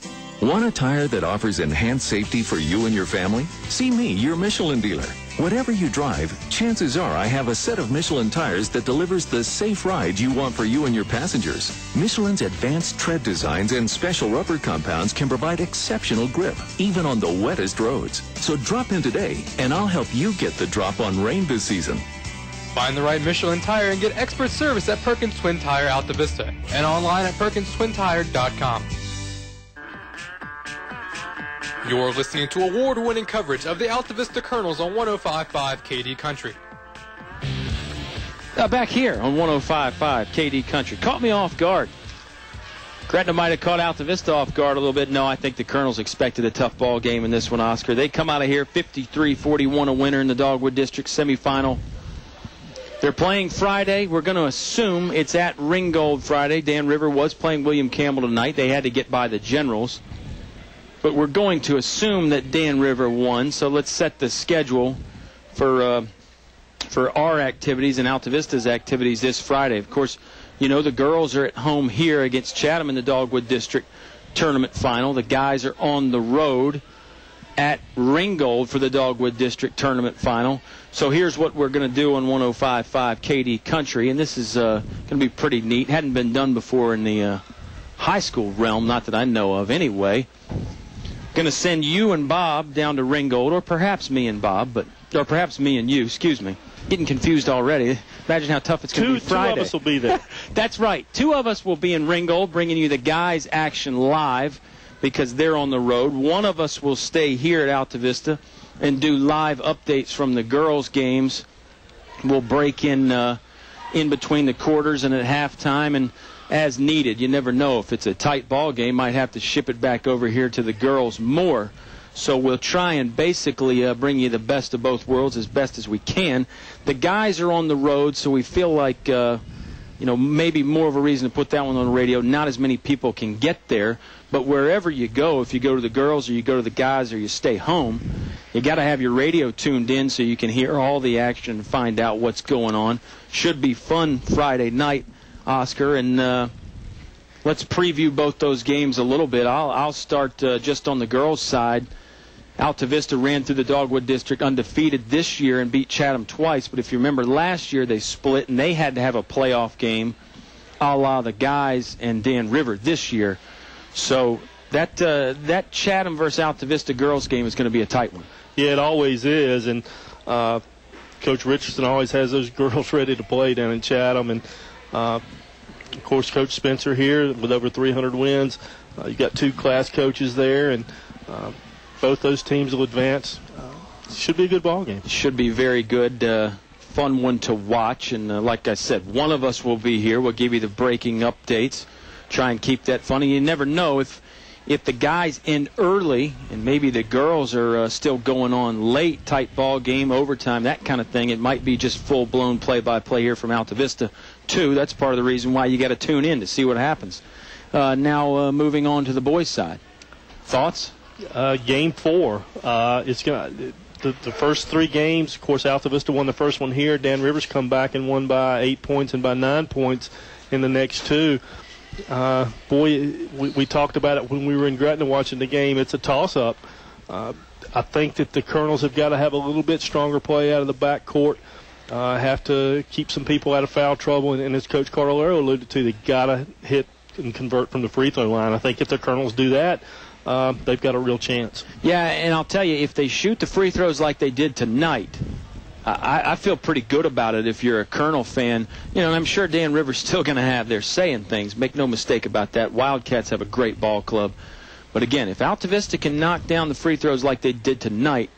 Want a tire that offers enhanced safety for you and your family? See me, your Michelin dealer. Whatever you drive, chances are I have a set of Michelin tires that delivers the safe ride you want for you and your passengers. Michelin's advanced tread designs and special rubber compounds can provide exceptional grip, even on the wettest roads. So drop in today, and I'll help you get the drop on rain this season. Find the right Michelin tire and get expert service at Perkins Twin Tire Altavista and online at PerkinsTwinTire.com. You're listening to award-winning coverage of the Altavista Colonels on 105.5 KD Country. Back here on 105.5 KD Country. Caught me off guard. Gretna might have caught Altavista off guard a little bit. No, I think the Colonels expected a tough ball game in this one, Oscar. They come out of here 53-41, a winner in the Dogwood District Semifinal. They're playing Friday. We're going to assume it's at Ringgold Friday. Dan River was playing William Campbell tonight. They had to get by the Generals. But we're going to assume that Dan River won. So let's set the schedule for our activities and Altavista's activities this Friday. Of course, the girls are at home here against Chatham in the Dogwood District Tournament Final. The guys are on the road at Ringgold for the Dogwood District Tournament Final. So here's what we're going to do on 105.5 KD Country, and this is going to be pretty neat. Hadn't been done before in the high school realm, not that I know of anyway. Going to send you and Bob down to Ringgold, or perhaps me and Bob, or perhaps me and you, excuse me. Getting confused already. Imagine how tough it's going to be Friday. 2 of us will be there. That's right. 2 of us will be in Ringgold, bringing you the guys' action live because they're on the road. 1 of us will stay here at Altavista and do live updates from the girls' games. We'll break in between the quarters and at halftime, and as needed. You never know if it's a tight ball game. Might have to ship it back over here to the girls more. So we'll try and basically bring you the best of both worlds as best as we can. The guys are on the road, so we feel like, maybe more of a reason to put that one on the radio. Not as many people can get there. But wherever you go, if you go to the girls or you go to the guys or you stay home, you got to have your radio tuned in so you can hear all the action and find out what's going on. Should be fun Friday night, Oscar, and let's preview both those games a little bit. I'll start just on the girls' side. Altavista ran through the Dogwood District undefeated this year and beat Chatham twice, but if you remember last year they split and they had to have a playoff game a la the guys and Dan River this year. So that Chatham versus Altavista girls game is going to be a tight one. Yeah, it always is, and Coach Richardson always has those girls ready to play down in Chatham, and of course Coach Spencer here with over 300 wins. You've got two class coaches there, and both those teams will advance. Should be a good ball game. Should be very good. Fun one to watch, and like I said, one of us will be here. We'll give you the breaking updates. Try and keep that funny. You never know if the guys end early and maybe the girls are still going on late, tight ball game, overtime, that kind of thing. It might be just full-blown play-by-play here from Altavista, too. That's part of the reason why you got to tune in to see what happens. Now moving on to the boys' side. Thoughts? Game 4. It's going the first 3 games, of course, Altavista won the first one here. Dan Rivers come back and won by 8 points and by 9 points in the next 2. We talked about it when we were in Gretna watching the game. It's a toss-up. I think that the Colonels have got to have a little bit stronger play out of the backcourt. Have to keep some people out of foul trouble. And as Coach Carolero alluded to, they've got to hit and convert from the free throw line. I think if the Colonels do that, they've got a real chance. Yeah, and I'll tell you, if they shoot the free throws like they did tonight, I feel pretty good about it if you're a Colonel fan. And I'm sure Dan Rivers still going to have their say in things. Make no mistake about that. Wildcats have a great ball club. But again, if Altavista can knock down the free throws like they did tonight,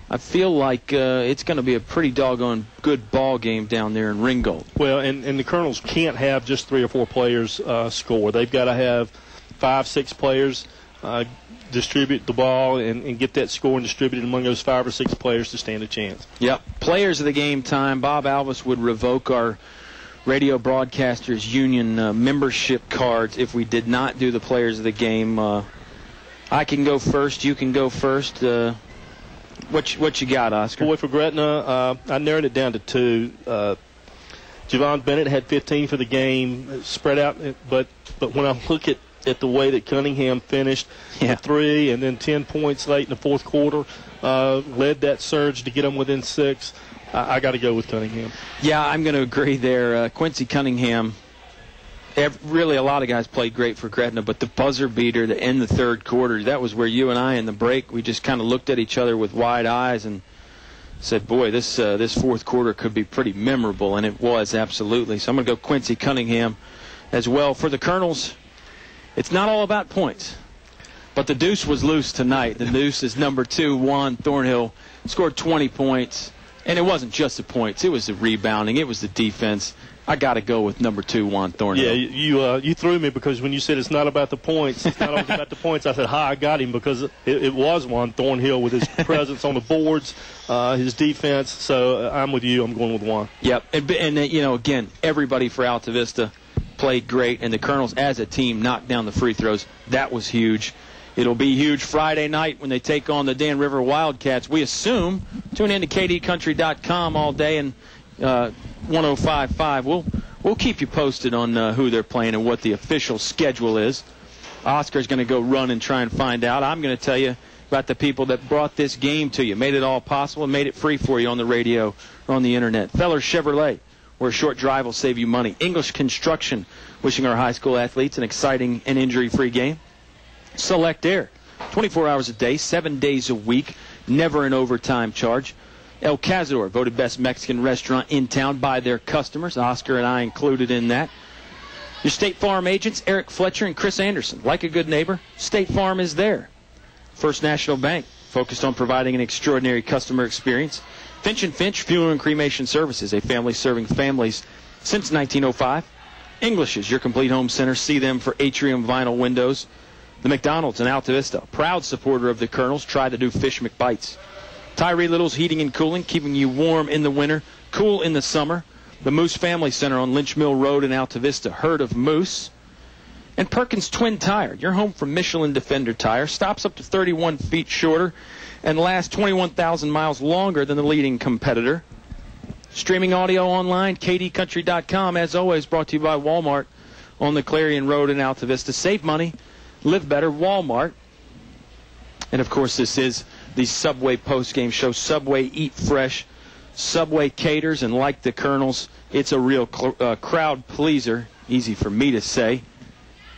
I feel like it's going to be a pretty doggone good ball game down there in Ringgold. Well, and the Colonels can't have just 3 or 4 players score. They've got to have 5, 6 players distribute the ball and get that scoring distributed among those 5 or 6 players to stand a chance. Yep. Players of the game time. Bob Alvis would revoke our Radio Broadcasters Union membership cards if we did not do the players of the game. I can go first. You can go first. What you got, Oscar? Boy, for Gretna, I narrowed it down to 2. Javon Bennett had 15 for the game, spread out, but when I look at the way that Cunningham finished, 3 and then 10 points late in the fourth quarter, led that surge to get them within 6. I got to go with Cunningham. Yeah, I'm going to agree there. Quincy Cunningham, really a lot of guys played great for Gretna, but the buzzer beater to end the third quarter, that was where you and I in the break, we just kind of looked at each other with wide eyes and said, boy, this fourth quarter could be pretty memorable, and it was, absolutely. So I'm going to go Quincy Cunningham as well. For the Colonels, it's not all about points, but the deuce was loose tonight. The deuce is number 2, Juan Thornhill, scored 20 points, and it wasn't just the points. It was the rebounding. It was the defense. I got to go with number 2, Juan Thornhill. Yeah, you threw me because when you said it's not about the points, it's not always about the points, I said, I got him because it was Juan Thornhill with his presence on the boards, his defense. So I'm with you. I'm going with Juan. Yep. And again, everybody for Altavista played great, and the Colonels as a team knocked down the free throws. That was huge. It'll be huge Friday night when they take on the Dan River Wildcats. We assume. Tune in to kdcountry.com all day and 105.5. We'll keep you posted on who they're playing and what the official schedule is. Oscar's going to go run and try and find out. I'm going to tell you about the people that brought this game to you, made it all possible, and made it free for you on the radio or on the internet. Feller Chevrolet, where a short drive will save you money. English Construction, wishing our high school athletes an exciting and injury-free game. Select Air, 24 hours a day, 7 days a week, never an overtime charge. El Cazador, voted best Mexican restaurant in town by their customers. Oscar and I included in that. Your State Farm agents, Eric Fletcher and Chris Anderson. Like a good neighbor, State Farm is there. First National Bank, focused on providing an extraordinary customer experience. Finch & Finch Funeral and Cremation Services, a family serving families since 1905. English's, your complete home center. See them for Atrium Vinyl Windows. The McDonald's in Altavista, proud supporter of the Colonels. Try the new Fish McBites. Tyree Little's Heating and Cooling, keeping you warm in the winter, cool in the summer. The Moose Family Center on Lynch Mill Road in Altavista. Herd of Moose. And Perkins Twin Tire, your home for Michelin Defender tire. Stops up to 31 feet shorter and lasts 21,000 miles longer than the leading competitor. Streaming audio online, kdcountry.com. As always, brought to you by Walmart on the Clarion Road in Altavista. Save money, live better, Walmart. And, of course, this is the Subway postgame show. Subway, eat fresh. Subway caters, and like the Colonels, it's a real crowd pleaser. Easy for me to say.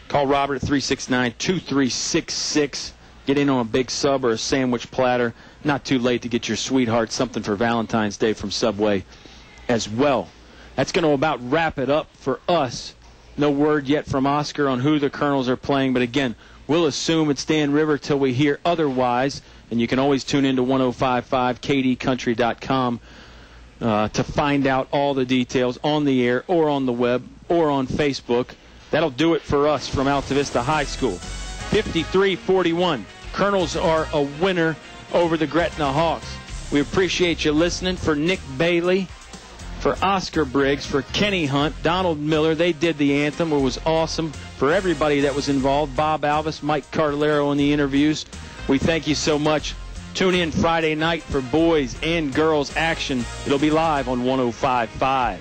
Call Robert at 369-2366. Get in on a big sub or a sandwich platter. Not too late to get your sweetheart something for Valentine's Day from Subway as well. That's going to about wrap it up for us. No word yet from Oscar on who the Colonels are playing, but again, we'll assume it's Dan River till we hear otherwise, and you can always tune into 105.5 kdcountry.com to find out all the details on the air or on the web or on Facebook. That'll do it for us from Altavista High School. 53-41. Colonels are a winner over the Gretna Hawks. We appreciate you listening. For Nick Bailey, for Oscar Briggs, for Kenny Hunt, Donald Miller, they did the anthem. It was awesome. For everybody that was involved, Bob Alvis, Mike Cardellaro in the interviews, we thank you so much. Tune in Friday night for boys and girls action. It'll be live on 105.5.